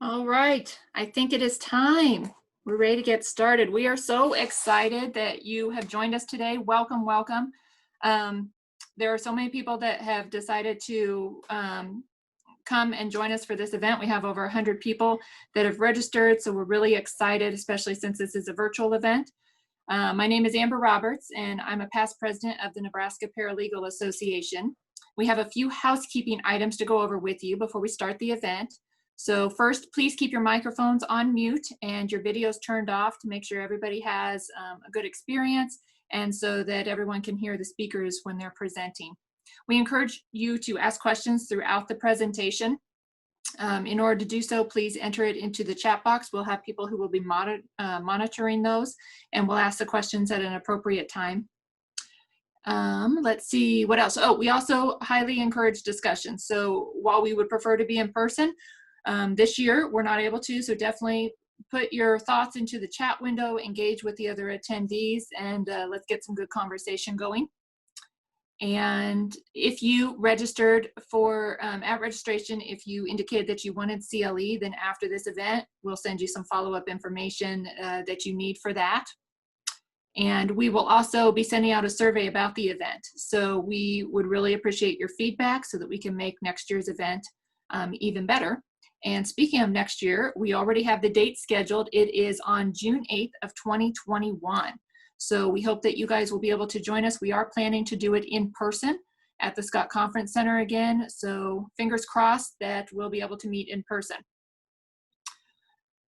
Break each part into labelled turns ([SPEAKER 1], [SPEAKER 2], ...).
[SPEAKER 1] All right, I think it is time. We're ready to get started. We are so excited that you have joined us today. Welcome, welcome. There are so many people that have decided to come and join us for this event. We have over 100 people that have registered, so we're really excited, especially since this is a virtual event. My name is Amber Roberts, and I'm a past president of the Nebraska Paralegal Association. We have a few housekeeping items to go over with you before we start the event. So first, please keep your microphones on mute and your videos turned off to make sure everybody has a good experience and so that everyone can hear the speakers when they're presenting. We encourage you to ask questions throughout the presentation. In order to do so, please enter it into the chat box. We'll have people who will be monitoring those, and we'll ask the questions at an appropriate time. Let's see what else. Oh, we also highly encourage discussion. So while we would prefer to be in person, this year we're not able to, so definitely put your thoughts into the chat window, engage with the other attendees, and let's get some good conversation going. And if you registered for, at registration, if you indicated that you wanted CLE, then after this event, we'll send you some follow-up information that you need for that. And we will also be sending out a survey about the event. So we would really appreciate your feedback so that we can make next year's event even better. And speaking of next year, we already have the date scheduled. It is on June 8th of 2021. So we hope that you guys will be able to join us. We are planning to do it in person at the Scott Conference Center again. So fingers crossed that we'll be able to meet in person.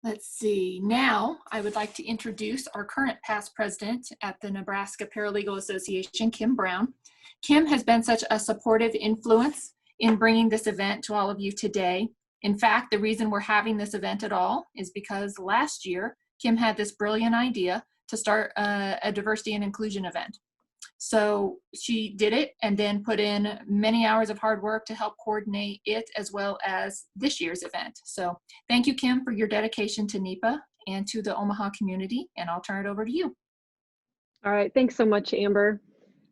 [SPEAKER 1] Let's see. Now I would like to introduce our current past president at the Nebraska Paralegal Association, Kim Brown. Kim has been such a supportive influence in bringing this event to all of you today. In fact, the reason we're having this event at all is because last year, Kim had this brilliant idea to start a diversity and inclusion event. So she did it and then put in many hours of hard work to help coordinate it as well as this year's event. So thank you, Kim, for your dedication to NePA and to the Omaha community, and I'll turn it over to you.
[SPEAKER 2] All right, thanks so much, Amber.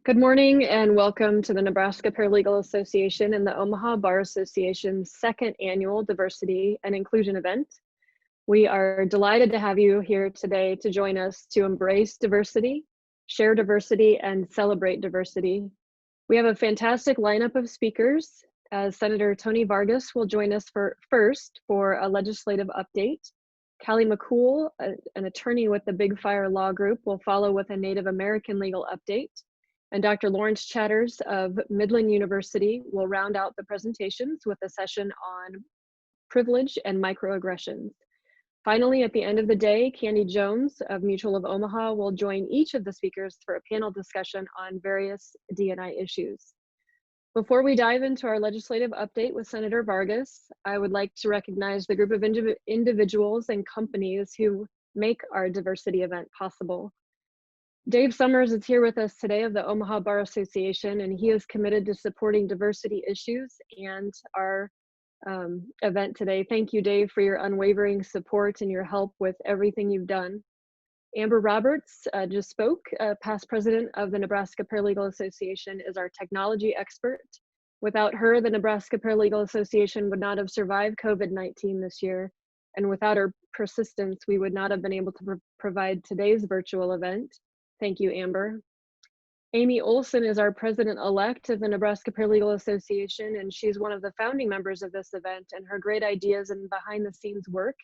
[SPEAKER 2] Good morning and welcome to the Nebraska Paralegal Association and the Omaha Bar Association's second annual Diversity and Inclusion event. We are delighted to have you here today to join us to embrace diversity, share diversity, and celebrate diversity. We have a fantastic lineup of speakers, as Senator Tony Vargas will join us first for a legislative update. Callie McCool, an attorney with the Big Fire Law Group, will follow with a Native American legal update. And Dr. Lawrence Chatters of Midland University will round out the presentations with a session on privilege and microaggressions. Finally, at the end of the day, Candy Jones of Mutual of Omaha will join each of the speakers for a panel discussion on various D&I issues. Before we dive into our legislative update with Senator Vargas, I would like to recognize the group of individuals and companies who make our diversity event possible. Dave Summers is here with us today of the Omaha Bar Association, and he is committed to supporting diversity issues and our event today. Thank you, Dave, for your unwavering support and your help with everything you've done. Amber Roberts just spoke, past president of the Nebraska Paralegal Association, is our technology expert. Without her, the Nebraska Paralegal Association would not have survived COVID-19 this year. And without her persistence, we would not have been able to provide today's virtual event. Thank you, Amber. Amy Olson is our president-elect of the Nebraska Paralegal Association, and she's one of the founding members of this event, and her great ideas and behind-the-scenes work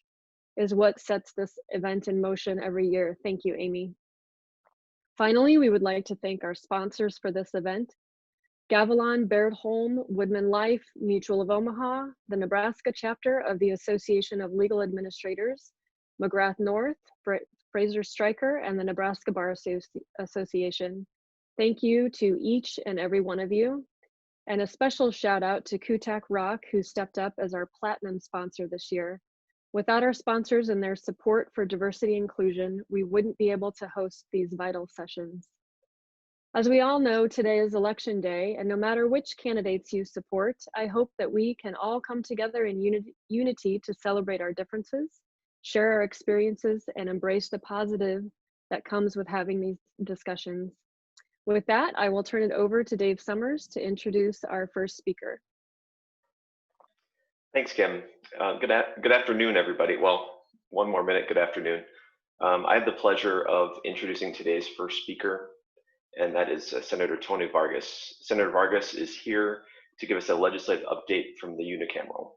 [SPEAKER 2] is what sets this event in motion every year. Thank you, Amy. Finally, we would like to thank our sponsors for this event: Gavilan, Baird Holm, Woodman Life, Mutual of Omaha, the Nebraska chapter of the Association of Legal Administrators, McGrath North, Fraser Stryker, and the Nebraska Bar Association. Thank you to each and every one of you. And a special shout out to Kutak Rock, who stepped up as our platinum sponsor this year. Without our sponsors and their support for diversity and inclusion, we wouldn't be able to host these vital sessions. As we all know, today is Election Day, and no matter which candidates you support, I hope that we can all come together in unity to celebrate our differences, share our experiences, and embrace the positive that comes with having these discussions. With that, I will turn it over to Dave Summers to introduce our first speaker.
[SPEAKER 3] Thanks, Kim. Good afternoon, everybody. Well, one more minute, good afternoon. I have the pleasure of introducing today's first speaker, and that is Senator Tony Vargas. Senator Vargas is here to give us a legislative update from the unicameral.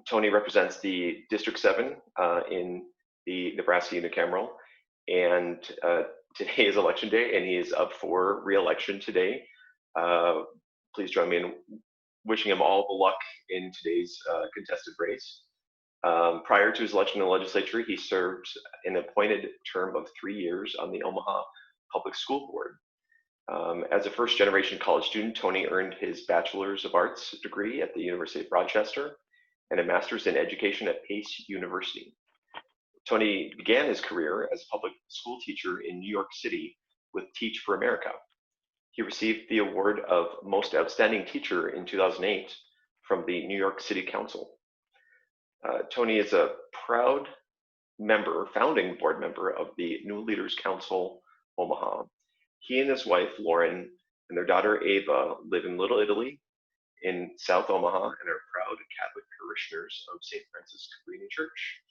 [SPEAKER 3] Tony represents the District 7 in the Nebraska unicameral, and today is election day, and he is up for re-election today. Please join me in wishing him all the luck in today's contested race. Prior to his election in the legislature, he served an appointed term of 3 years on the Omaha Public School Board. As a first-generation college student, Tony earned his Bachelor's of Arts degree at the University of Rochester and a Master's in Education at Pace University. Tony began his career as a public school teacher in New York City with Teach for America. He received the award of Most Outstanding Teacher in 2008 from the New York City Council. Tony is a proud member, founding board member of the New Leaders Council Omaha. He and his wife, Lauren, and their daughter, Ava, live in Little Italy in South Omaha and are proud Catholic parishioners of St. Francis Cabrini Church.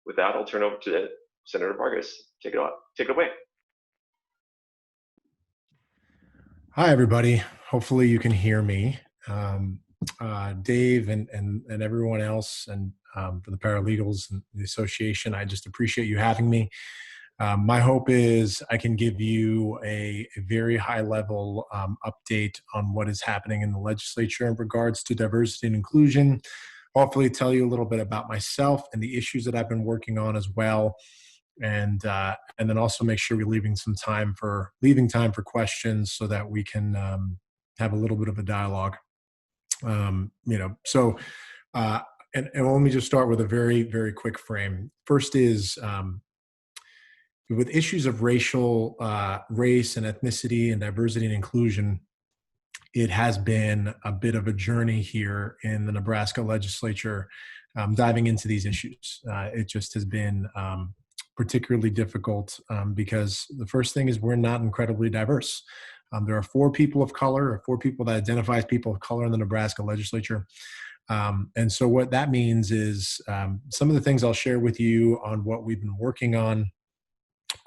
[SPEAKER 3] With that, I'll turn over to Senator Vargas. Take it away.
[SPEAKER 4] Hi, everybody. Hopefully you can hear me. Dave and everyone else, and for the paralegals and the association, I just appreciate you having me. My hope is I can give you a very high-level update on what is happening in the legislature in regards to diversity and inclusion. Hopefully tell you a little bit about myself and the issues that I've been working on as well. And then also make sure we're leaving time for questions so that we can have a little bit of a dialogue. And let me just start with a very, very quick frame. First is with issues of race and ethnicity and diversity and inclusion, it has been a bit of a journey here in the Nebraska legislature, diving into these issues. It just has been particularly difficult because the first thing is we're not incredibly diverse. There are 4 people of color, or 4 people that identify as people of color in the Nebraska legislature. And so what that means is some of the things I'll share with you on what we've been working on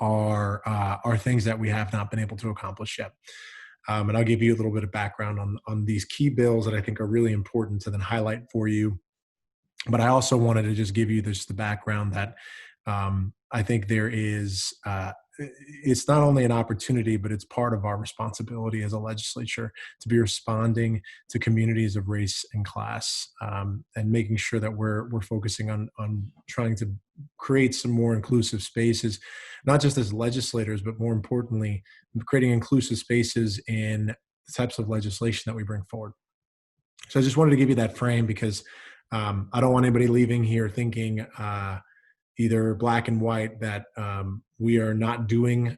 [SPEAKER 4] are things that we have not been able to accomplish yet. And I'll give you a little bit of background on these key bills that I think are really important to then highlight for you. But I also wanted to just give you the background that I think there is, it's not only an opportunity, but it's part of our responsibility as a legislature to be responding to communities of race and class, and making sure that we're focusing on trying to create some more inclusive spaces, not just as legislators, but more importantly, creating inclusive spaces in the types of legislation that we bring forward. So I just wanted to give you that frame because I don't want anybody leaving here thinking either black and white that we are not doing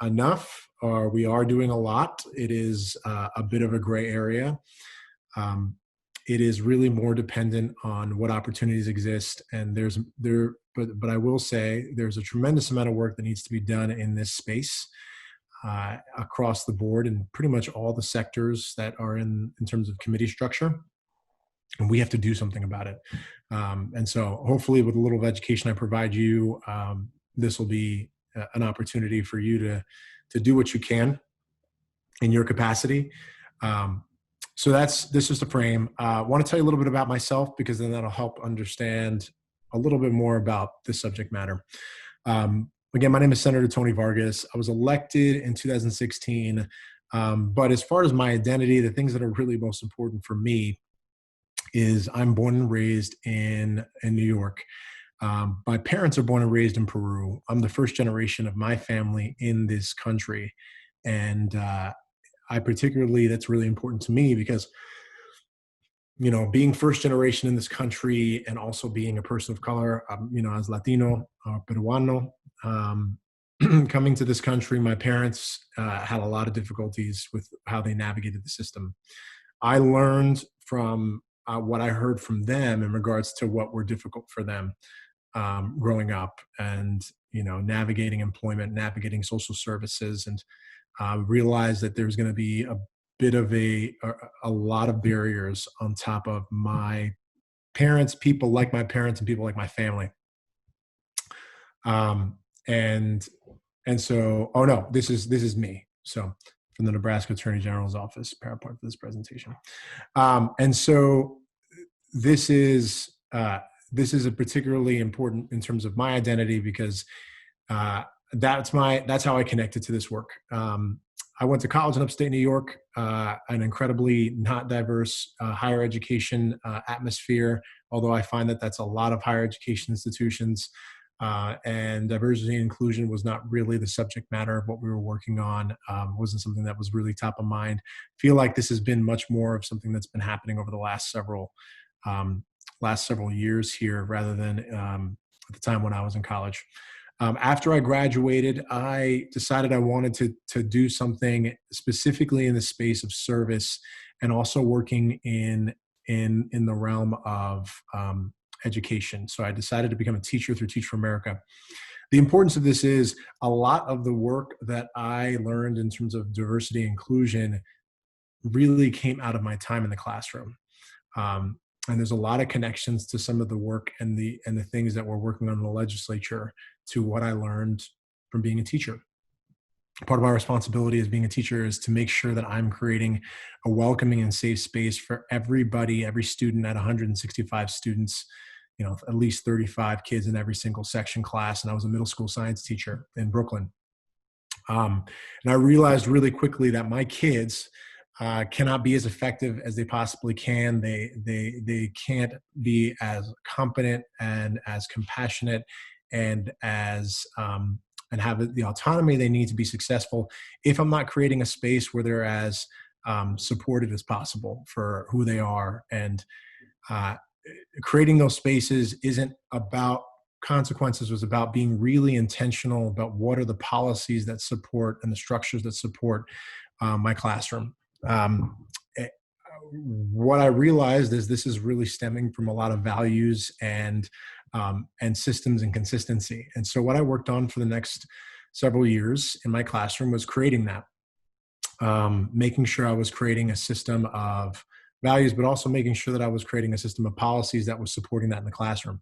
[SPEAKER 4] enough or we are doing a lot. It is a bit of a gray area. It is really more dependent on what opportunities exist, and but I will say there's a tremendous amount of work that needs to be done in this space across the board in pretty much all the sectors that are in terms of committee structure. And we have to do something about it. And so hopefully with a little of education I provide you, this will be an opportunity for you to do what you can in your capacity. So this is the frame. I want to tell you a little bit about myself because then that'll help understand a little bit more about this subject matter. Again, my name is Senator Tony Vargas. I was elected in 2016. But as far as my identity, the things that are really most important for me is I'm born and raised in New York. My parents are born and raised in Peru. I'm the first generation of my family in this country. And that's really important to me because, being first generation in this country and also being a person of color, as Latino or Peruano, coming to this country, my parents had a lot of difficulties with how they navigated the system. I learned from what I heard from them in regards to what were difficult for them growing up and, navigating employment, navigating social services, and realized that there's going to be a bit of a lot of barriers on top of my parents, people like my parents, and people like my family. And so, oh no, this is me. So from the Nebraska Attorney General's office, PowerPoint for this presentation. And so this is a particularly important in terms of my identity, because that's how I connected to this work. I went to college in upstate New York, an incredibly not diverse higher education atmosphere, although I find that that's a lot of higher education institutions. And diversity and inclusion was not really the subject matter of what we were working on. Wasn't something that was really top of mind. Feel like this has been much more of something that's been happening over the last several years here, rather than at the time when I was in college. After I graduated, I decided I wanted to do something specifically in the space of service, and also working in the realm of education. So I decided to become a teacher through Teach for America. The importance of this is a lot of the work that I learned in terms of diversity and inclusion really came out of my time in the classroom. And there's a lot of connections to some of the work and the things that we're working on in the legislature to what I learned from being a teacher. Part of my responsibility as being a teacher is to make sure that I'm creating a welcoming and safe space for everybody, every student at 165 students, at least 35 kids in every single section class. And I was a middle school science teacher in Brooklyn. And I realized really quickly that my kids cannot be as effective as they possibly can. They can't be as competent and as compassionate and as and have the autonomy they need to be successful if I'm not creating a space where they're as supported as possible for who they are. And creating those spaces isn't about consequences, was about being really intentional about what are the policies that support and the structures that support my classroom. What I realized is this is really stemming from a lot of values and systems and consistency. And so what I worked on for the next several years in my classroom was creating that, making sure I was creating a system of values, but also making sure that I was creating a system of policies that was supporting that in the classroom.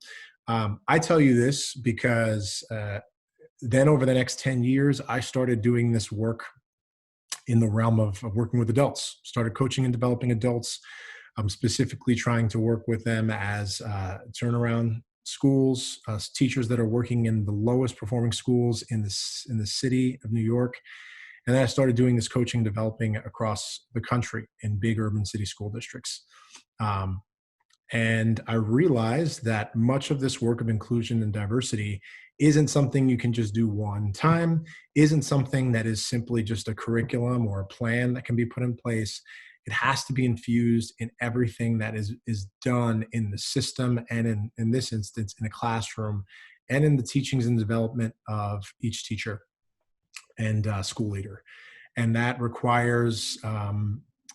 [SPEAKER 4] I tell you this because then over the next 10 years, I started doing this work in the realm of working with adults, started coaching and developing adults. I'm specifically trying to work with them as turnaround schools, teachers that are working in the lowest performing schools in the city of New York. And then I started doing this coaching and developing across the country in big urban city school districts. And I realized that much of this work of inclusion and diversity isn't something you can just do one time, isn't something that is simply just a curriculum or a plan that can be put in place. It has to be infused in everything that is done in the system, and in this instance, in a classroom, and in the teachings and development of each teacher and school leader. And that requires,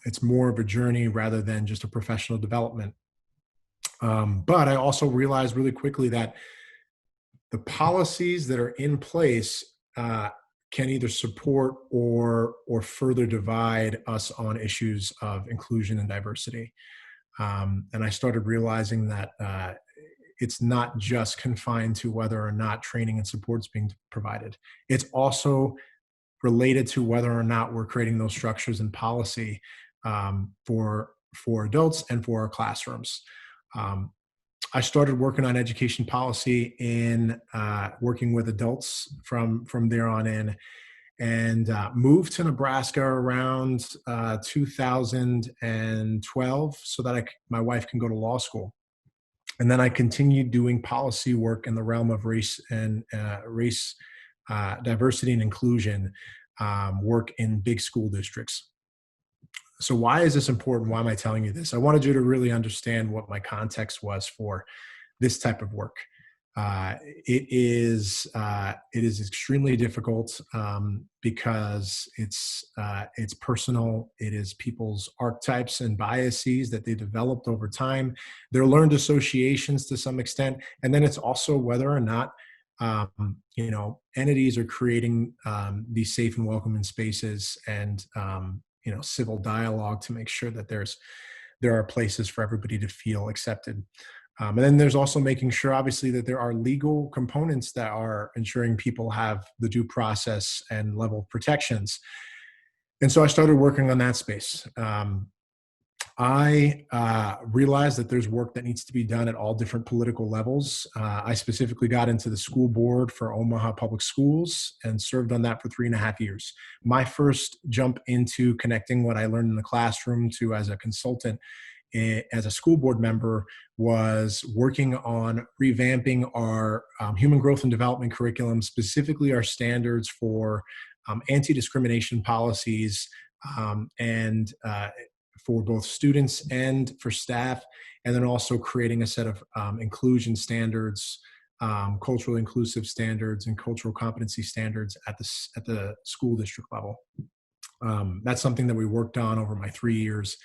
[SPEAKER 4] it's more of a journey rather than just a professional development. But I also realized really quickly that the policies that are in place can either support or further divide us on issues of inclusion and diversity. And I started realizing that it's not just confined to whether or not training and support is being provided. It's also related to whether or not we're creating those structures and policy for adults and for our classrooms. I started working on education policy in working with adults from there on in, and moved to Nebraska around 2012 so that my wife can go to law school. And then I continued doing policy work in the realm of race and diversity and inclusion, work in big school districts. So why is this important? Why am I telling you this? I wanted you to really understand what my context was for this type of work. It is extremely difficult because it's personal. It is people's archetypes and biases that they developed over time. They're learned associations to some extent, and then it's also whether or not entities are creating these safe and welcoming spaces and civil dialogue to make sure that there are places for everybody to feel accepted. And then there's also making sure, obviously, that there are legal components that are ensuring people have the due process and level of protections. And so I started working on that space. I realized that there's work that needs to be done at all different political levels. I specifically got into the school board for Omaha Public Schools and served on that for 3.5 years. My first jump into connecting what I learned in the classroom to as a consultant as a school board member was working on revamping our human growth and development curriculum, specifically our standards for anti-discrimination policies and for both students and for staff, and then also creating a set of inclusion standards, culturally inclusive standards, and cultural competency standards at the school district level. That's something that we worked on over my 3 years,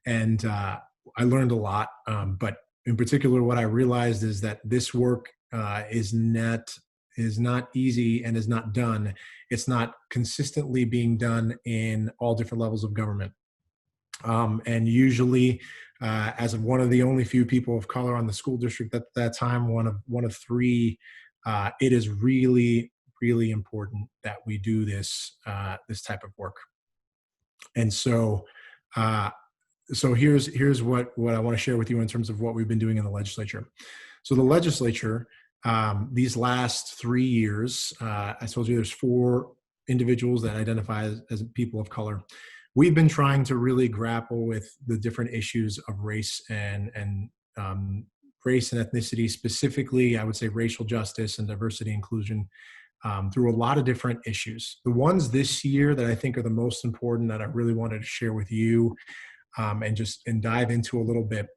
[SPEAKER 4] and I learned a lot. But in particular, what I realized is that this work is not easy and is not done. It's not consistently being done in all different levels of government. And usually, as one of the only few people of color on the school district at that time, one of three, it is really, really important that we do this type of work. And so, here's what I want to share with you in terms of what we've been doing in the legislature. So the legislature, these last 3 years, I told you there's 4 individuals that identify as people of color. We've been trying to really grapple with the different issues of race and race and ethnicity, specifically, I would say racial justice and diversity inclusion, through a lot of different issues. The ones this year that I think are the most important that I really wanted to share with you and dive into a little bit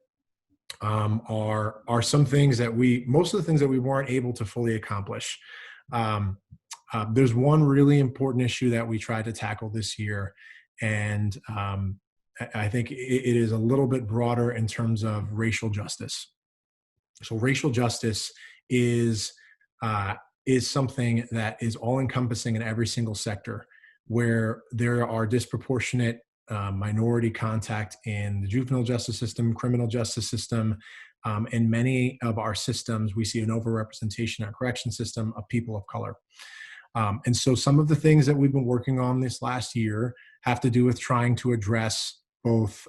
[SPEAKER 4] are some things that most of the things that we weren't able to fully accomplish. There's one really important issue that we tried to tackle this year. And I think it is a little bit broader in terms of racial justice. So racial justice is something that is all-encompassing in every single sector, where there are disproportionate minority contact in the juvenile justice system, criminal justice system. In many of our systems, we see an overrepresentation in our correction system of people of color. And so some of the things that we've been working on this last year have to do with trying to address both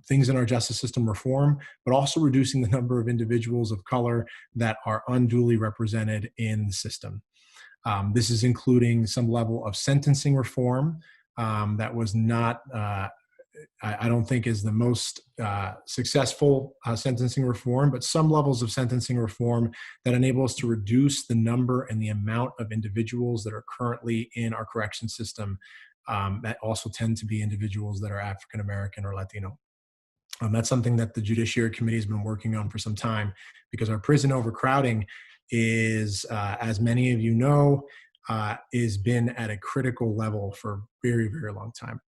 [SPEAKER 4] things in our justice system reform, but also reducing the number of individuals of color that are unduly represented in the system. This is including some level of sentencing reform that was not, I don't think is the most successful sentencing reform, but some levels of sentencing reform that enable us to reduce the number and the amount of individuals that are currently in our correction system that also tend to be individuals that are African American or Latino. That's something that the Judiciary Committee has been working on for some time, because our prison overcrowding is, as many of you know, has been at a critical level for a very, very long time.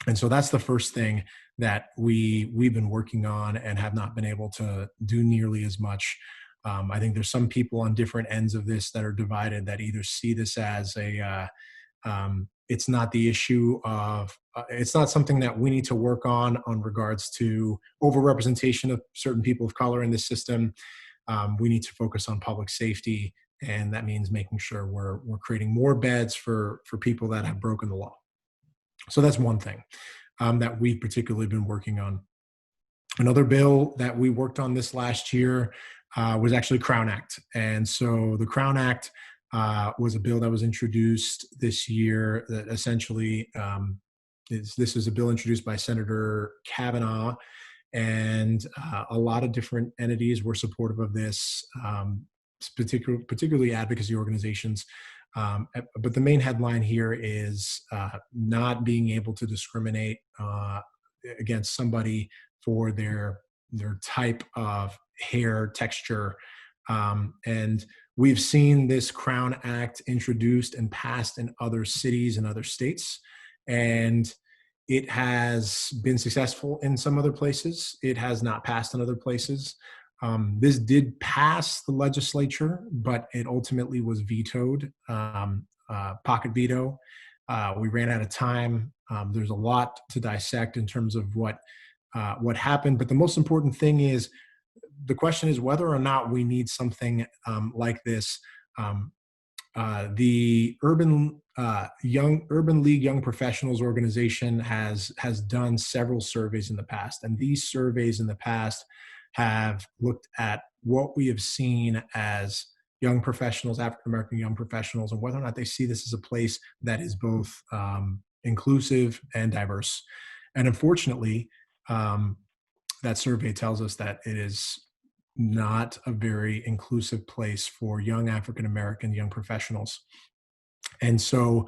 [SPEAKER 4] And so that's the first thing that we've been working on and have not been able to do nearly as much. I think there's some people on different ends of this that are divided, that either see this as it's not the issue of, it's not something that we need to work on regards to overrepresentation of certain people of color in this system. We need to focus on public safety, and that means making sure we're creating more beds for people that have broken the law. So that's one thing that we've particularly been working on. Another bill that we worked on this last year was actually Crown Act. And so the Crown Act was a bill that was introduced this year that essentially, this is a bill introduced by Senator Kavanaugh, and a lot of different entities were supportive of this, particularly advocacy organizations. But the main headline here is not being able to discriminate against somebody for their type of hair texture. And we've seen this Crown Act introduced and passed in other cities and other states, and it has been successful in some other places. It has not passed in other places. This did pass the legislature, but it ultimately was vetoed, pocket veto. We ran out of time. There's a lot to dissect in terms of what happened, but the most important thing is the question is whether or not we need something like this. The Urban League Young Professionals organization has done several surveys in the past, and these surveys in the past have looked at what we have seen as young professionals, African American young professionals, and whether or not they see this as a place that is both inclusive and diverse. And unfortunately, that survey tells us that it is not a very inclusive place for young African American young professionals. And so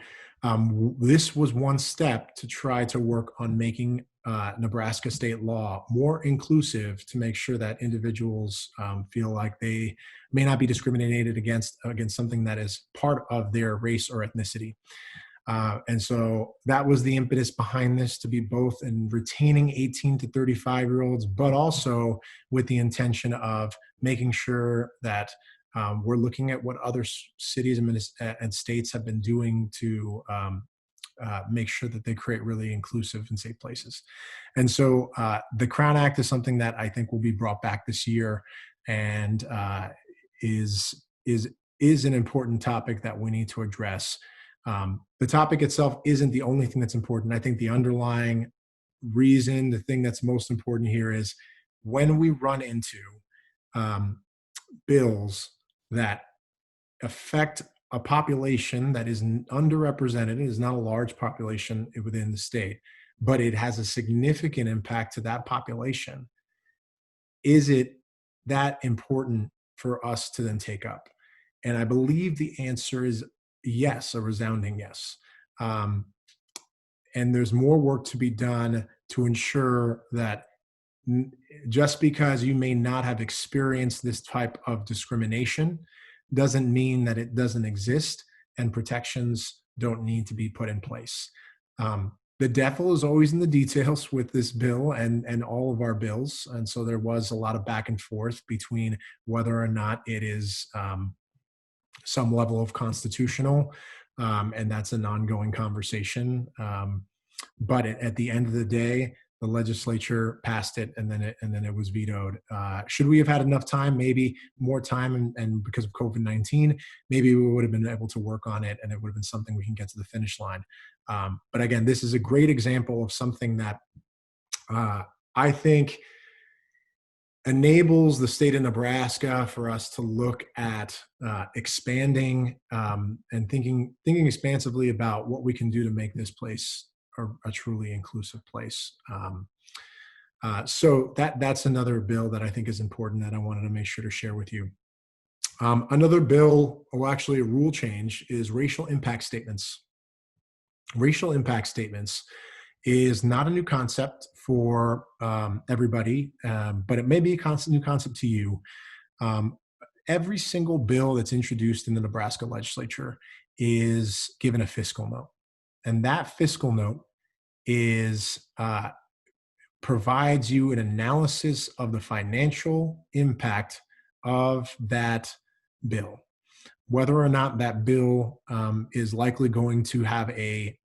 [SPEAKER 4] this was one step to try to work on making Nebraska state law more inclusive, to make sure that individuals feel like they may not be discriminated against something that is part of their race or ethnicity. And so that was the impetus behind this, to be both in retaining 18 to 35-year-olds, but also with the intention of making sure that we're looking at what other cities and states have been doing to make sure that they create really inclusive and safe places. And so the Crown Act is something that I think will be brought back this year, and is an important topic that we need to address. The topic itself isn't the only thing that's important. I think the underlying reason, the thing that's most important here, is when we run into bills that affect a population that is underrepresented, it is not a large population within the state, but it has a significant impact to that population. Is it that important for us to then take up? And I believe the answer is yes, a resounding yes. And there's more work to be done to ensure that just because you may not have experienced this type of discrimination doesn't mean that it doesn't exist, and protections don't need to be put in place. The devil is always in the details with this bill and all of our bills. And so there was a lot of back and forth between whether or not it is some level of constitutional, and that's an ongoing conversation. But at the end of the day, the legislature passed it, and then it was vetoed. Should we have had enough time? Maybe more time, and because of COVID-19, maybe we would have been able to work on it, and it would have been something we can get to the finish line. But again, this is a great example of something that I think enables the state of Nebraska for us to look at expanding and thinking expansively about what we can do to make this place a truly inclusive place. So that's another bill that I think is important that I wanted to make sure to share with you. Another bill, or actually a rule change, is racial impact statements. Racial impact statements is not a new concept for everybody, but it may be a new concept to you. Every single bill that's introduced in the Nebraska legislature is given a fiscal note. And that fiscal note provides you an analysis of the financial impact of that bill, whether or not that bill is likely going to have a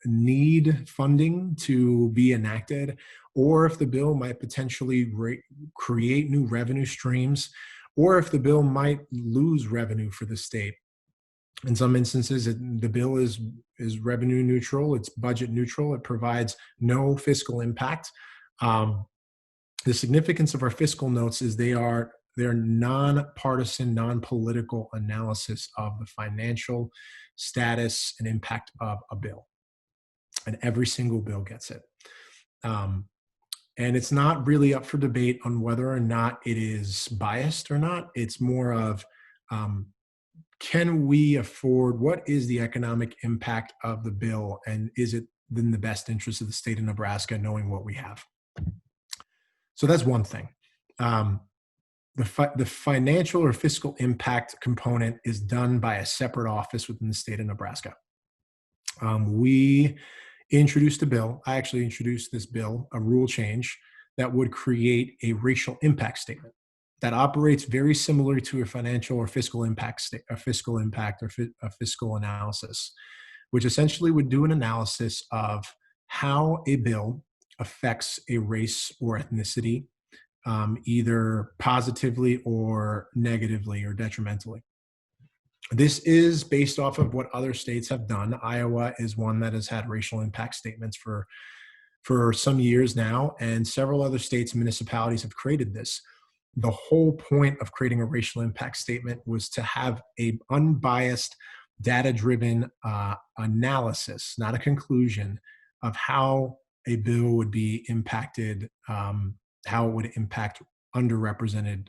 [SPEAKER 4] need funding to be enacted, or if the bill might potentially create new revenue streams, or if the bill might lose revenue for the state. In some instances, the bill is revenue neutral, it's budget neutral, it provides no fiscal impact. The significance of our fiscal notes is they're nonpartisan, non-political analysis of the financial status and impact of a bill. And every single bill gets it. And it's not really up for debate on whether or not it is biased or not. It's more of, can we afford, what is the economic impact of the bill, and is it in the best interest of the state of Nebraska, knowing what we have? So that's one thing. The financial or fiscal impact component is done by a separate office within the state of Nebraska. We introduced a bill. I actually introduced this bill, a rule change that would create a racial impact statement that operates very similar to a financial or fiscal impact, a fiscal analysis, which essentially would do an analysis of how a bill affects a race or ethnicity, either positively or negatively or detrimentally. This is based off of what other states have done. Iowa is one that has had racial impact statements for some years now, and several other states and municipalities have created this. The whole point of creating a racial impact statement was to have a unbiased, data-driven analysis, not a conclusion, of how a bill would be impacted, how it would impact underrepresented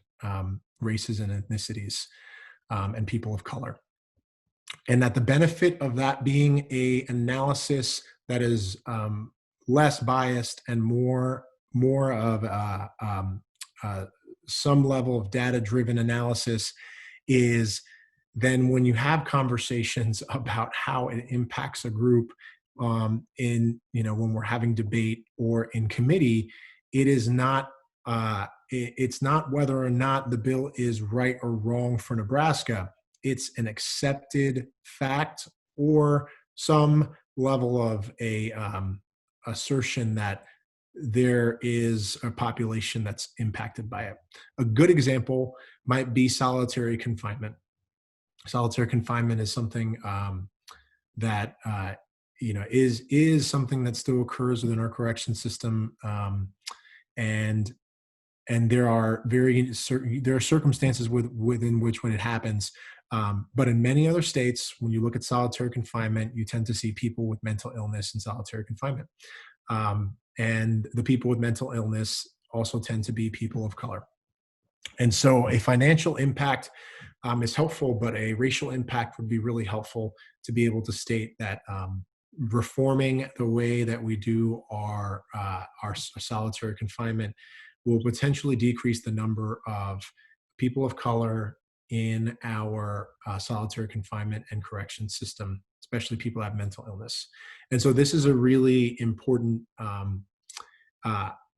[SPEAKER 4] races and ethnicities and people of color. And that the benefit of that being a analysis that is less biased and more of some level of data-driven analysis is then when you have conversations about how it impacts a group when we're having debate or in committee, it's not whether or not the bill is right or wrong for Nebraska. It's an accepted fact or some level of a assertion that there is a population that's impacted by it. A good example might be solitary confinement. Solitary confinement is something that is something that still occurs within our correction system, and there are circumstances within which when it happens. But in many other states, when you look at solitary confinement, you tend to see people with mental illness in solitary confinement. And the people with mental illness also tend to be people of color. And so a financial impact is helpful, but a racial impact would be really helpful to be able to state that reforming the way that we do our solitary confinement will potentially decrease the number of people of color in our solitary confinement and correction system, especially people that have mental illness. And so this is a really important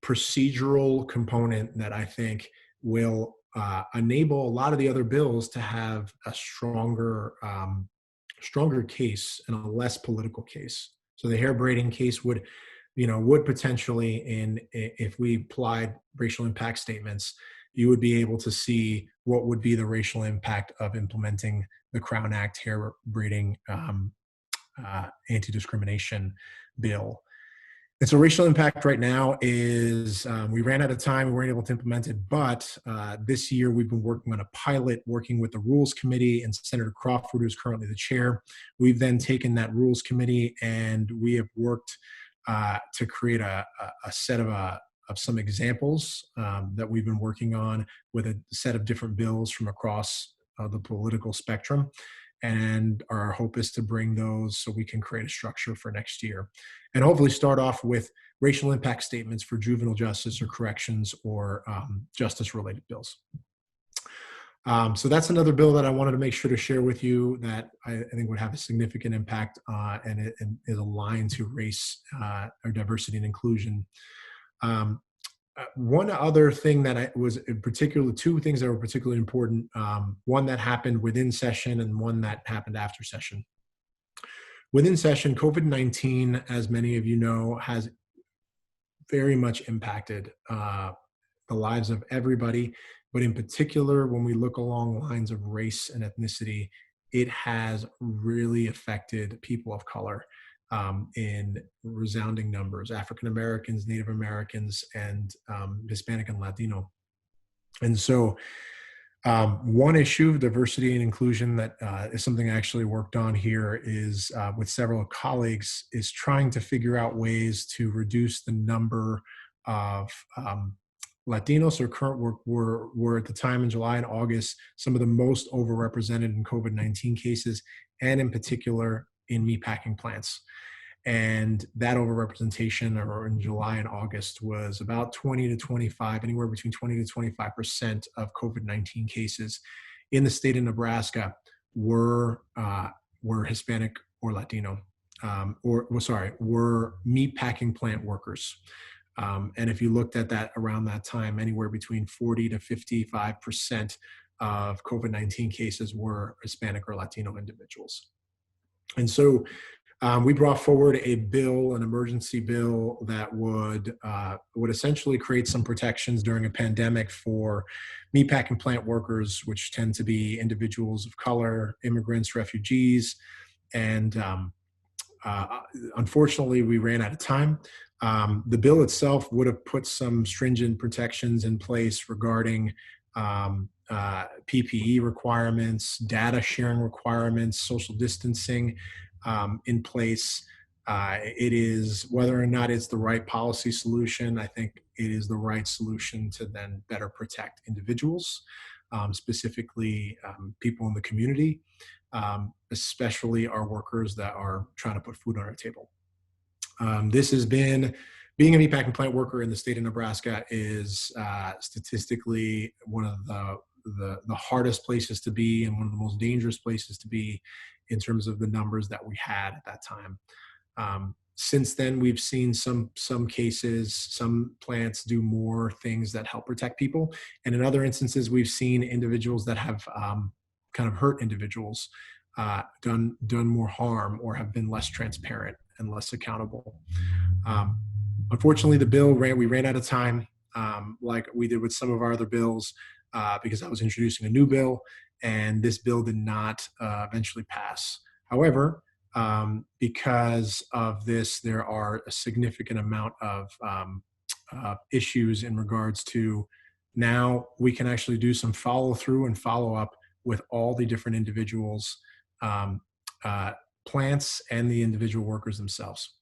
[SPEAKER 4] procedural component that I think will enable a lot of the other bills to have a stronger case and a less political case. So the hair braiding case would potentially, if we applied racial impact statements, you would be able to see what would be the racial impact of implementing the Crown Act hair braiding anti-discrimination bill. And so racial impact right now is, we ran out of time, we weren't able to implement it, but this year we've been working on a pilot, working with the Rules Committee and Senator Crawford, who's currently the chair. We've then taken that Rules Committee and we have worked to create a set of some examples that we've been working on with a set of different bills from across the political spectrum. And our hope is to bring those so we can create a structure for next year and hopefully start off with racial impact statements for juvenile justice or corrections or justice related bills. So that's another bill that I wanted to make sure to share with you that I think would have a significant impact and it is aligned to race or diversity and inclusion. One other thing that was in particular, two things that were particularly important, one that happened within session and one that happened after session. Within session, COVID-19, as many of you know, has very much impacted the lives of everybody, but in particular, when we look along lines of race and ethnicity, it has really affected people of color. In resounding numbers, African Americans, Native Americans, and Hispanic and Latino. And so one issue, diversity and inclusion, that is something I actually worked on here is with several colleagues, is trying to figure out ways to reduce the number of Latinos were at the time in July and August, some of the most overrepresented in COVID-19 cases, and in particular in meatpacking plants. And that overrepresentation or in July and August was about 20 to 25, anywhere between 20 to 25% of COVID-19 cases in the state of Nebraska were Hispanic or Latino, were meatpacking plant workers. And if you looked at that around that time, anywhere between 40 to 55% of COVID-19 cases were Hispanic or Latino individuals. And so We brought forward a bill, an emergency bill that would essentially create some protections during a pandemic for meatpacking plant workers, which tend to be individuals of color, immigrants, refugees, and unfortunately, we ran out of time. The bill itself would have put some stringent protections in place regarding PPE requirements, data sharing requirements, social distancing in place. It is, whether or not it's the right policy solution, I think it is the right solution to then better protect individuals, specifically people in the community, especially our workers that are trying to put food on our table. This has been, being a meatpacking plant worker in the state of Nebraska is statistically one of the hardest places to be and one of the most dangerous places to be in terms of the numbers that we had at that time. Since then, we've seen some cases, some plants do more things that help protect people. And in other instances, we've seen individuals that have kind of hurt individuals, done more harm, or have been less transparent and less accountable. Unfortunately, the bill we ran out of time, like we did with some of our other bills, because I was introducing a new bill, and this bill did not eventually pass. However, because of this, there are a significant amount of issues in regards to now we can actually do some follow through and follow up with all the different individuals, plants, and the individual workers themselves.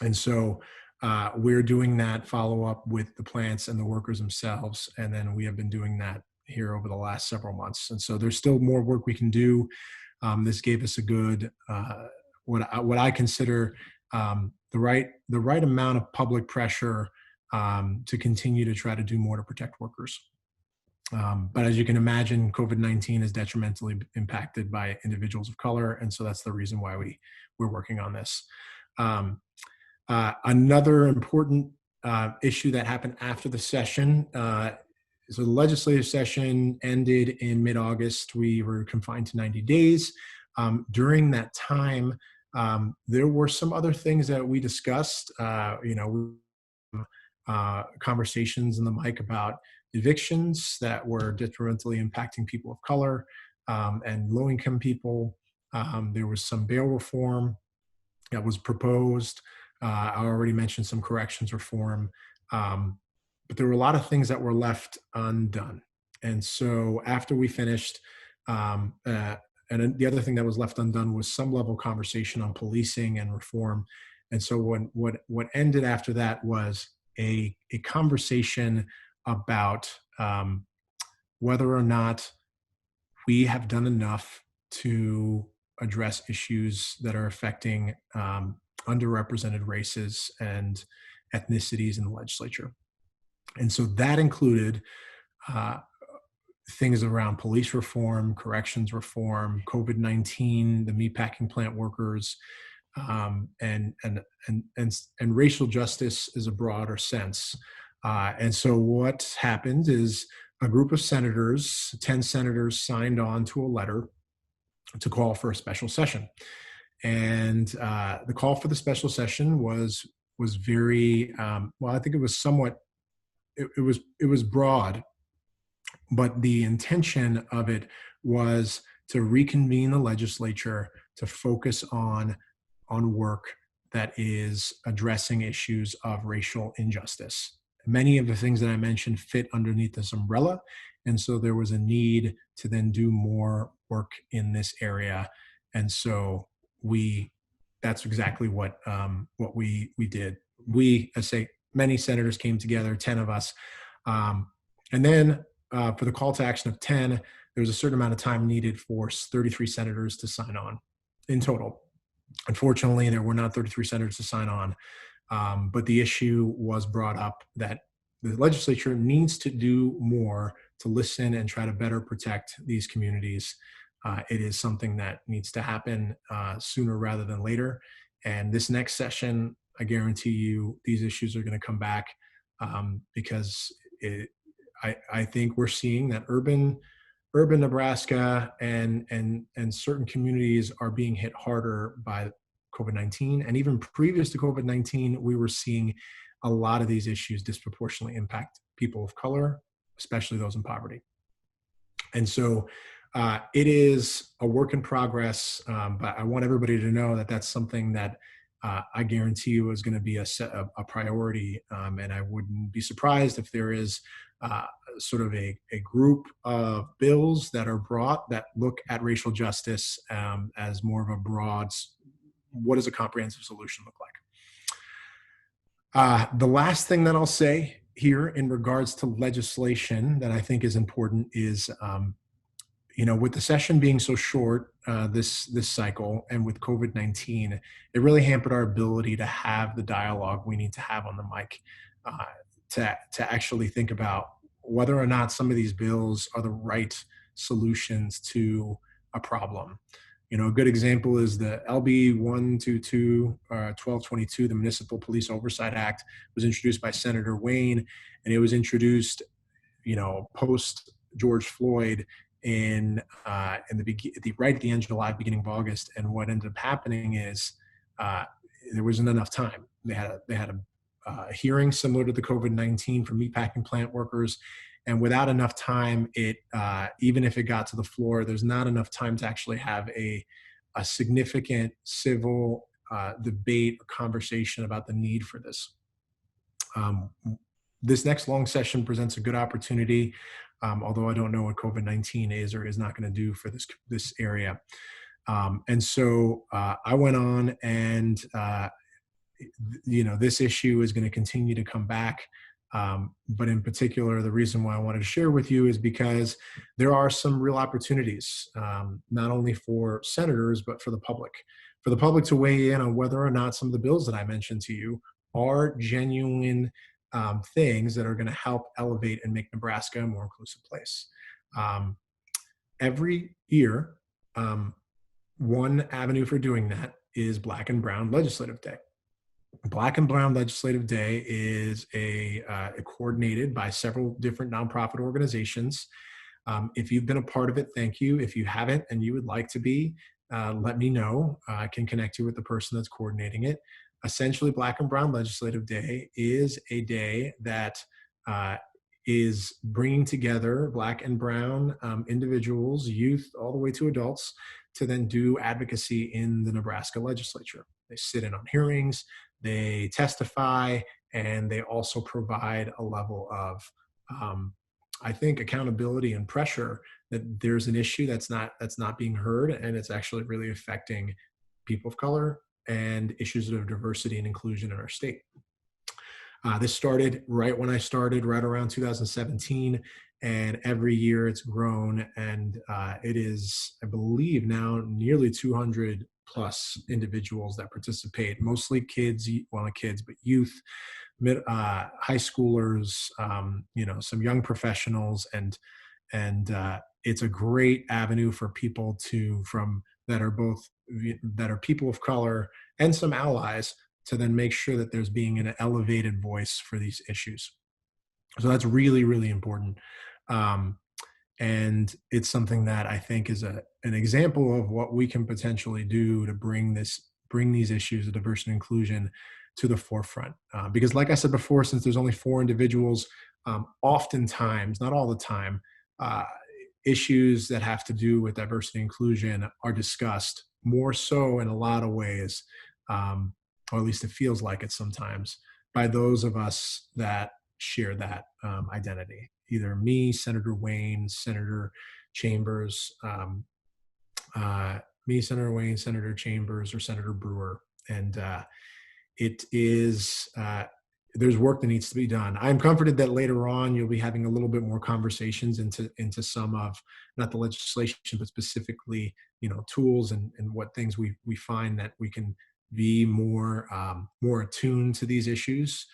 [SPEAKER 4] And so we're doing that follow up with the plants and the workers themselves. And then we have been doing that here over the last several months. And so there's still more work we can do. This gave us a good, what I consider the right amount of public pressure to continue to try to do more to protect workers. But as you can imagine, COVID-19 is detrimentally impacted by individuals of color, and so that's the reason why we're working on this. Another important issue that happened after the session, so the legislative session ended in mid-August. We were confined to 90 days. During that time, there were some other things that we discussed, conversations in the mic about evictions that were detrimentally impacting people of color and low-income people. There was some bail reform that was proposed. I already mentioned some corrections reform, but there were a lot of things that were left undone. And so after we finished, and the other thing that was left undone was some level of conversation on policing and reform. And so what ended after that was a conversation about whether or not we have done enough to address issues that are affecting underrepresented races and ethnicities in the legislature. And so that included things around police reform, corrections reform, COVID-19, the meatpacking plant workers, and racial justice is a broader sense. And so what happened is a group of senators, 10 senators, signed on to a letter to call for a special session. And the call for the special session was very, well, I think it was somewhat, it was broad, but the intention of it was to reconvene the legislature to focus on work that is addressing issues of racial injustice. Many of the things that I mentioned fit underneath this umbrella, and so there was a need to then do more work in this area. And so that's exactly what we did. We, I say, many senators came together, 10 of us, and then for the call to action of 10, there was a certain amount of time needed for 33 senators to sign on in total. Unfortunately, there were not 33 senators to sign on, but the issue was brought up that the legislature needs to do more to listen and try to better protect these communities. It is something that needs to happen sooner rather than later. And this next session, I guarantee you, these issues are going to come back because I think we're seeing that urban Nebraska and certain communities are being hit harder by COVID-19. And even previous to COVID-19, we were seeing a lot of these issues disproportionately impact people of color, especially those in poverty. And so it is a work in progress, but I want everybody to know that that's something that I guarantee you is going to be a priority. And I wouldn't be surprised if there is sort of a group of bills that are brought that look at racial justice as more of a broad, what does a comprehensive solution look like? The last thing that I'll say here in regards to legislation that I think is important is, with the session being so short this cycle, and with COVID-19, it really hampered our ability to have the dialogue we need to have on the mic to actually think about whether or not some of these bills are the right solutions to a problem. A good example is the LB 1222, the Municipal Police Oversight Act, was introduced by Senator Wayne, and it was introduced, post George Floyd right at the end of July, beginning of August. And what ended up happening is there wasn't enough time. They had a hearing similar to the COVID-19 for meatpacking plant workers. And without enough time, even if it got to the floor, there's not enough time to actually have a significant civil debate or conversation about the need for this. This next long session presents a good opportunity, although I don't know what COVID-19 is or is not going to do for this area. And so I went on, and this issue is going to continue to come back. But in particular, the reason why I wanted to share with you is because there are some real opportunities, not only for senators, but for the public to weigh in on whether or not some of the bills that I mentioned to you are genuine things that are going to help elevate and make Nebraska a more inclusive place. Every year, one avenue for doing that is Black and Brown Legislative Day. Black and Brown Legislative Day is coordinated by several different nonprofit organizations. If you've been a part of it, thank you. If you haven't and you would like to be, let me know. I can connect you with the person that's coordinating it. Essentially, Black and Brown Legislative Day is a day that is bringing together Black and Brown individuals, youth, all the way to adults, to then do advocacy in the Nebraska Legislature. They sit in on hearings, they testify, and they also provide a level of, I think, accountability and pressure that there's an issue that's not being heard, and it's actually really affecting people of color and issues of diversity and inclusion in our state. This started right when I started, right around 2017, and every year it's grown, and it is, I believe, now nearly 200 plus individuals that participate, mostly kids, well, not kids, but youth, high schoolers, some young professionals, and it's a great avenue for people that are people of color and some allies, to then make sure that there's being an elevated voice for these issues. So that's really, really important. And it's something that I think is an example of what we can potentially do to bring these issues of diversity and inclusion to the forefront. Because like I said before, since there's only 4 individuals, oftentimes, not all the time, issues that have to do with diversity and inclusion are discussed more so in a lot of ways, or at least it feels like it sometimes, by those of us that share that identity. Either me, Senator Wayne, Senator Chambers, Senator Chambers, or Senator Brewer. And it is, there's work that needs to be done. I'm comforted that later on you'll be having a little bit more conversations into some of, not the legislation, but specifically, tools and what things we find that we can be more attuned to these issues.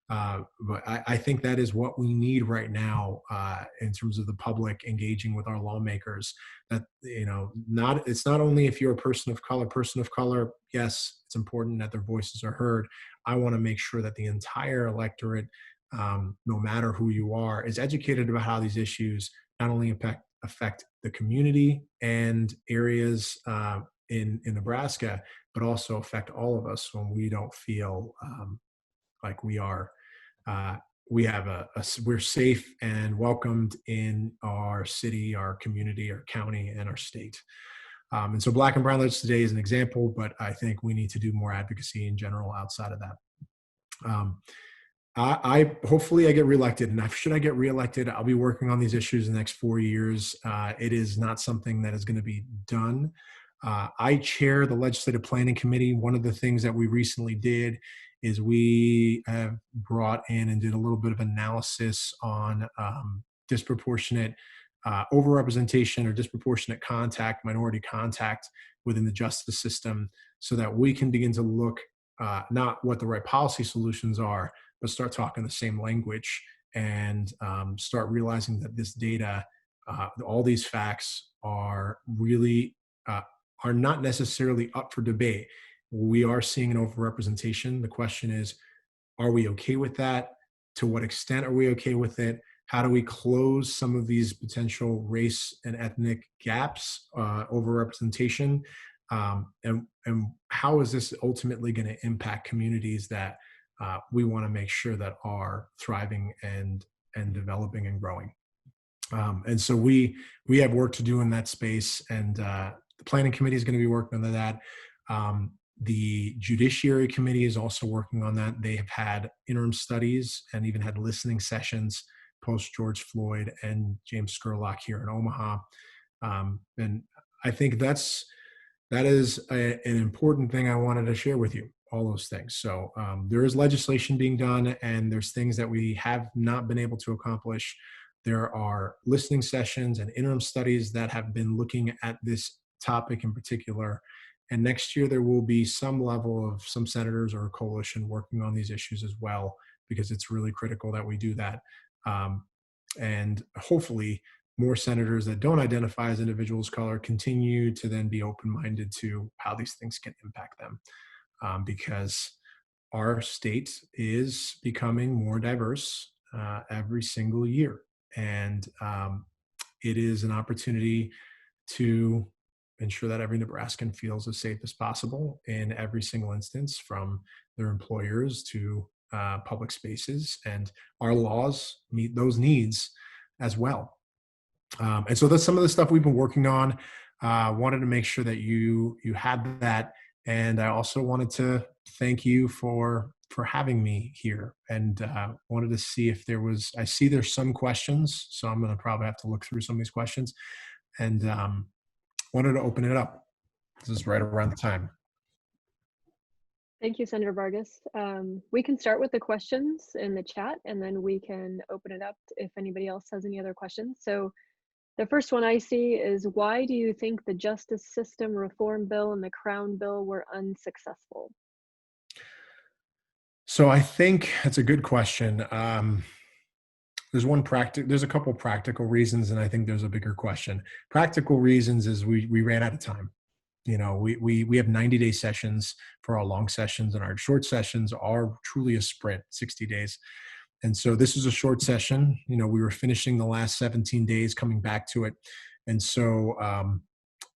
[SPEAKER 4] But I think that is what we need right now in terms of the public engaging with our lawmakers. That it's not only if you're a person of color. Yes, it's important that their voices are heard. I want to make sure that the entire electorate, no matter who you are, is educated about how these issues not only affect the community and areas in Nebraska, but also affect all of us when we don't feel like we are. We're safe and welcomed in our city, our community, our county, and our state. And so Black and Brown Legislators today is an example, but I think we need to do more advocacy in general outside of that. I hopefully I get reelected, and should I get reelected, I'll be working on these issues in the next 4 years. It is not something that is going to be done. I chair the Legislative Planning Committee. One of the things that we recently did is we have brought in and did a little bit of analysis on disproportionate overrepresentation or disproportionate contact, minority contact within the justice system, so that we can begin to look not what the right policy solutions are, but start talking the same language and start realizing that this data, all these facts are really are not necessarily up for debate. We are seeing an overrepresentation. The question is, are we okay with that? To what extent are we okay with it? How do we close some of these potential race and ethnic gaps, overrepresentation? And how is this ultimately going to impact communities that we want to make sure that are thriving and developing and growing? And so we have work to do in that space, and the Planning Committee is going to be working on that. The Judiciary Committee is also working on that. They have had interim studies and even had listening sessions post George Floyd and James Scurlock here in Omaha. And I think that is an important thing I wanted to share with you, all those things. So there is legislation being done, and there's things that we have not been able to accomplish. There are listening sessions and interim studies that have been looking at this topic in particular. And next year, there will be some level of some senators or a coalition working on these issues as well, because it's really critical that we do that. And hopefully more senators that don't identify as individuals of color continue to then be open-minded to how these things can impact them. Because our state is becoming more diverse every single year. And it is an opportunity to ensure that every Nebraskan feels as safe as possible in every single instance, from their employers to public spaces, and our laws meet those needs as well. And so that's some of the stuff we've been working on. Wanted to make sure that you had that, and I also wanted to thank you for having me here, and wanted to see if there was. I see there's some questions, so I'm going to probably have to look through some of these questions, and wanted to open it up. This is right around the time.
[SPEAKER 2] Thank you, Senator Vargas. We can start with the questions in the chat, and then we can open it up if anybody else has any other questions. So the first one I see is, why do you think the Justice System Reform Bill and the Crown Bill were unsuccessful?
[SPEAKER 4] So I think that's a good question. There's a couple practical reasons, and I think there's a bigger question. Practical reasons is we ran out of time. You know, we have 90-day sessions for our long sessions, and our short sessions are truly a sprint, 60 days. And so this is a short session. You know, we were finishing the last 17 days, coming back to it. And so,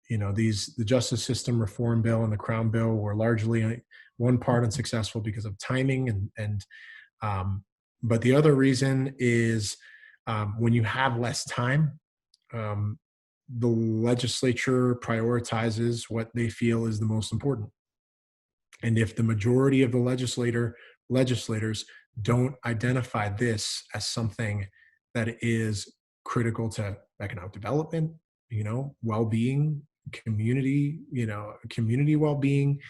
[SPEAKER 4] you know, the Justice System Reform Bill and the Crown Bill were largely one part unsuccessful because of timing, but the other reason is when you have less time, the legislature prioritizes what they feel is the most important. And if the majority of the legislators don't identify this as something that is critical to economic development, you know, well-being, community well-being,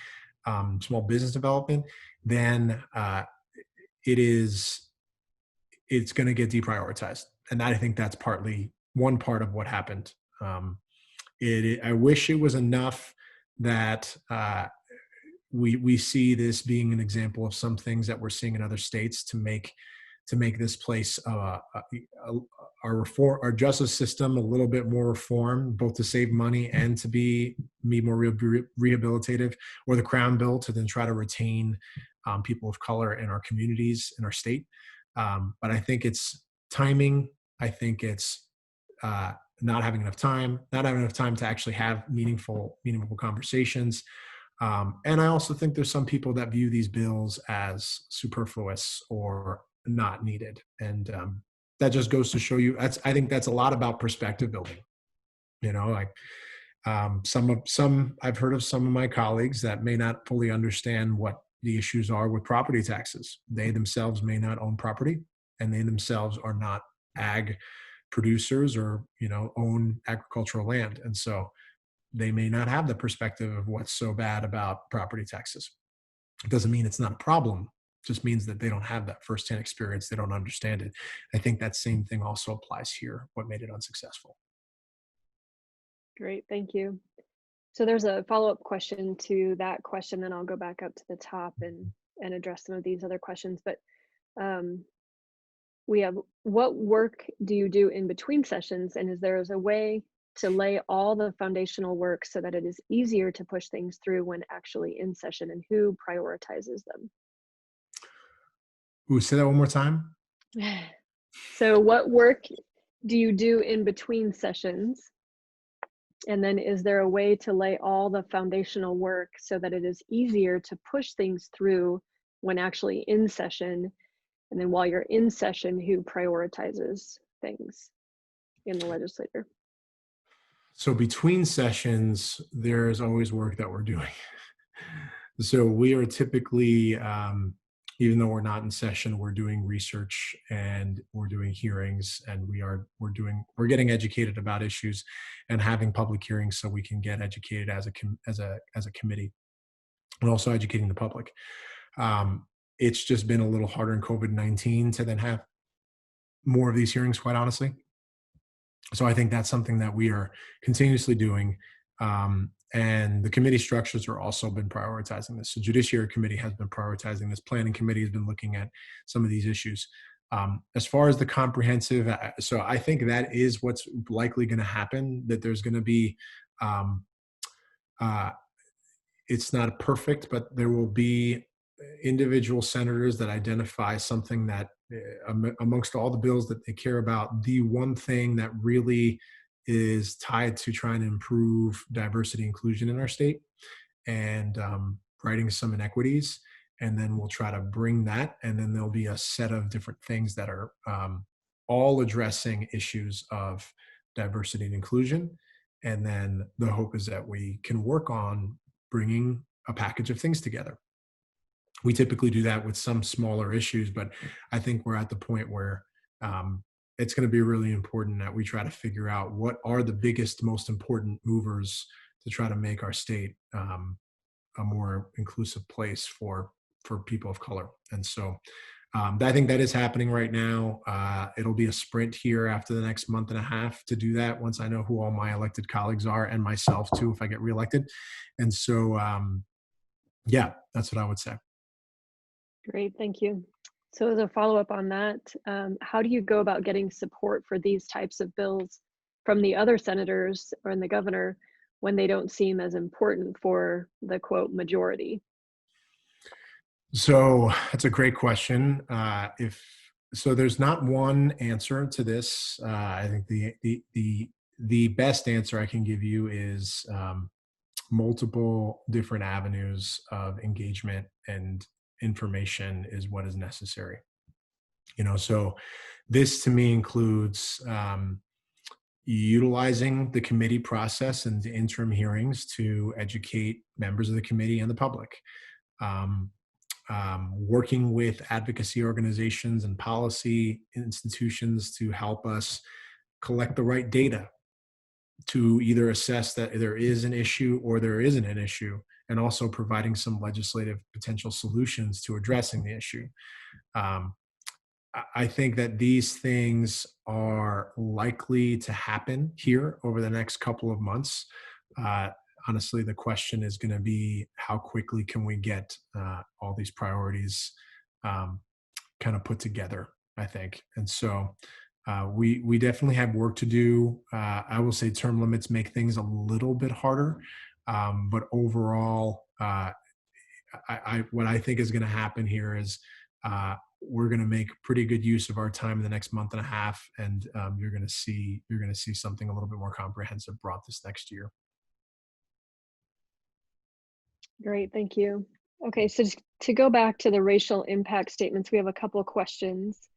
[SPEAKER 4] small business development, then it's going to get deprioritized. And I think that's partly one part of what happened. I wish it was enough that we see this being an example of some things that we're seeing in other states to make this place our justice system a little bit more reformed, both to save money and to be more rehabilitative, or the Crown Bill to then try to retain people of color in our communities, in our state. But I think it's timing. I think it's not having enough time to actually have meaningful conversations. And I also think there's some people that view these bills as superfluous or not needed. And that just goes to show you, I think that's a lot about perspective building. Like I've heard of some of my colleagues that may not fully understand what the issues are with property taxes. They themselves may not own property, and they themselves are not ag producers or, own agricultural land. And so they may not have the perspective of what's so bad about property taxes. It doesn't mean it's not a problem. It just means that they don't have that firsthand experience. They don't understand it. I think that same thing also applies here, what made it unsuccessful.
[SPEAKER 2] Great, thank you. So there's a follow-up question to that question, then I'll go back up to the top and address some of these other questions. But we have, what work do you do in between sessions? And is there a way to lay all the foundational work so that it is easier to push things through when actually in session, and who prioritizes them?
[SPEAKER 4] Ooh, say that one more time.
[SPEAKER 2] So what work do you do in between sessions? And then is there a way to lay all the foundational work so that it is easier to push things through when actually in session? And then while you're in session, who prioritizes things in the legislature?
[SPEAKER 4] So between sessions, there's always work that we're doing. So we are typically, even though we're not in session, we're doing research and we're doing hearings, and we're getting educated about issues and having public hearings so we can get educated as a committee, and also educating the public. It's just been a little harder in COVID-19 to then have more of these hearings, quite honestly. So I think that's something that we are continuously doing. And the committee structures are also been prioritizing this. So Judiciary Committee has been prioritizing this. Planning Committee has been looking at some of these issues. As far as the comprehensive, so I think that is what's likely going to happen, that there's going to be, it's not perfect, but there will be individual senators that identify something that amongst all the bills that they care about, the one thing that really is tied to trying to improve diversity inclusion in our state and righting some inequities. And then we'll try to bring that. And then there'll be a set of different things that are all addressing issues of diversity and inclusion. And then the hope is that we can work on bringing a package of things together. We typically do that with some smaller issues, but I think we're at the point where it's going to be really important that we try to figure out what are the biggest, most important movers to try to make our state a more inclusive place for people of color. And so I think that is happening right now. It'll be a sprint here after the next month and a half to do that, once I know who all my elected colleagues are, and myself too, if I get reelected. And so, yeah, that's what I would say.
[SPEAKER 2] Great, thank you. So as a follow-up on that, how do you go about getting support for these types of bills from the other senators or the governor when they don't seem as important for the quote majority?
[SPEAKER 4] So that's a great question. So there's not one answer to this. I think the best answer I can give you is multiple different avenues of engagement and information is what is necessary. So this to me includes utilizing the committee process and the interim hearings to educate members of the committee and the public. Working with advocacy organizations and policy institutions to help us collect the right data to either assess that there is an issue or there isn't an issue, and also providing some legislative potential solutions to addressing the issue. I think that these things are likely to happen here over the next couple of months. Honestly, the question is going to be how quickly can we get all these priorities kind of put together, I think. And so we definitely have work to do. I will say term limits make things a little bit harder. But overall, what I think is going to happen here is we're going to make pretty good use of our time in the next month and a half, and you're going to see something a little bit more comprehensive brought this next year.
[SPEAKER 2] Great, thank you. Okay, so to go back to the racial impact statements, we have a couple of questions.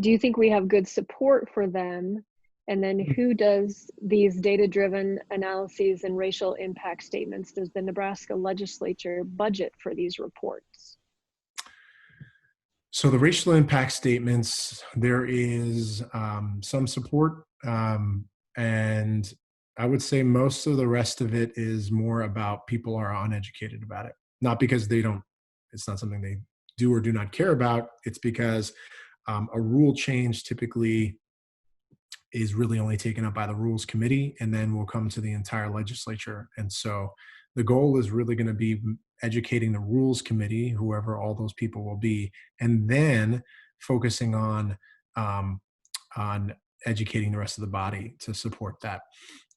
[SPEAKER 2] Do you think we have good support for them? And then who does these data-driven analyses and racial impact statements? Does the Nebraska Legislature budget for these reports?
[SPEAKER 4] So the racial impact statements, there is some support, and I would say most of the rest of it is more about people are uneducated about it. Not because it's not something they do or do not care about. It's because a rule change typically is really only taken up by the Rules Committee and then will come to the entire legislature. And so the goal is really going to be educating the Rules Committee, whoever all those people will be, and then focusing on educating the rest of the body to support that.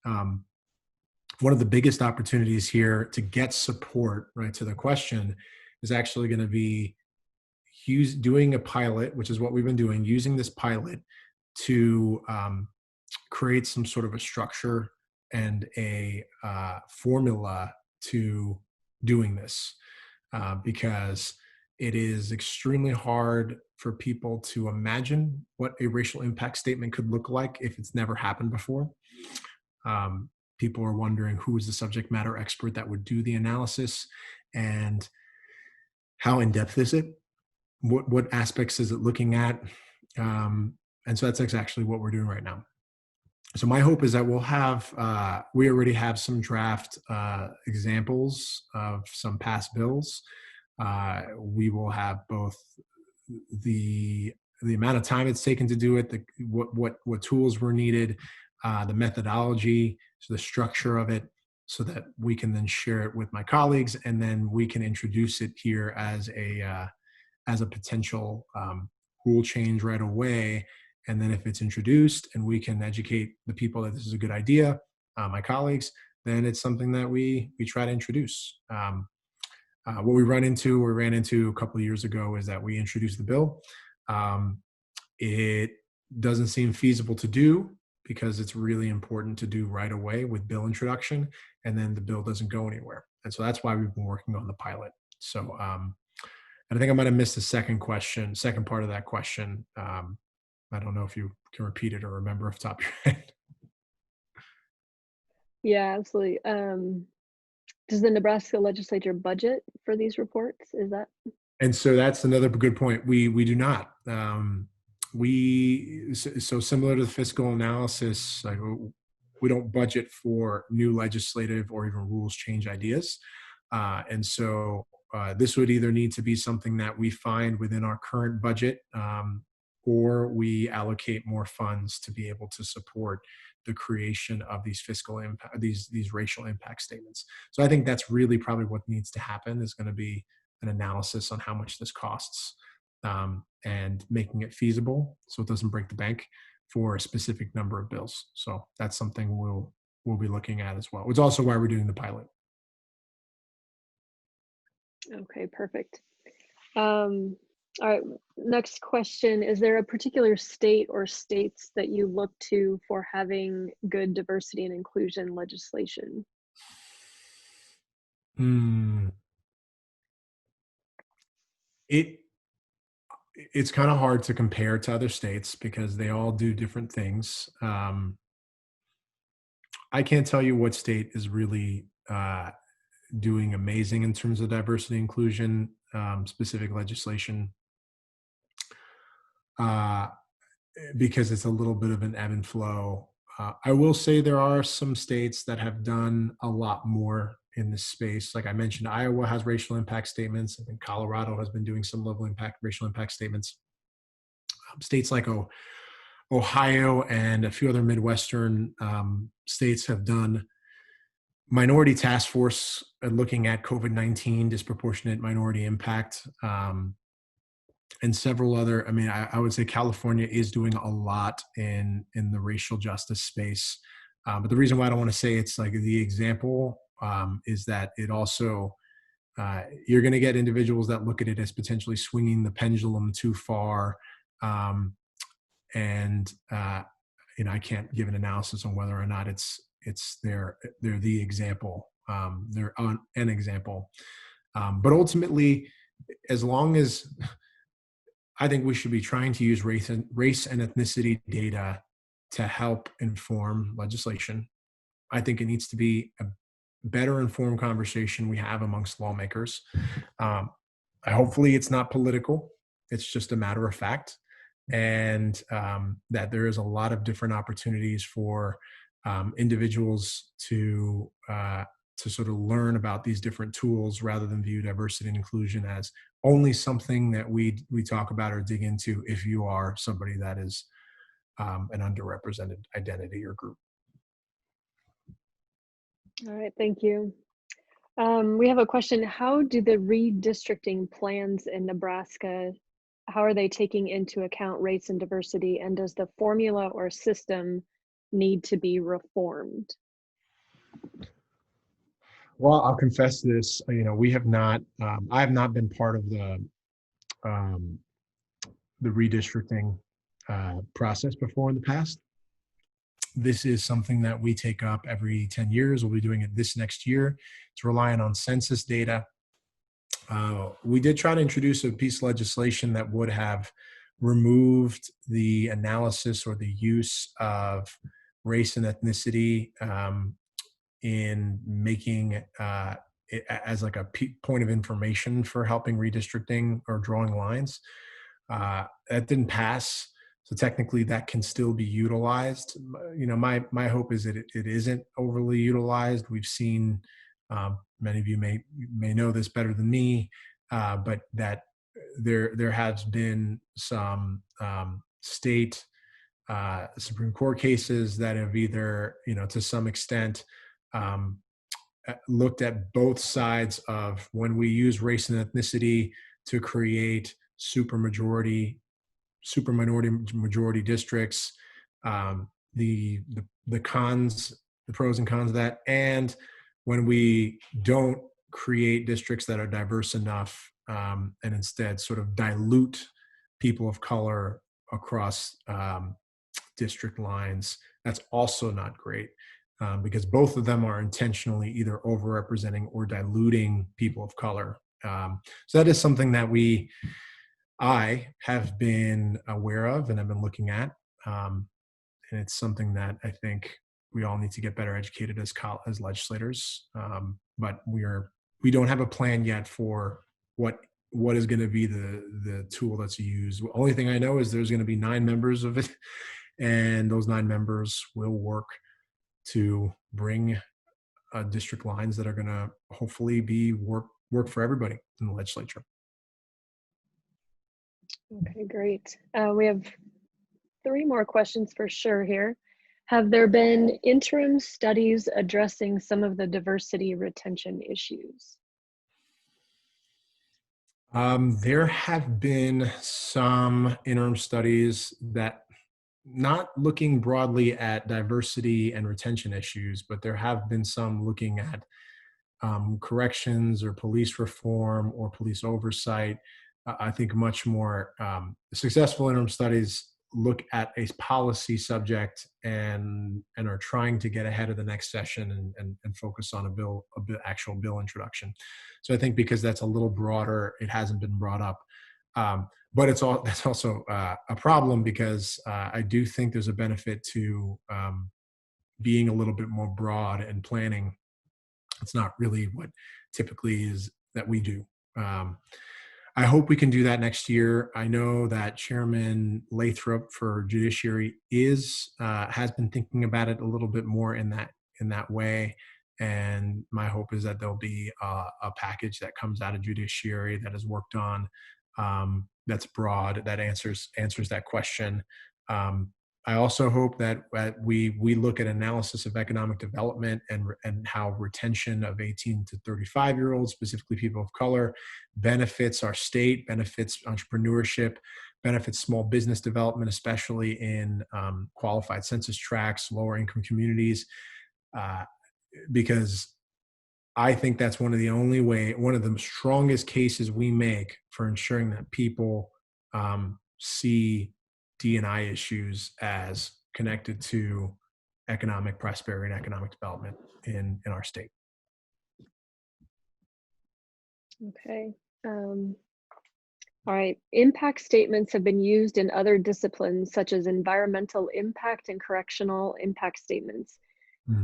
[SPEAKER 4] One of the biggest opportunities here to get support, right, to the question is actually going to be doing a pilot, which is what we've been doing, using this pilot to create some sort of a structure and a formula to doing this, because it is extremely hard for people to imagine what a racial impact statement could look like if it's never happened before. People are wondering who is the subject matter expert that would do the analysis, and how in depth is it? What aspects is it looking at? And so that's actually what we're doing right now. So my hope is that we already have some draft examples of some past bills. We will have both the amount of time it's taken to do it, what tools were needed, the methodology, so the structure of it, so that we can then share it with my colleagues, and then we can introduce it here as a potential rule change right away. And then if it's introduced and we can educate the people that this is a good idea, my colleagues, then it's something that we try to introduce. What we ran into a couple of years ago is that we introduced the bill. It doesn't seem feasible to do because it's really important to do right away with bill introduction, and then the bill doesn't go anywhere. And so that's why we've been working on the pilot. So, and I think I might have missed the second part of that question. I don't know if you can repeat it or remember off the top of your head.
[SPEAKER 2] Yeah, absolutely. Does the Nebraska Legislature budget for these reports? Is that?
[SPEAKER 4] And so that's another good point. We do not. So similar to the fiscal analysis, like, we don't budget for new legislative or even rules change ideas. And so this would either need to be something that we find within our current budget, or we allocate more funds to be able to support the creation of these fiscal impact, these racial impact statements. So I think that's really probably what needs to happen, is going to be an analysis on how much this costs, and making it feasible so it doesn't break the bank for a specific number of bills. So that's something we'll be looking at as well. It's also why we're doing the pilot.
[SPEAKER 2] Okay, perfect. All right, next question. Is there a particular state or states that you look to for having good diversity and inclusion legislation?
[SPEAKER 4] It's kind of hard to compare to other states because they all do different things. I can't tell you what state is really doing amazing in terms of diversity inclusion, specific legislation, because it's a little bit of an ebb and flow. I will say there are some states that have done a lot more in this space. Like I mentioned, Iowa has racial impact statements. I think Colorado has been doing some level racial impact statements. States like Ohio and a few other Midwestern states have done minority task force looking at COVID-19 disproportionate minority impact, and several other. I mean, I would say California is doing a lot in the racial justice space. But the reason why I don't want to say it's like the example is that it also you're going to get individuals that look at it as potentially swinging the pendulum too far. And I can't give an analysis on whether or not they're the example. They're an example. But ultimately, as long as I think we should be trying to use race and ethnicity data to help inform legislation. I think it needs to be a better informed conversation we have amongst lawmakers. Hopefully it's not political. It's just a matter of fact. And that there is a lot of different opportunities for individuals to sort of learn about these different tools rather than view diversity and inclusion as only something that we talk about or dig into if you are somebody that is an underrepresented identity or group.
[SPEAKER 2] All right, thank you. We have a question. How do the redistricting plans in Nebraska, how are they taking into account race and diversity? And does the formula or system need to be reformed?
[SPEAKER 4] Well, I'll confess this. We have not. I have not been part of the redistricting process before in the past. This is something that we take up every 10 years. We'll be doing it this next year. It's relying on census data. We did try to introduce a piece of legislation that would have removed the analysis or the use of race and ethnicity in making it as like a point of information for helping redistricting or drawing lines. That didn't pass. So technically that can still be utilized. My hope is that it isn't overly utilized. We've seen, many of you may know this better than me, but that there has been some state Supreme Court cases that have either, to some extent, looked at both sides of when we use race and ethnicity to create super minority majority districts, the cons, the pros and cons of that, and when we don't create districts that are diverse enough and instead sort of dilute people of color across district lines, that's also not great because both of them are intentionally either overrepresenting or diluting people of color. So that is something that I have been aware of and I've been looking at. And it's something that I think we all need to get better educated as legislators. But we don't have a plan yet for what is going to be the tool that's used. The only thing I know is there's going to be 9 members of it, and those 9 members will work to bring district lines that are going to hopefully be work for everybody in the legislature.
[SPEAKER 2] Okay, great. We have 3 more questions for sure here. Have there been interim studies addressing some of the diversity retention issues?
[SPEAKER 4] There have been some interim studies that not looking broadly at diversity and retention issues, but there have been some looking at corrections or police reform or police oversight. I think much more successful interim studies look at a policy subject and are trying to get ahead of the next session and focus on actual bill introduction. So I think because that's a little broader, it hasn't been brought up. But that's also a problem because I do think there's a benefit to being a little bit more broad and planning. It's not really what typically is that we do. I hope we can do that next year. I know that Chairman Lathrop for Judiciary has been thinking about it a little bit more in that way. And my hope is that there'll be a package that comes out of Judiciary that is worked on, that's broad, that answers that question. I also hope that we look at analysis of economic development and how retention of 18 to 35-year-olds, specifically people of color, benefits our state, benefits entrepreneurship, benefits small business development, especially in qualified census tracts, lower income communities, because I think that's one of the strongest cases we make for ensuring that people see D&I issues as connected to economic prosperity and economic development in our state.
[SPEAKER 2] Okay. All right. Impact statements have been used in other disciplines, such as environmental impact and correctional impact statements.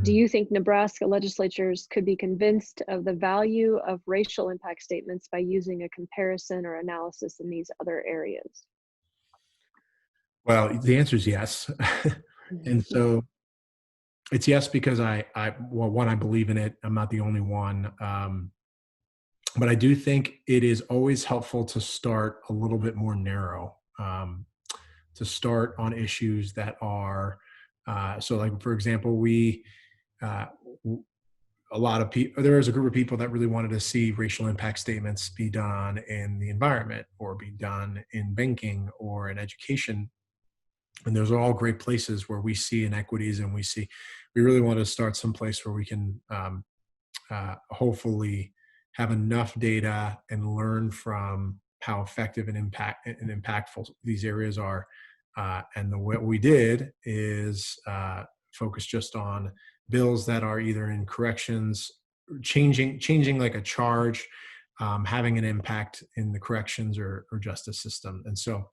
[SPEAKER 2] Do you think Nebraska legislatures could be convinced of the value of racial impact statements by using a comparison or analysis in these other areas?
[SPEAKER 4] Well, the answer is yes. And so it's yes, because well, one, I believe in it. I'm not the only one. But I do think it is always helpful to start a little bit more narrow, to start on issues that are, so like, for example, a lot of people, there was a group of people that really wanted to see racial impact statements be done in the environment or be done in banking or in education. And those are all great places where we see inequities, and we really want to start someplace where we can hopefully have enough data and learn from how effective and impactful these areas are. And what we did is focus just on bills that are either in corrections, changing like a charge, having an impact in the corrections or justice system. And so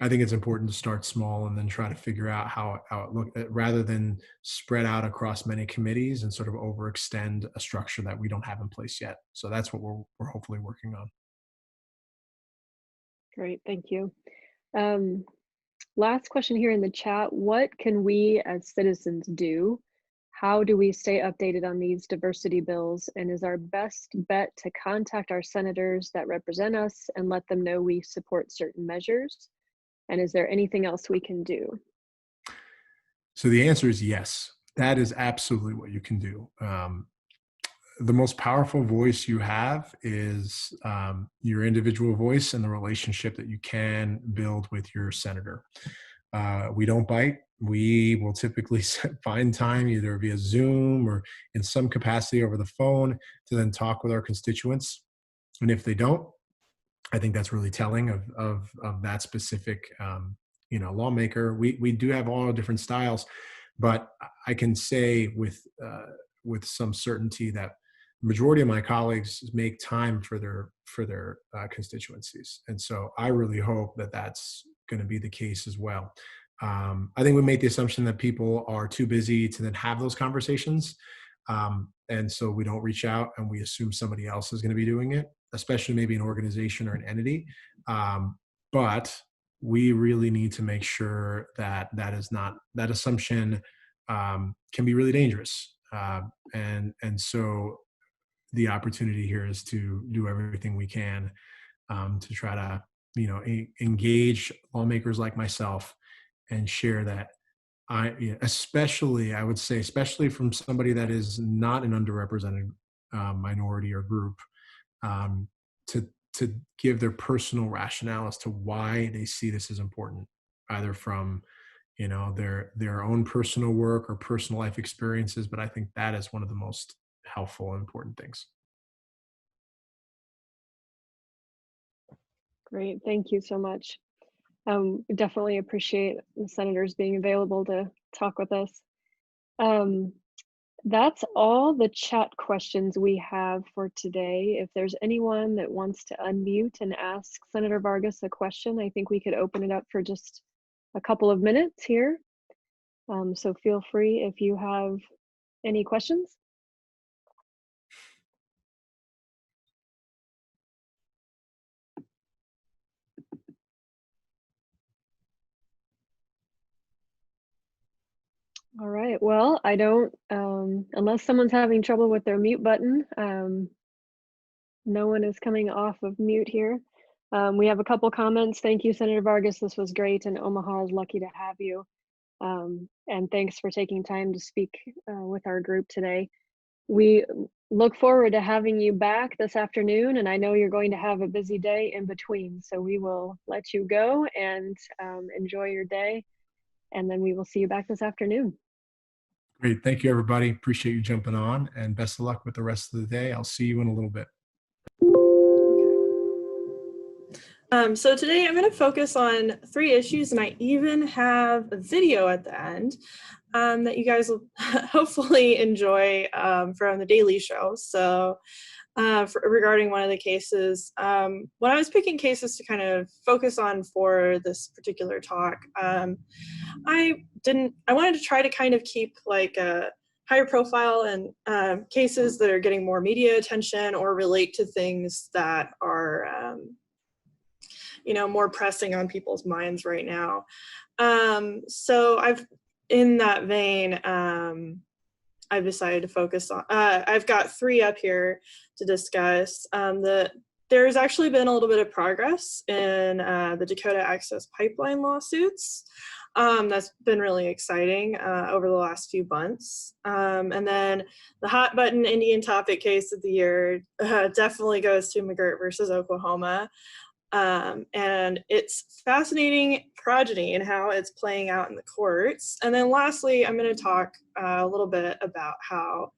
[SPEAKER 4] I think it's important to start small and then try to figure out how it looks, rather than spread out across many committees and sort of overextend a structure that we don't have in place yet. So that's what we're hopefully working on.
[SPEAKER 2] Great, thank you. Last question here in the chat. What can we as citizens do? How do we stay updated on these diversity bills? And is our best bet to contact our senators that represent us and let them know we support certain measures? And is there anything else we can do?
[SPEAKER 4] So the answer is yes. That is absolutely what you can do. The most powerful voice you have is your individual voice and the relationship that you can build with your senator. We don't bite. We will typically find time either via Zoom or in some capacity over the phone to then talk with our constituents. And if they don't, I think that's really telling of that specific lawmaker. We do have all different styles, but I can say with some certainty that the majority of my colleagues make time for their constituencies, and so I really hope that that's going to be the case as well. I think we make the assumption that people are too busy to then have those conversations, and so we don't reach out and we assume somebody else is going to be doing it, especially maybe an organization or an entity. But we really need to make sure that that assumption can be really dangerous. And so the opportunity here is to do everything we can to try to, engage lawmakers like myself and share that especially from somebody that is not an underrepresented minority or group, to give their personal rationale as to why they see this as important, either from their own personal work or personal life experiences. But I think that is one of the most helpful and important things.
[SPEAKER 2] Great, thank you so much. Definitely appreciate the senators being available to talk with us. That's all the chat questions we have for today. If there's anyone that wants to unmute and ask Senator Vargas a question, I think we could open it up for just a couple of minutes here. So feel free if you have any questions. All right, well, I don't, unless someone's having trouble with their mute button, no one is coming off of mute here. We have a couple comments. Thank you, Senator Vargas. This was great, and Omaha is lucky to have you. And thanks for taking time to speak with our group today. We look forward to having you back this afternoon, and I know you're going to have a busy day in between, so we will let you go and enjoy your day, and then we will see you back this afternoon.
[SPEAKER 4] Great. Thank you, everybody. Appreciate you jumping on, and best of luck with the rest of the day. I'll see you in a little bit.
[SPEAKER 5] So today I'm going to focus on 3 issues, and I even have a video at the end that you guys will hopefully enjoy from the Daily Show. So regarding one of the cases, when I was picking cases to kind of focus on for this particular talk, I wanted to try to kind of keep like a higher profile and cases that are getting more media attention or relate to things that are more pressing on people's minds right now. So in that vein, I've decided to focus on, I've got 3 up here to discuss. There's actually been a little bit of progress in the Dakota Access Pipeline lawsuits. That's been really exciting over the last few months. And then the hot button Indian topic case of the year definitely goes to McGirt versus Oklahoma. And it's fascinating progeny and how it's playing out in the courts. And then lastly, I'm going to talk a little bit about how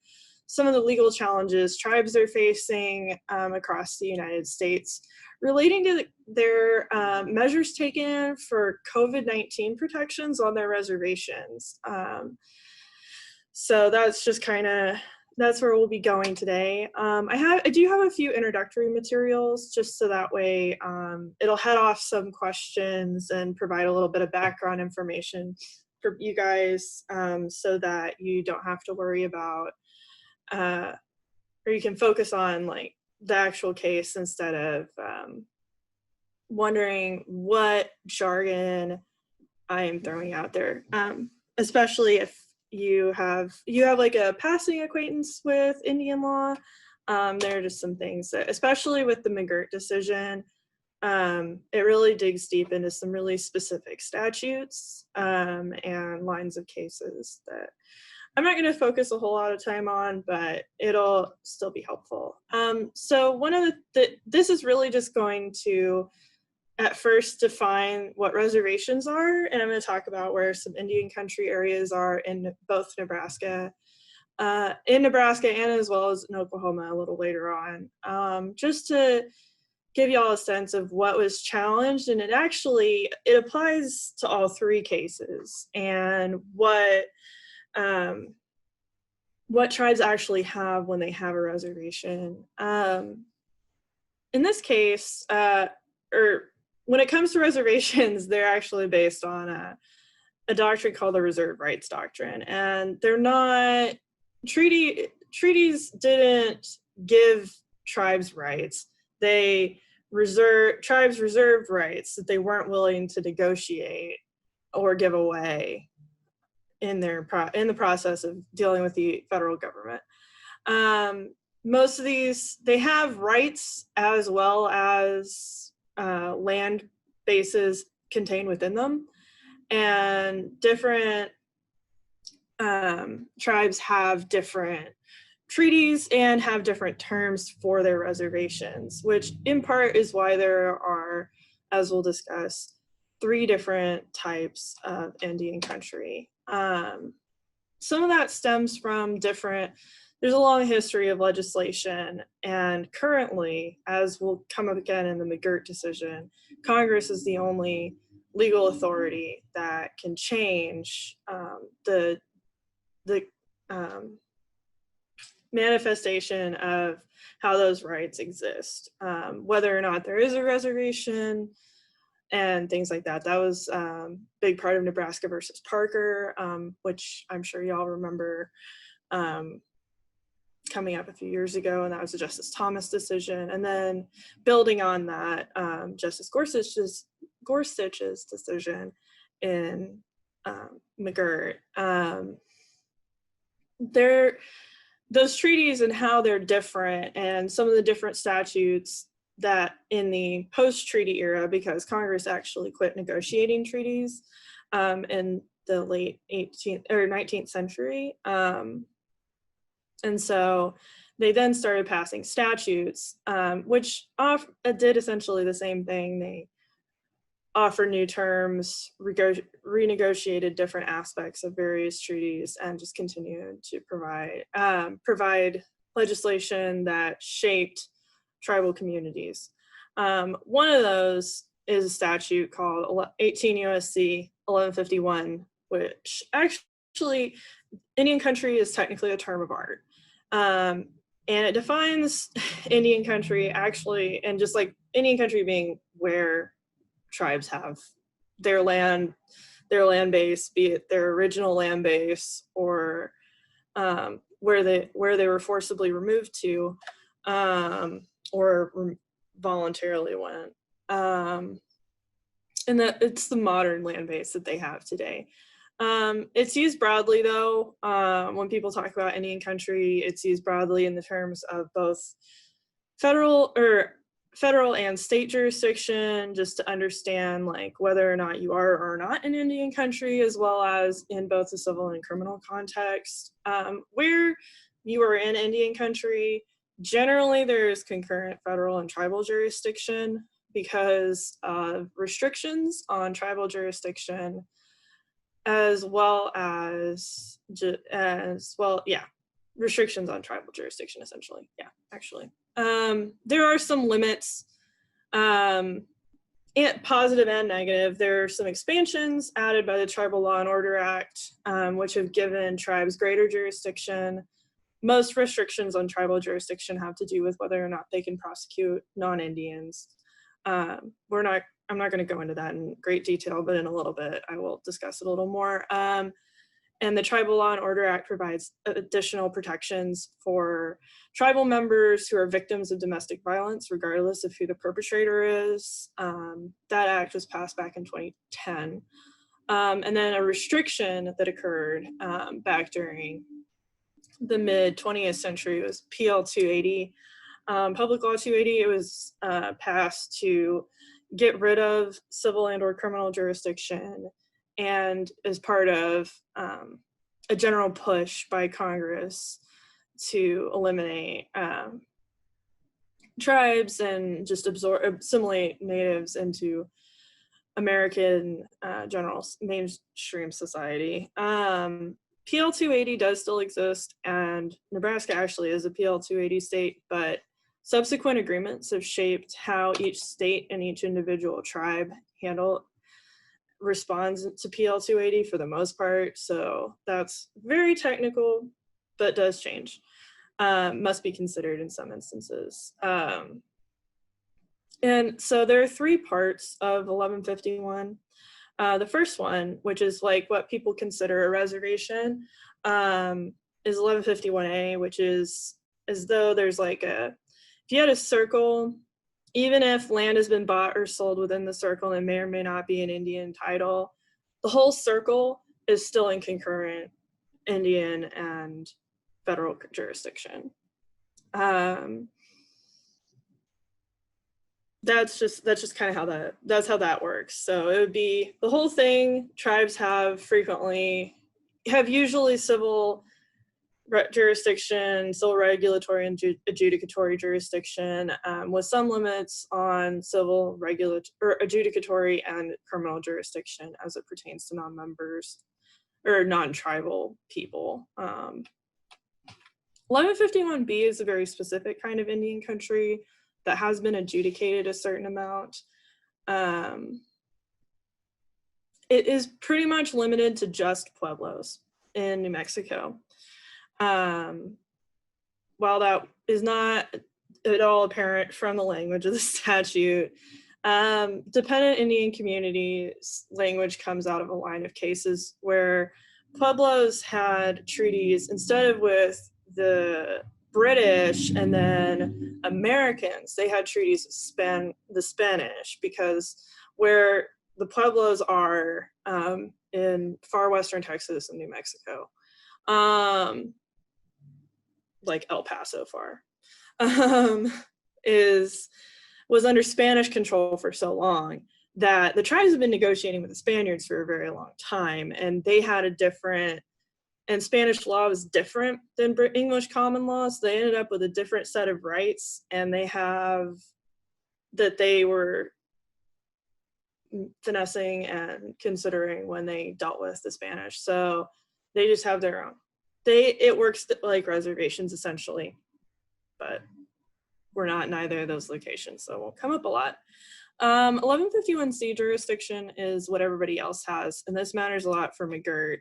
[SPEAKER 5] some of the legal challenges tribes are facing across the United States relating to their measures taken for COVID-19 protections on their reservations. So that's just that's where we'll be going today. I do have a few introductory materials just so that way it'll head off some questions and provide a little bit of background information for you guys so that you don't have to worry about, or you can focus on like the actual case instead of wondering what jargon I am throwing out there, especially if you have like a passing acquaintance with Indian law. There are just some things that, especially with the McGirt decision, it really digs deep into some really specific statutes and lines of cases that I'm not going to focus a whole lot of time on, but it'll still be helpful. So one of this is really just going to at first define what reservations are, and I'm going to talk about where some Indian country areas are in both Nebraska, and as well as in Oklahoma a little later on, just to give y'all a sense of what was challenged. And it applies to all 3 cases and what tribes actually have when they have a reservation. In this case, when it comes to reservations, they're actually based on a doctrine called the Reserve Rights Doctrine. And they're not, treaties didn't give tribes rights. Tribes reserved rights that they weren't willing to negotiate or give away in the process of dealing with the federal government. Most of these, they have rights as well as land bases contained within them, and different tribes have different treaties and have different terms for their reservations, which in part is why there are, as we'll discuss, 3 different types of Indian country. Some of that stems from there's a long history of legislation, and currently, as will come up again in the McGirt decision, Congress is the only legal authority that can change the manifestation of how those rights exist, whether or not there is a reservation and things like that. That was a big part of Nebraska versus Parker, which I'm sure y'all remember coming up a few years ago, and that was a Justice Thomas decision. And then building on that, Justice Gorsuch's decision in McGirt. Those treaties and how they're different, and some of the different statutes that in the post-treaty era, because Congress actually quit negotiating treaties in the late 18th or 19th century. And so they then started passing statutes, which did essentially the same thing. They offer new terms, renegotiated different aspects of various treaties, and just continued to provide legislation that shaped tribal communities. One of those is a statute called 18 USC 1151, which actually Indian country is technically a term of art. And it defines Indian country actually, and just like Indian country being where tribes have their land base, be it their original land base or where they were forcibly removed to, or voluntarily went. And that it's the modern land base that they have today. It's used broadly though. When people talk about Indian country, it's used broadly in the terms of both federal and state jurisdiction, just to understand like whether or not you are or are not in Indian country, as well as in both the civil and criminal context. Where you are in Indian country, generally there's concurrent federal and tribal jurisdiction because of restrictions on tribal jurisdiction, as well as restrictions on tribal jurisdiction, essentially. Yeah, actually. There are some limits, and positive and negative. There are some expansions added by the Tribal Law and Order Act, which have given tribes greater jurisdiction. Most restrictions on tribal jurisdiction have to do with whether or not they can prosecute non-Indians. I'm not going to go into that in great detail, but in a little bit, I will discuss it a little more. And the Tribal Law and Order Act provides additional protections for tribal members who are victims of domestic violence, regardless of who the perpetrator is. That act was passed back in 2010. And then a restriction that occurred back during the mid 20th century was PL 280. Public Law 280, it was passed to get rid of civil and or criminal jurisdiction, and as part of a general push by Congress to eliminate tribes and just assimilate natives into American general mainstream society. PL 280 does still exist, and Nebraska actually is a PL 280 state, but subsequent agreements have shaped how each state and each individual tribe responds to PL 280 for the most part. So that's very technical, but does change. Must be considered in some instances. And so there are three parts of 1151. The first one, which is like what people consider a reservation, is 1151A, which is as though there's like if you had a circle, even if land has been bought or sold within the circle and may or may not be an Indian title, the whole circle is still in concurrent Indian and federal jurisdiction. That's just kind of how that works. So it would be the whole thing. Tribes have usually civil jurisdiction, civil regulatory and adjudicatory jurisdiction, with some limits on civil adjudicatory and criminal jurisdiction as it pertains to non-members or non-tribal people. 1151B is a very specific kind of Indian country that has been adjudicated a certain amount. It is pretty much limited to just pueblos in New Mexico. While that is not at all apparent from the language of the statute, dependent Indian communities language comes out of a line of cases where pueblos had treaties instead of with the British and then Americans, they had treaties with the Spanish, because where the pueblos are in far western Texas and New Mexico, like El Paso far, was under Spanish control for so long that the tribes have been negotiating with the Spaniards for a very long time, and they had and Spanish law was different than English common law, so they ended up with a different set of rights, and they were finessing and considering when they dealt with the Spanish. So they just have their own. It works like reservations essentially, but we're not in either of those locations, so it won't come up a lot. 1151C jurisdiction is what everybody else has, and this matters a lot for McGirt.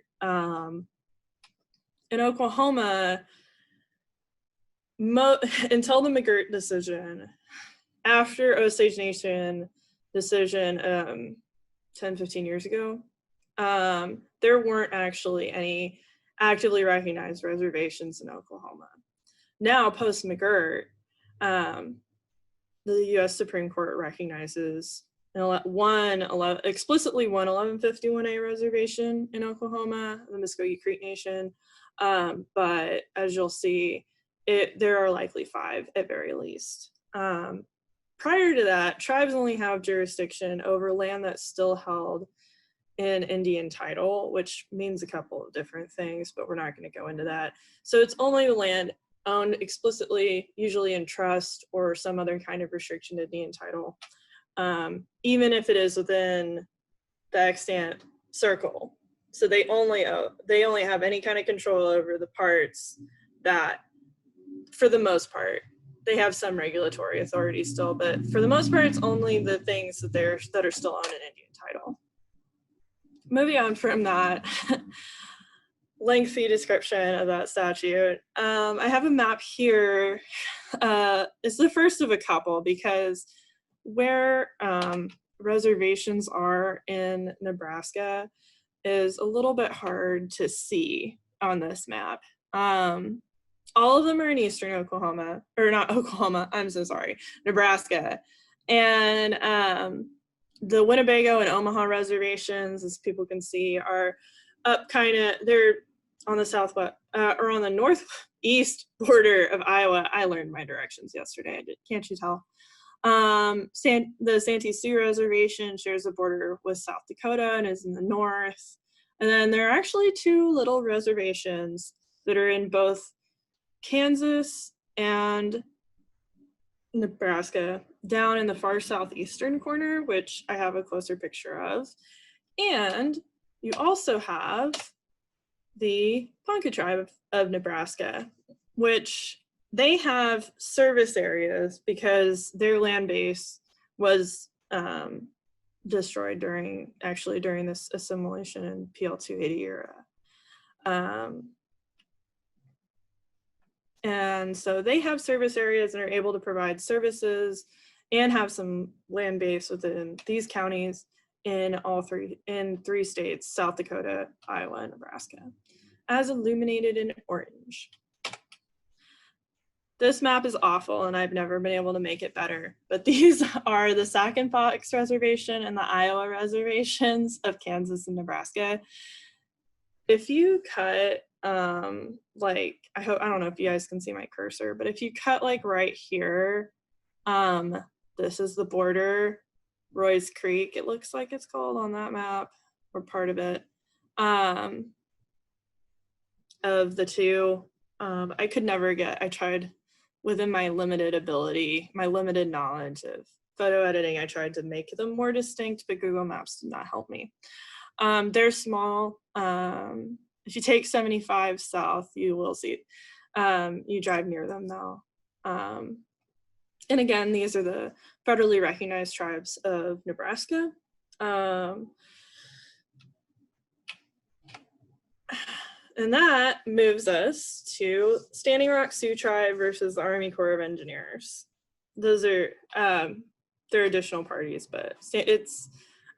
[SPEAKER 5] In Oklahoma, until the McGirt decision, after Osage Nation decision 10, 15 years ago, there weren't actually any actively recognized reservations in Oklahoma. Now, post McGirt, the U.S. Supreme Court recognizes explicitly one 1151A reservation in Oklahoma, the Muskogee Creek Nation. But as you'll see, there are likely 5 at very least. Prior to that, tribes only have jurisdiction over land that's still held in Indian title, which means a couple of different things, but we're not going to go into that. So it's only the land owned explicitly, usually in trust or some other kind of restriction to Indian title, even if it is within the extant circle. So they only have any kind of control over the parts that, for the most part, they have some regulatory authority still, but for the most part, it's only the things that are still owned in Indian title. Moving on from that lengthy description of that statute, I have a map here. It's the first of a couple because where reservations are in Nebraska is a little bit hard to see on this map. All of them are in eastern Oklahoma, or not Oklahoma, I'm so sorry, Nebraska. And the Winnebago and Omaha reservations, as people can see, are up they're on the southwest, or on the northeast border of Iowa. I learned my directions yesterday, can't you tell? The Santee Sioux Reservation shares a border with South Dakota and is in the north. And then there are actually 2 little reservations that are in both Kansas and Nebraska, down in the far southeastern corner, which I have a closer picture of. And you also have the Ponca Tribe of Nebraska, which they have service areas because their land base was destroyed during this assimilation and PL 280 era. And so they have service areas and are able to provide services and have some land base within these counties in 3 states, South Dakota, Iowa, and Nebraska, as illuminated in orange. This map is awful and I've never been able to make it better, but these are the Sac and Fox Reservation and the Iowa reservations of Kansas and Nebraska. If you cut, I don't know if you guys can see my cursor, but if you cut like right here, this is the border, Roy's Creek, it looks like it's called on that map, or part of it, of the 2. I tried within my limited ability, my limited knowledge of photo editing, I tried to make them more distinct, but Google Maps did not help me. They're small. If you take 75 south, you will see, you drive near them though. And again, these are the federally recognized tribes of Nebraska. And that moves us to Standing Rock Sioux Tribe versus the Army Corps of Engineers. Those are, they're additional parties, but it's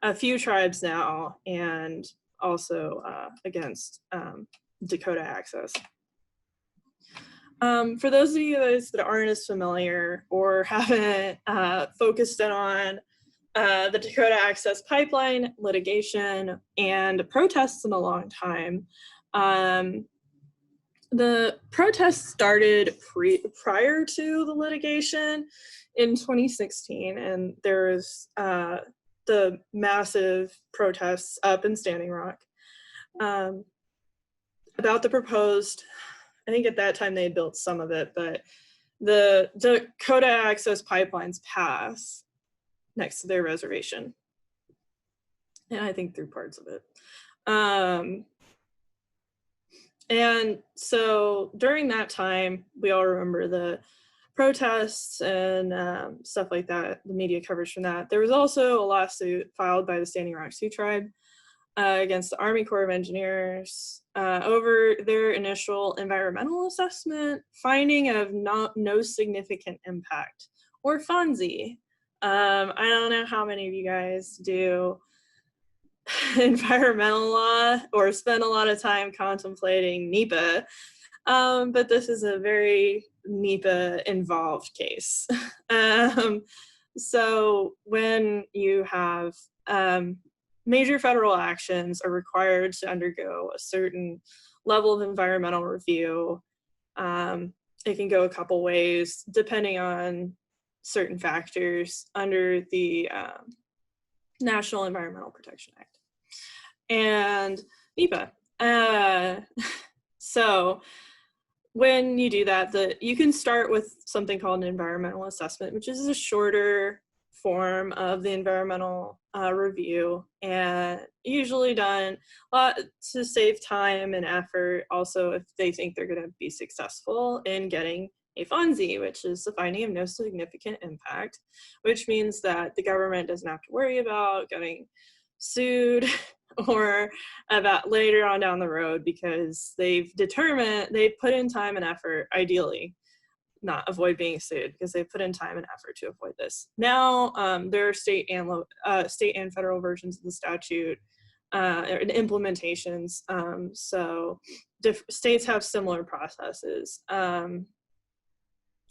[SPEAKER 5] a few tribes now, and also against Dakota access. For those of you guys that aren't as familiar or haven't focused in on the Dakota access pipeline, litigation, and protests in a long time, the protests started prior to the litigation in 2016, and there was the massive protests up in Standing Rock about the proposed, I think at that time they built some of it, but the Dakota access pipelines pass next to their reservation. and I think through parts of it. And so during that time, we all remember the protests and stuff like that, the media coverage from that. There was also a lawsuit filed by the Standing Rock Sioux Tribe against the Army Corps of Engineers over their initial environmental assessment, finding of no significant impact, or FONSI. I don't know how many of you guys do environmental law or spend a lot of time contemplating NePA, but this is a very NePA involved case. So when you have major federal actions are required to undergo a certain level of environmental review, it can go a couple ways depending on certain factors under the National Environmental Protection Act and NePA. So when you do that, you can start with something called an environmental assessment, which is a shorter form of the environmental review, and usually done to save time and effort. Also, if they think they're going to be successful in getting a FONSI, which is the finding of no significant impact, which means that the government doesn't have to worry about getting sued or about later on down the road, because they've put in time and effort, ideally not avoid being sued, because they put in time and effort to avoid this. Now there are state and federal versions of the statute and implementations, so states have similar processes.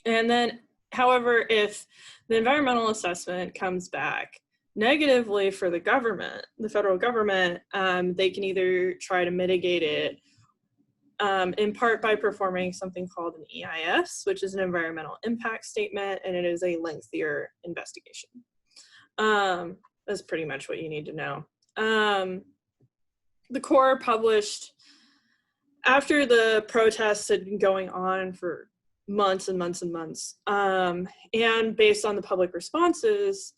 [SPEAKER 5] And then, however, if the environmental assessment comes back negatively for the government, the federal government, they can either try to mitigate it in part by performing something called an EIS, which is an environmental impact statement, and it is a lengthier investigation. That's pretty much what you need to know. The Corps published, after the protests had been going on for months and months and months, and based on the public responses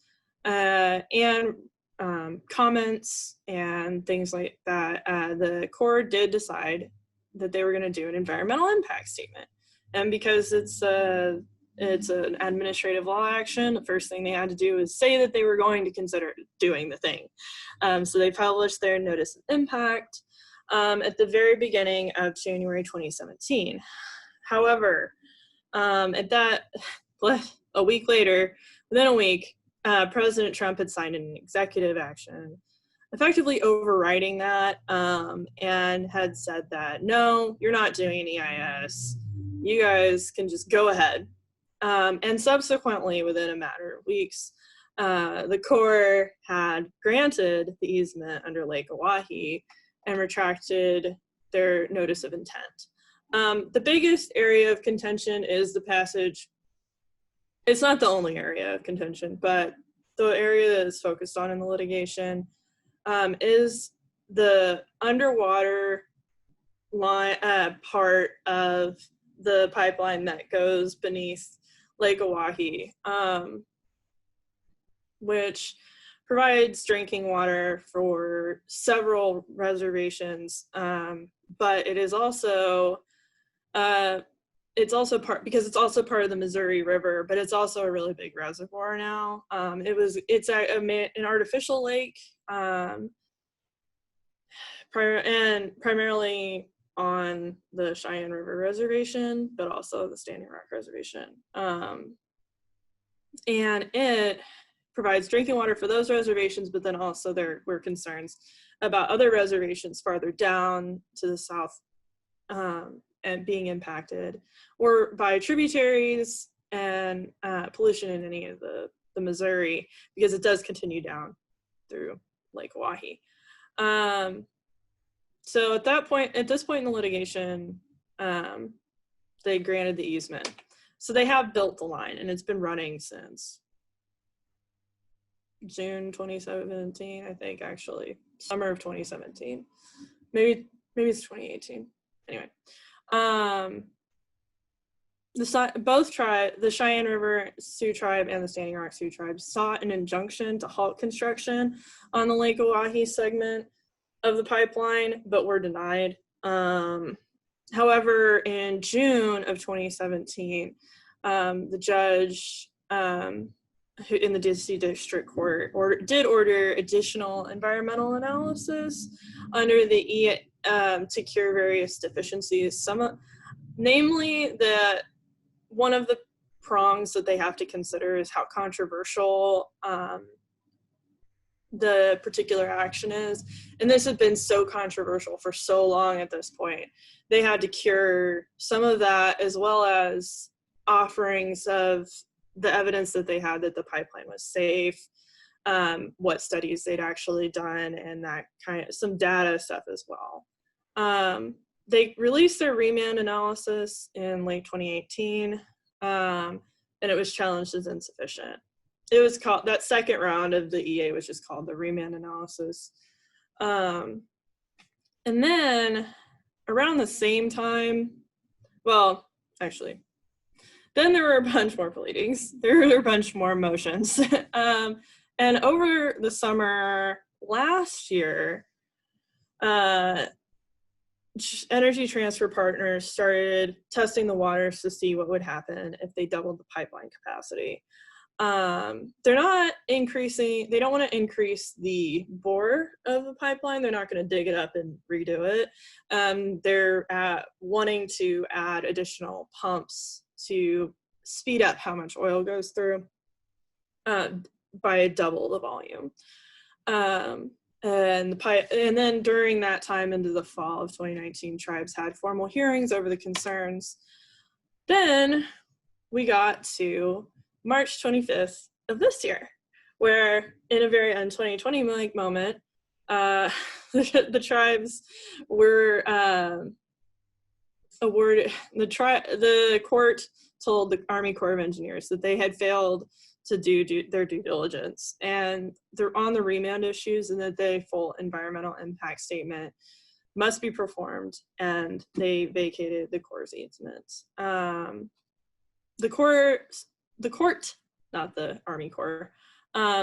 [SPEAKER 5] and comments and things like that, the Corps did decide that they were going to do an environmental impact statement. And because it's an administrative law action, the first thing they had to do is say that they were going to consider doing the thing. So they published their notice of impact at the very beginning of January 2017. However, a week later, within a week, President Trump had signed an executive action effectively overriding that, and had said that, no, you're not doing an EIS. You guys can just go ahead. And subsequently, within a matter of weeks, the Corps had granted the easement under Lake Oahe and retracted their notice of intent. The biggest area of contention is the passage. It's not the only area of contention, but the area that is focused on in the litigation is the underwater line part of the pipeline that goes beneath Lake Oahe, which provides drinking water for several reservations, but it is also part, because it's also part of the Missouri River, but it's also a really big reservoir now. It's an artificial lake, primarily on the Cheyenne River Reservation, but also the Standing Rock Reservation. And it provides drinking water for those reservations, but then also there were concerns about other reservations farther down to the south and being impacted, or by tributaries and pollution in any of the Missouri, because it does continue down through Lake Oahe. So at this point in the litigation, they granted the easement. So they have built the line, and it's been running since June 2017, I think, actually. Summer of 2017. Maybe it's 2018. Anyway. the Cheyenne River Sioux Tribe and the Standing Rock Sioux Tribe sought an injunction to halt construction on the Lake Oahe segment of the pipeline, but were denied. However, in June of 2017, the judge who in the DC District Court did order additional environmental analysis under the EA to cure various deficiencies. Namely, that one of the prongs that they have to consider is how controversial the particular action is. And this had been so controversial for so long at this point. They had to cure some of that, as well as offerings of the evidence that they had that the pipeline was safe, what studies they'd actually done, and that kind of some data stuff as well. They released their remand analysis in late 2018, and it was challenged as insufficient. It was called, that second round of the EA was just called the remand analysis. And then around the same time, well, actually, then there were a bunch more pleadings. There were a bunch more motions. And over the summer last year, Energy Transfer Partners started testing the waters to see what would happen if they doubled the pipeline capacity. They're not increasing, they don't want to increase the bore of the pipeline. They're not going to dig it up and redo it. They're wanting to add additional pumps to speed up how much oil goes through by double the volume. And then during that time into the fall of 2019, tribes had formal hearings over the concerns. Then we got to March 25th of this year, where in a very un-2020 moment, the tribes were awarded, the court told the Army Corps of Engineers that they had failed to do their due diligence, and they're on the remand issues, and that the full environmental impact statement must be performed, and they vacated the Corps' easement. The court, not the Army Corps,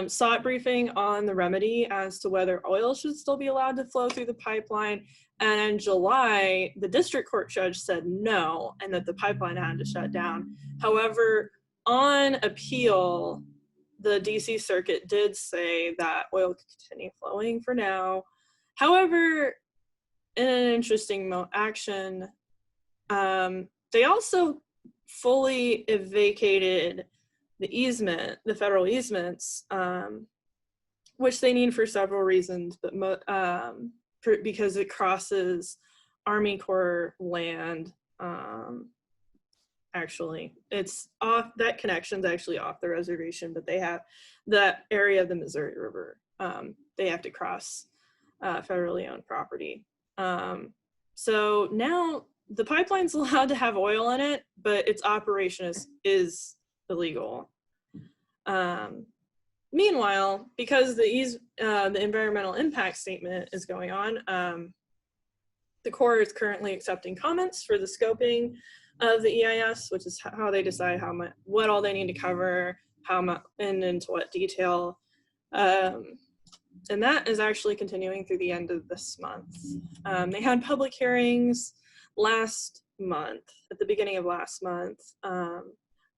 [SPEAKER 5] sought briefing on the remedy as to whether oil should still be allowed to flow through the pipeline. And in July, the district court judge said no, and that the pipeline had to shut down. However, on appeal, the DC Circuit did say that oil could continue flowing for now. However, in an interesting action, they also fully vacated the easement, the federal easements, which they need for several reasons, but because it crosses Army Corps land. Actually, it's off, that connection's actually off the reservation, but they have that area of the Missouri River. They have to cross federally owned property. So now the pipeline's allowed to have oil in it, but its operation is illegal. Meanwhile, because the environmental impact statement is going on, the Corps is currently accepting comments for the scoping of the EIS, which is how they decide what all they need to cover, how much, and into what detail. And that is actually continuing through the end of this month. They had public hearings last month, at the beginning of last month,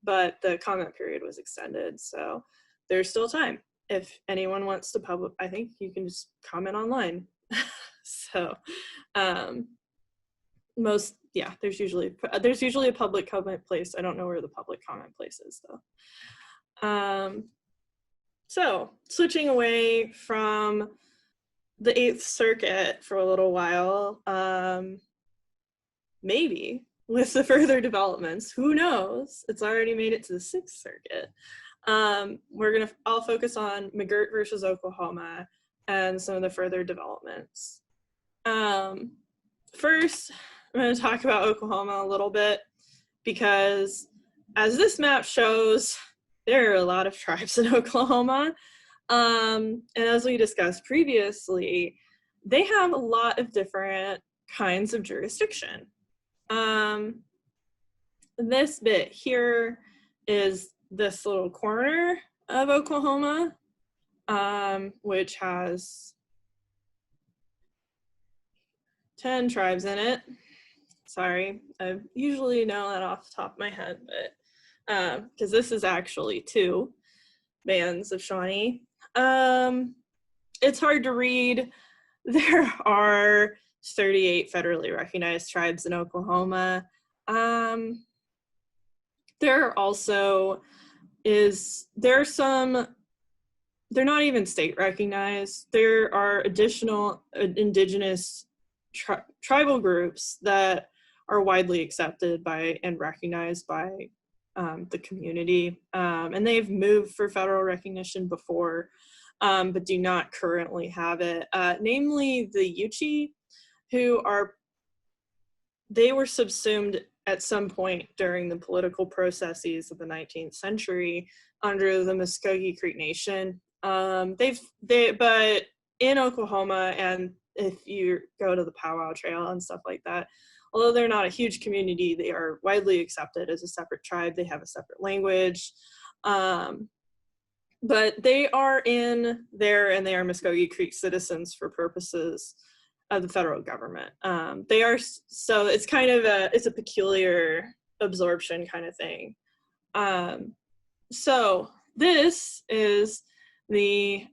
[SPEAKER 5] but the comment period was extended, so there's still time. If anyone wants to I think you can just comment online. So, there's usually a public comment place. I don't know where the public comment place is though. So switching away from the 8th Circuit for a little while, maybe with the further developments, who knows? It's already made it to the 6th Circuit. I'll focus on McGirt versus Oklahoma and some of the further developments. First, I'm going to talk about Oklahoma a little bit, because as this map shows, there are a lot of tribes in Oklahoma. And as we discussed previously, they have a lot of different kinds of jurisdiction. this bit here is this little corner of Oklahoma, which has 10 tribes in it. Sorry, I usually know that off the top of my head, but because this is actually 2 bands of Shawnee. It's hard to read. There are 38 federally recognized tribes in Oklahoma. There also there are some, they're not even state recognized. There are additional indigenous tribal groups that are widely accepted by and recognized by the community. And they've moved for federal recognition before, but do not currently have it. Namely the Yuchi, who they were subsumed at some point during the political processes of the 19th century under the Muskogee Creek Nation. But in Oklahoma, and if you go to the Powwow Trail and stuff like that, although they're not a huge community, they are widely accepted as a separate tribe. They have a separate language. But they are in there, and they are Muskogee Creek citizens for purposes of the federal government. They are, so it's kind of it's a peculiar absorption kind of thing. So this is the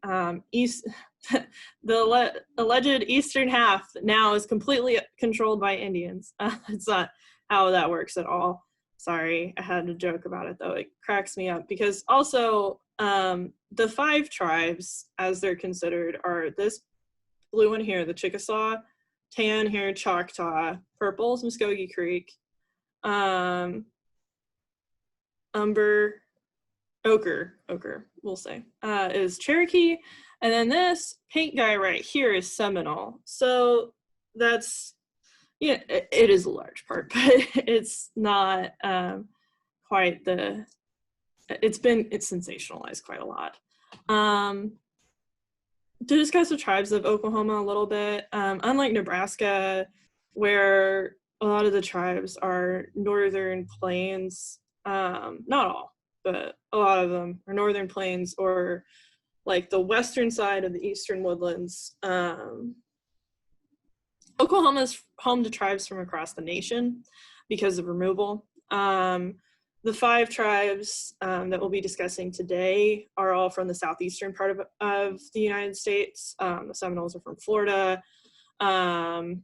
[SPEAKER 5] the alleged eastern half now is completely controlled by Indians. It's not how that works at all. Sorry, I had to joke about it though. It cracks me up because also the 5 tribes, as they're considered, are this blue one here, the Chickasaw, tan here, Choctaw, purple is Muskogee Creek, ochre, we'll say, is Cherokee, and then this pink guy right here is Seminole. So that's, yeah, it is a large part, but it's not quite it's sensationalized quite a lot. To discuss the tribes of Oklahoma a little bit, unlike Nebraska, where a lot of the tribes are Northern Plains, not all, but a lot of them are Northern Plains or like the western side of the Eastern Woodlands. Oklahoma is home to tribes from across the nation because of removal. The 5 tribes that we'll be discussing today are all from the southeastern part of the United States. The Seminoles are from Florida. The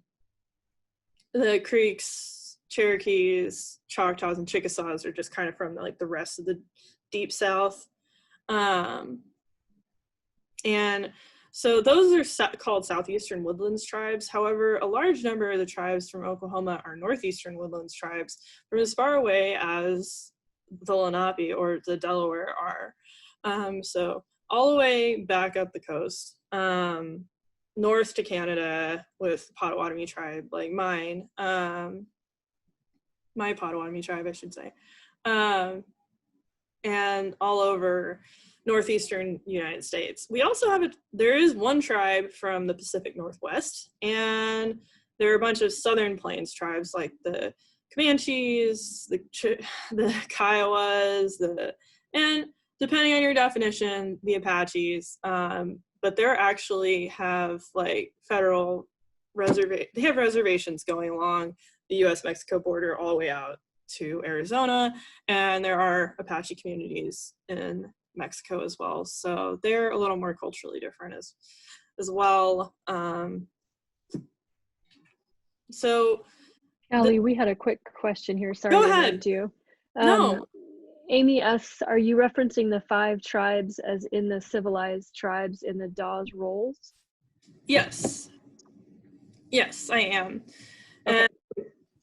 [SPEAKER 5] Creeks, Cherokees, Choctaws, and Chickasaws are just kind of from like the rest of the deep south. And so those are called Southeastern Woodlands tribes. However, a large number of the tribes from Oklahoma are Northeastern Woodlands tribes from as far away as the Lenape or the Delaware are. So all the way back up the coast, north to Canada with Potawatomi tribe, like mine, my Potawatomi tribe, I should say, and all over northeastern United States. We also have there is one tribe from the Pacific Northwest, and there are a bunch of Southern Plains tribes like the Comanches, the Kiowas, and depending on your definition, the Apaches. But they actually have like federal they have reservations going along the U.S.-Mexico border all the way out to Arizona, and there are Apache communities in Mexico as well. So they're a little more culturally different as well. So
[SPEAKER 2] Allie, we had a quick question here. Sorry
[SPEAKER 5] Go
[SPEAKER 2] to
[SPEAKER 5] ahead.
[SPEAKER 2] interrupt you.
[SPEAKER 5] No.
[SPEAKER 2] Amy asks, are you referencing the 5 tribes as in the civilized tribes in the Dawes Rolls?
[SPEAKER 5] Yes. Yes, I am.
[SPEAKER 2] Okay.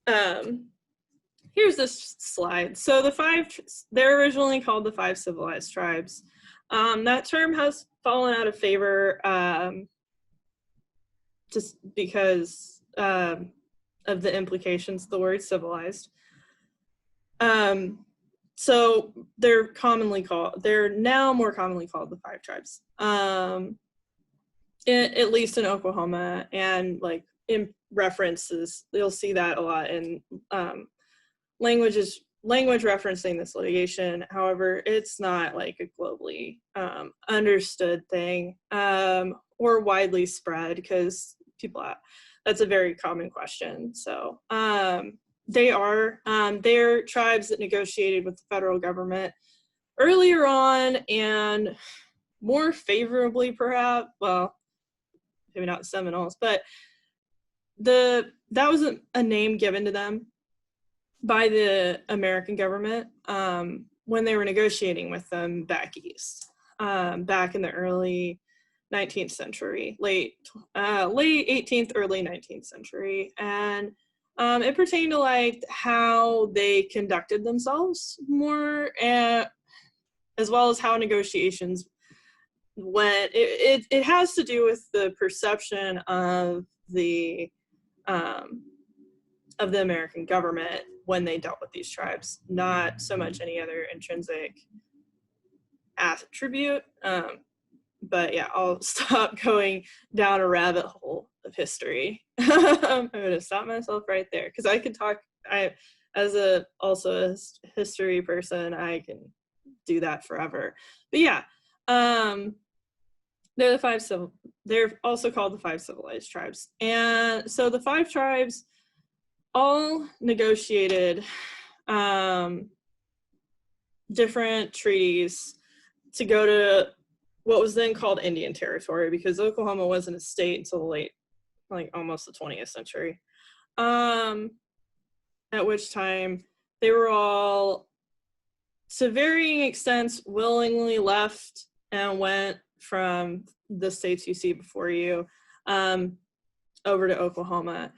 [SPEAKER 5] And here's this slide. So the 5, they're originally called the 5 civilized tribes. That term has fallen out of favor just because of the implications of the word civilized. So they're now more commonly called the 5 tribes, at least in Oklahoma, and like in references, you'll see that a lot in languages language referencing this litigation. However, it's not like a globally understood thing or widely spread, because that's a very common question. So they're tribes that negotiated with the federal government earlier on and more favorably, perhaps. Well, maybe not Seminoles, but that was a name given to them by the American government when they were negotiating with them back east, back in the early 19th century, late 18th, early 19th century. And it pertained to like how they conducted themselves more, as well as how negotiations went. It has to do with the perception of the American government when they dealt with these tribes, not so much any other intrinsic attribute. But yeah, I'll stop going down a rabbit hole of history. I'm gonna stop myself right there, because I could talk. Also a history person, I can do that forever. But yeah, they're also called the 5 civilized tribes. And so the 5 tribes all negotiated different treaties to go to what was then called Indian Territory, because Oklahoma wasn't a state until the late, like almost the 20th century. At which time they were all, to varying extents, willingly left and went from the states you see before you over to Oklahoma.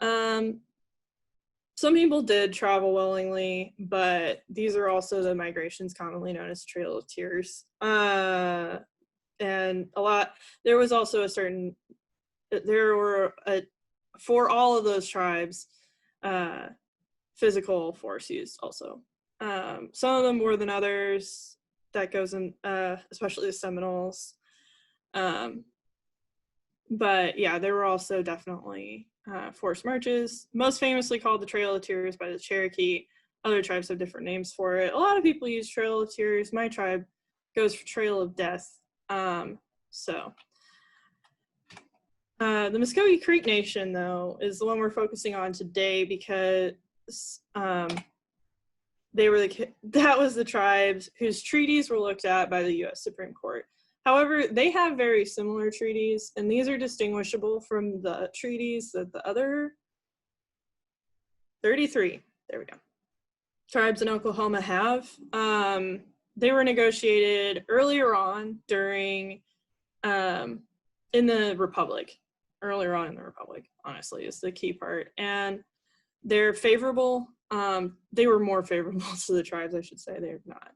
[SPEAKER 5] Some people did travel willingly, but these are also the migrations commonly known as Trail of Tears. And there was also for all of those tribes, physical force used also. Some of them more than others. That goes in, especially the Seminoles. But yeah, there were also definitely forced marches, most famously called the Trail of Tears by the Cherokee. Other tribes have different names for it. A lot of people use Trail of Tears. My tribe goes for Trail of Death. The Muskogee Creek Nation, though, is the one we're focusing on today, because that was the tribes whose treaties were looked at by the U.S. Supreme Court. However, they have very similar treaties, and these are distinguishable from the treaties that the other 33, there we go, tribes in Oklahoma have. They were negotiated earlier on in the Republic. Earlier on in the Republic, honestly, is the key part. And they're favorable. They were more favorable to the tribes, I should say. They're not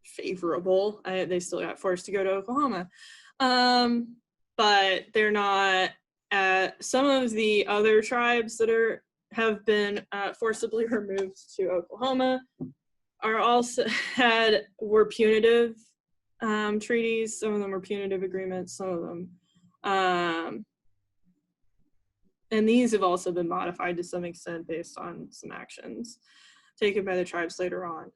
[SPEAKER 5] favorable. They still got forced to go to Oklahoma. But they're not. Some of the other tribes that have been forcibly removed to Oklahoma were punitive treaties. Some of them were punitive agreements. Some of them. And these have also been modified to some extent based on some actions taken by the tribes later on.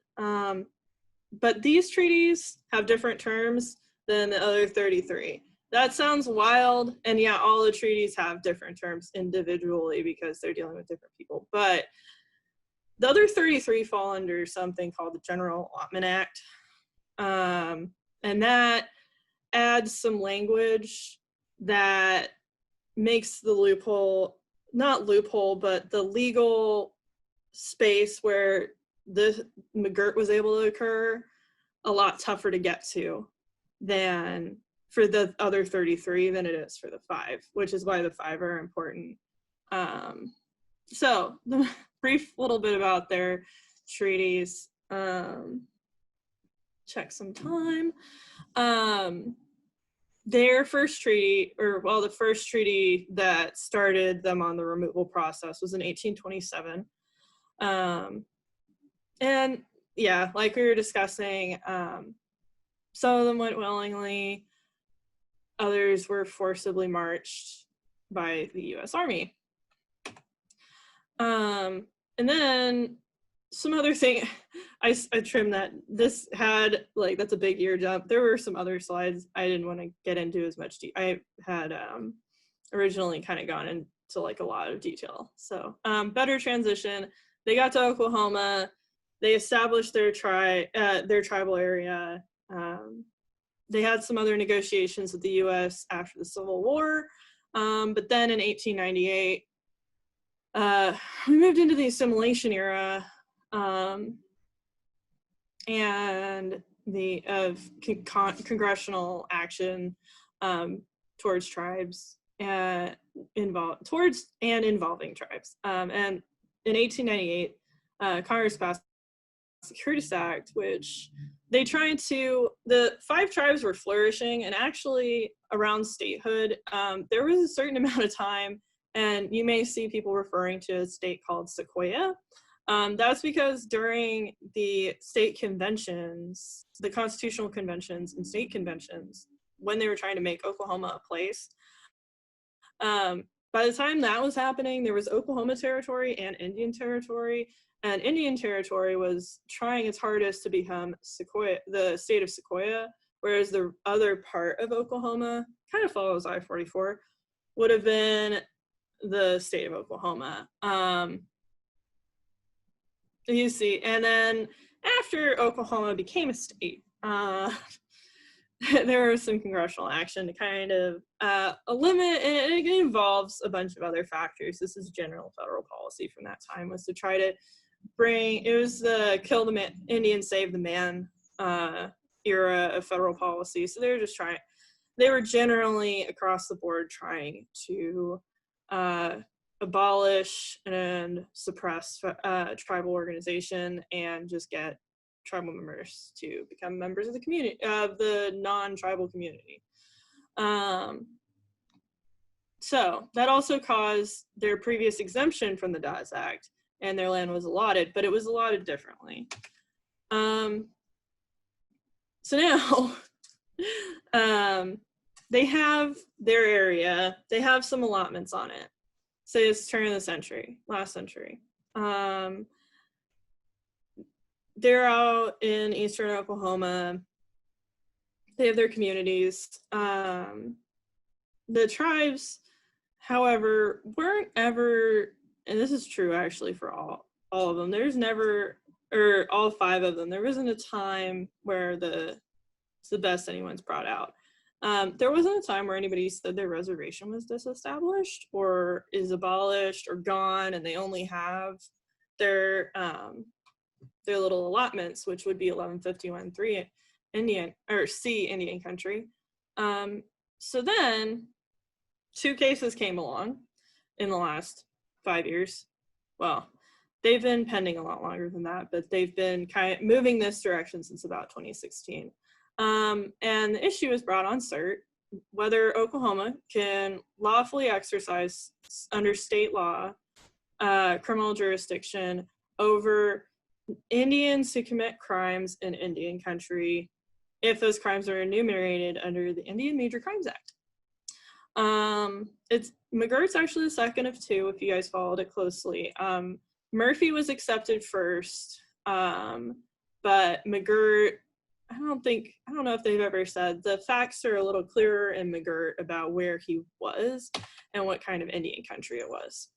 [SPEAKER 5] But these treaties have different terms than the other 33. That sounds wild, and yeah, all the treaties have different terms individually because they're dealing with different people. But the other 33 fall under something called the General Allotment Act. And that adds some language that makes the not loophole, but the legal space where the McGirt was able to occur a lot tougher to get to than for the other 33 than it is for the 5, which is why the 5 are important. So the brief little bit about their treaties. Check some time. Their first treaty, the first treaty that started them on the removal process was in 1827. And yeah, like we were discussing, some of them went willingly, others were forcibly marched by the U.S. Army. And then some other thing, I trimmed that. This had, like, that's a big ear jump. There were some other slides I didn't want to get into as much. I had originally kind of gone into like a lot of detail. So better transition. They got to Oklahoma. They established their tribal area. They had some other negotiations with the U.S. after the Civil War. But then in 1898, we moved into the assimilation era, and congressional action towards tribes and involving tribes. And in 1898, Congress passed the Securities Act, which they tried to, the 5 tribes were flourishing, and actually around statehood, there was a certain amount of time, and you may see people referring to a state called Sequoia. That's because during the state conventions, the constitutional conventions and state conventions, when they were trying to make Oklahoma a place, by the time that was happening, there was Oklahoma Territory and Indian Territory, and Indian Territory was trying its hardest to become Sequoia, the state of Sequoia, whereas the other part of Oklahoma, kind of follows I-44, would have been the state of Oklahoma. You see, and then after Oklahoma became a state, there was some congressional action to kind of limit, and it involves a bunch of other factors. This is general federal policy from that time, was to try to bring, it was the kill the man, Indian save the man era of federal policy. So they were just trying, they were generally across the board trying to abolish and suppress tribal organization and just get tribal members to become members of the community, of the non-tribal community. So that also caused their previous exemption from the Dawes Act, and their land was allotted, but it was allotted differently. So now they have their area, they have some allotments on it. Say it's turn of the century, last century. They're out in eastern Oklahoma. They have their communities. The tribes, however, weren't ever, and this is true actually for all of them, there's never, or all 5 of them, there wasn't a time where it's the best anyone's brought out. There wasn't a time where anybody said their reservation was disestablished or is abolished or gone, and they only have their little allotments, which would be 1151-3 Indian, or C, Indian country. So then 2 cases came along in the last 5 years. Well, they've been pending a lot longer than that, but they've been kind of moving this direction since about 2016. And the issue is brought on cert, whether Oklahoma can lawfully exercise under state law criminal jurisdiction over Indians who commit crimes in Indian country if those crimes are enumerated under the Indian Major Crimes Act. McGirt's actually the second of 2, if you guys followed it closely. Murphy was accepted first, but McGirt, I don't know if they've ever said, the facts are a little clearer in McGirt about where he was and what kind of Indian country it was.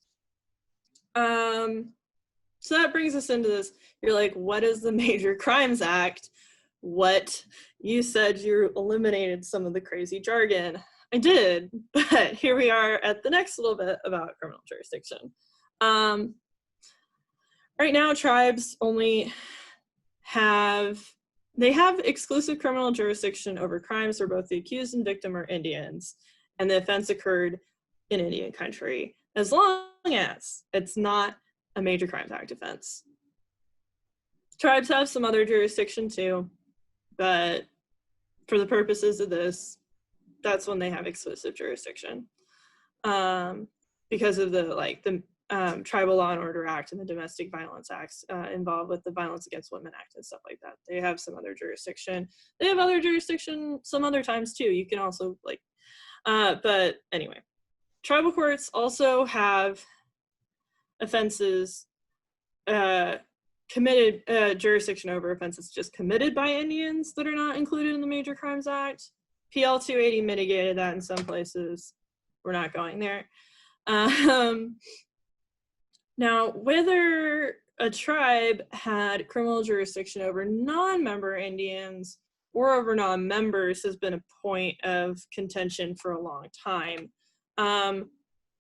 [SPEAKER 5] So that brings us into this. You're like, what is the Major Crimes Act? What? You said you eliminated some of the crazy jargon. I did, but here we are at the next little bit about criminal jurisdiction. Right now, tribes only have exclusive criminal jurisdiction over crimes where both the accused and victim are Indians, and the offense occurred in Indian country, as long as it's not a Major Crimes Act offense. Tribes have some other jurisdiction too, but for the purposes of this, that's when they have exclusive jurisdiction. Because of the Tribal Law and Order Act and the Domestic Violence Acts involved with the Violence Against Women Act and stuff like that. They have some other jurisdiction. They have other jurisdiction some other times too. You can also but anyway, tribal courts also have offenses committed jurisdiction over offenses just committed by Indians that are not included in the Major Crimes Act. PL 280 mitigated that in some places. We're not going there. Now, whether a tribe had criminal jurisdiction over non-member Indians or over non-members has been a point of contention for a long time.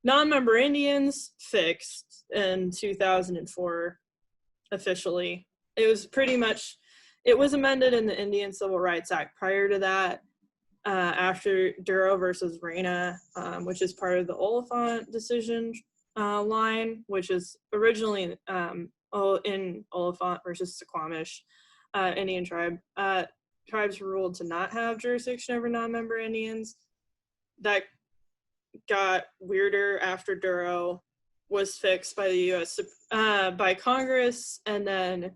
[SPEAKER 5] Non-member Indians fixed in 2004 officially. It was pretty much, it was amended in the Indian Civil Rights Act prior to that, after Duro versus Reyna, which is part of the Oliphant decision line, which is originally in Oliphant versus Suquamish Indian tribe. Tribes were ruled to not have jurisdiction over non-member Indians. That got weirder after Duro was fixed by the U.S. By Congress and then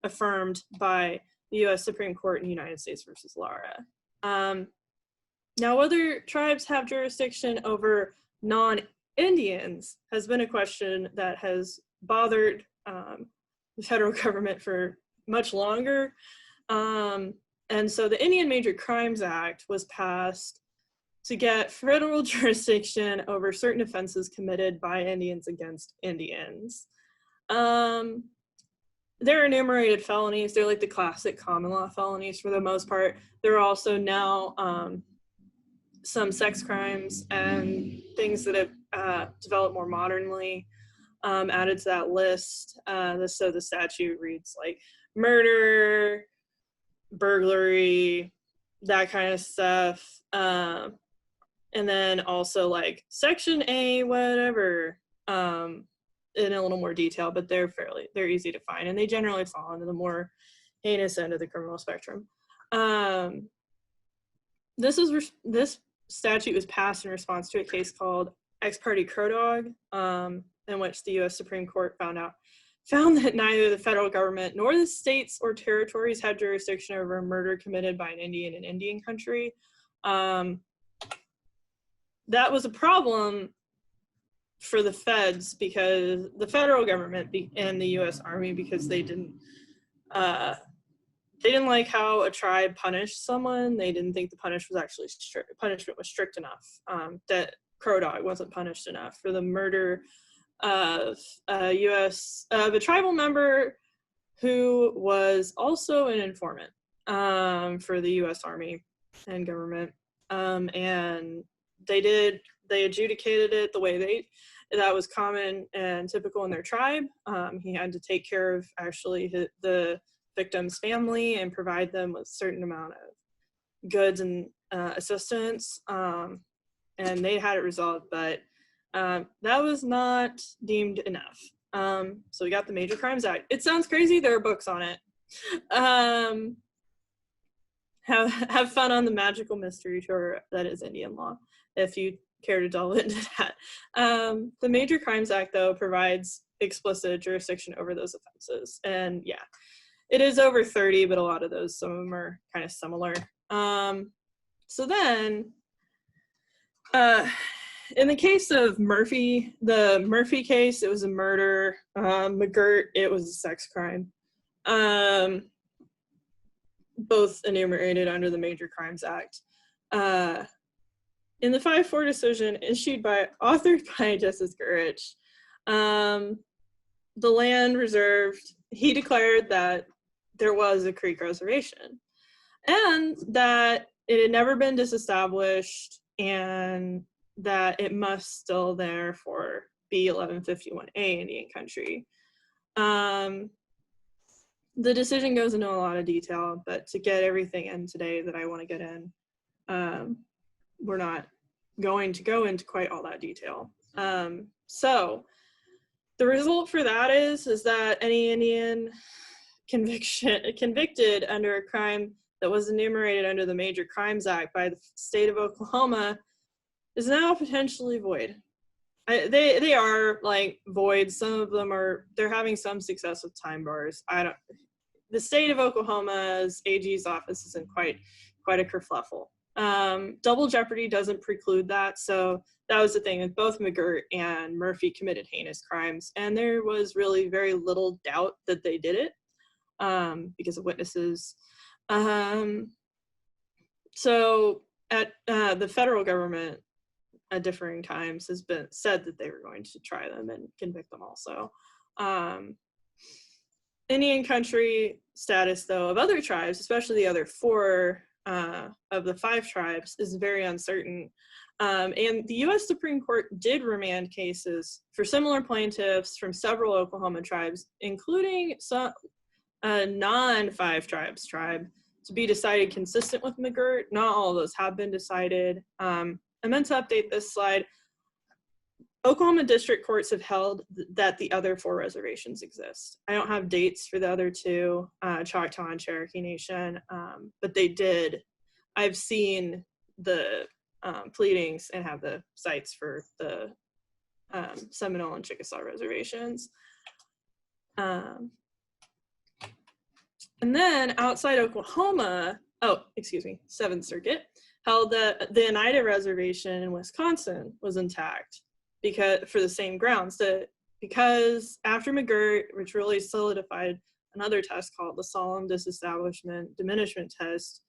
[SPEAKER 5] affirmed by the U.S. Supreme Court in United States versus Lara. Now, whether tribes have jurisdiction over non-Indians has been a question that has bothered the federal government for much longer. And so the Indian Major Crimes Act was passed to get federal jurisdiction over certain offenses committed by Indians against Indians. They're enumerated felonies. They're like the classic common law felonies for the most part. There are also now some sex crimes and things that have developed more modernly added to that list. So the statute reads like murder, burglary, that kind of stuff. And then also like Section A, whatever, in a little more detail, but they're easy to find, and they generally fall into the more heinous end of the criminal spectrum. This statute was passed in response to a case called Ex parte Crow Dog, in which the U.S. Supreme Court found that neither the federal government nor the states or territories had jurisdiction over a murder committed by an Indian in Indian country. That was a problem for the feds, because the federal government and the U.S. Army, because they didn't like how a tribe punished someone. They didn't think the punishment was strict enough. That Crow Dog wasn't punished enough for the murder of a tribal member who was also an informant for the U.S. Army and government. And they adjudicated it the way that was common and typical in their tribe. He had to take care of actually the victim's family and provide them with a certain amount of goods and assistance. And they had it resolved, but that was not deemed enough. So we got the Major Crimes Act. It sounds crazy. There are books on it. Have fun on the magical mystery tour that is Indian law, if you care to delve into that. The Major Crimes Act, though, provides explicit jurisdiction over those offenses. And yeah, it is over 30, but a lot of those, some of them are kind of similar. So then, in the case of Murphy, the Murphy case, it was a murder. McGirt, it was a sex crime. Both enumerated under the Major Crimes Act. In the 5-4 decision authored by Justice Gurich, the land reserved, he declared that there was a Creek reservation and that it had never been disestablished and that it must still therefore be 1151A Indian country. The decision goes into a lot of detail, but to get everything in today that I want to get in, we're not going to go into quite all that detail. So the result for that is that any Indian convicted under a crime that was enumerated under the Major Crimes Act by the state of Oklahoma is now potentially void. They are like void. Some of them they're having some success with time bars. The state of Oklahoma's AG's office is in quite a kerfluffle. Double jeopardy doesn't preclude that. So that was the thing with both McGirt and Murphy committed heinous crimes. And there was really very little doubt that they did it because of witnesses. So at the federal government at differing times has been said that they were going to try them and convict them also. Indian country status, though, of other tribes, especially the other 4 of the 5 tribes, is very uncertain. And the U.S. Supreme Court did remand cases for similar plaintiffs from several Oklahoma tribes, including some non-5 tribes tribe, to be decided consistent with McGirt. Not all of those have been decided. I meant to update this slide. Oklahoma district courts have held that the other 4 reservations exist. I don't have dates for the other 2, Choctaw and Cherokee Nation, but they did. I've seen the pleadings and have the sites for the Seminole and Chickasaw reservations. And then outside Oklahoma, 7th Circuit, held that the Oneida Reservation in Wisconsin was intact because for the same grounds, because after McGirt, which really solidified another test called the solemn disestablishment diminishment test,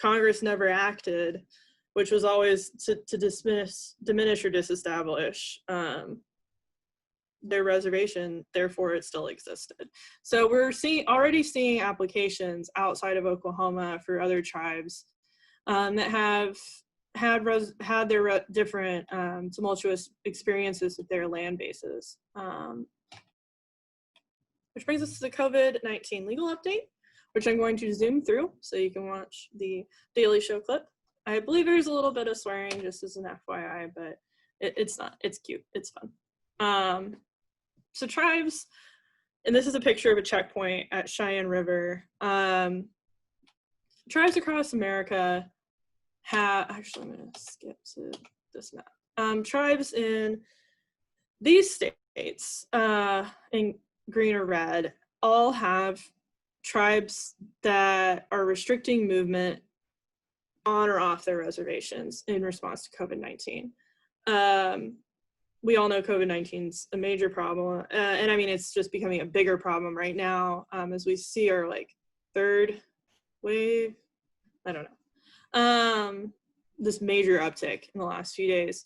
[SPEAKER 5] Congress never acted, which was always to diminish or disestablish their reservation, therefore it still existed. So we're already seeing applications outside of Oklahoma for other tribes that have had their different tumultuous experiences with their land bases. Which brings us to the COVID-19 legal update, which I'm going to zoom through so you can watch the Daily Show clip. I believe there's a little bit of swearing, just as an FYI, but it's not. It's cute. It's fun. So tribes, and this is a picture of a checkpoint at Cheyenne River. Tribes across America actually, I'm going to skip to this map. Tribes in these states, in green or red, all have tribes that are restricting movement on or off their reservations in response to COVID-19. We all know COVID-19 is a major problem, and I mean, it's just becoming a bigger problem right now as we see our third wave, I don't know, this major uptick in the last few days.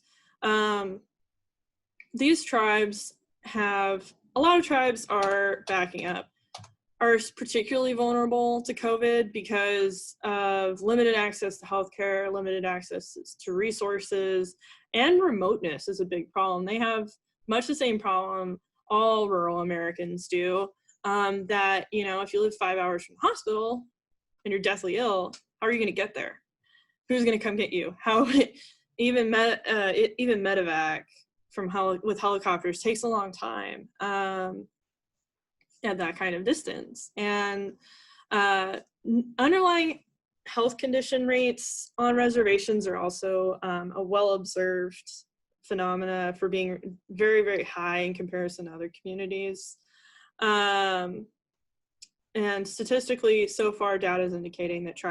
[SPEAKER 5] These tribes a lot of tribes are backing up, are particularly vulnerable to COVID because of limited access to healthcare, limited access to resources, and remoteness is a big problem. They have much the same problem all rural Americans do, that, if you live 5 hours from the hospital and you're deathly ill, how are you going to get there? Who's going to come get you? Even medevac with helicopters takes a long time at that kind of distance. And underlying health condition rates on reservations are also a well-observed phenomena for being very, very high in comparison to other communities. And statistically, so far, data is indicating that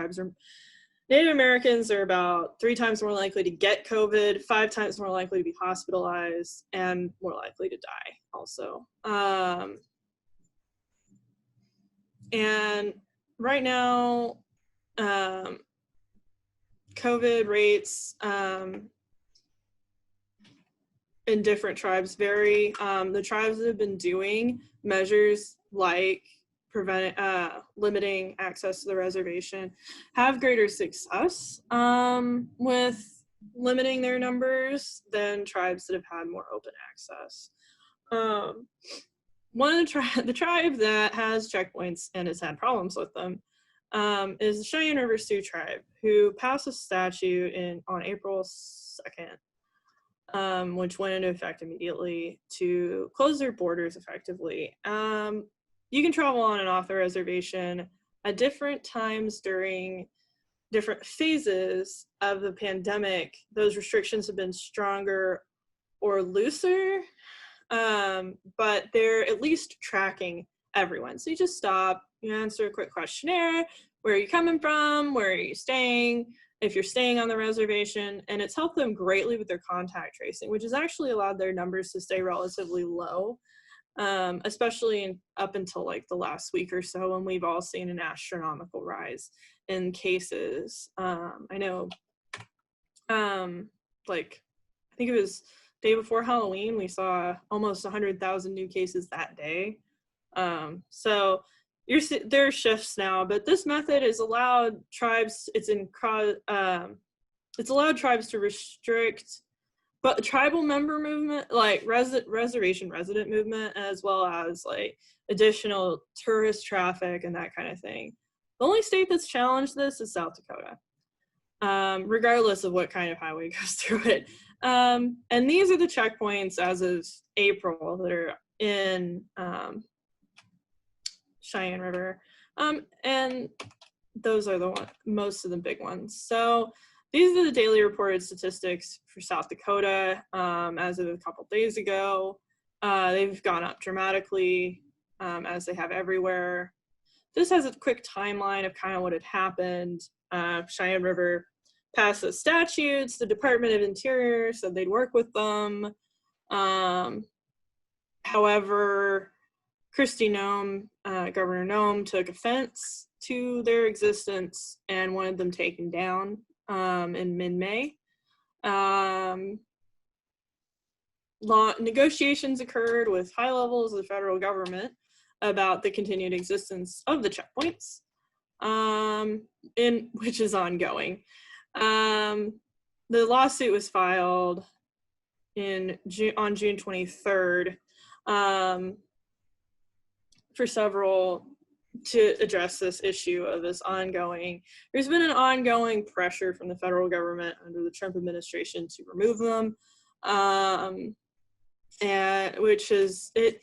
[SPEAKER 5] Native Americans are about 3 times more likely to get COVID, 5 times more likely to be hospitalized, and more likely to die also. And right now, COVID rates in different tribes vary. The tribes that have been doing measures like limiting access to the reservation have greater success with limiting their numbers than tribes that have had more open access. One of the tribe that has checkpoints and has had problems with them is the Cheyenne River Sioux tribe, who passed a statute on April 2nd, which went into effect immediately to close their borders effectively. You can travel on and off the reservation at different times during different phases of the pandemic. Those restrictions have been stronger or looser, but they're at least tracking everyone. So you just stop, you answer a quick questionnaire, where are you coming from, where are you staying, if you're staying on the reservation, and it's helped them greatly with their contact tracing, which has actually allowed their numbers to stay relatively low, especially up until like the last week or so, when we've all seen an astronomical rise in cases. I know, like, I think it was day before Halloween, we saw almost 100,000 new cases that day. So there are shifts now, but this method has allowed tribes, it's allowed tribes to restrict but tribal member movement, like reservation resident movement, as well as like additional tourist traffic and that kind of thing. The only state that's challenged this is South Dakota, regardless of what kind of highway goes through it. And these are the checkpoints as of April that are in Cheyenne River. And those are most of the big ones. So these are the daily reported statistics for South Dakota as of a couple days ago. They've gone up dramatically, as they have everywhere. This has a quick timeline of kind of what had happened. Cheyenne River passed the statutes. The Department of Interior said they'd work with them. However, Kristi Noem, Governor Noem, took offense to their existence and wanted them taken down in mid-May. Negotiations occurred with high levels of the federal government about the continued existence of the checkpoints, which is ongoing. The lawsuit was filed on June 23rd to address this issue of this ongoing. There's been an ongoing pressure from the federal government under the Trump administration to remove them, and which is it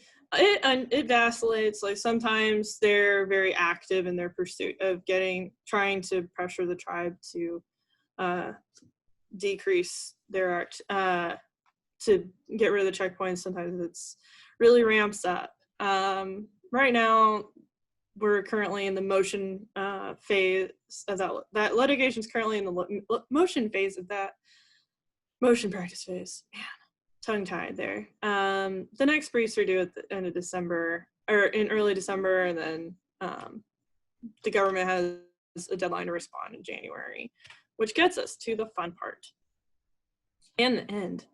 [SPEAKER 5] vacillates. Like sometimes they're very active in their pursuit of trying to pressure the tribe to decrease their to get rid of the checkpoints. Sometimes it's really ramps up. Right now, we're currently in the motion phase of that litigation is currently in the motion phase of that motion practice phase. Man, tongue-tied there. The next briefs are due at the end of December, or in early December, and then the government has a deadline to respond in January, which gets us to the fun part and the end.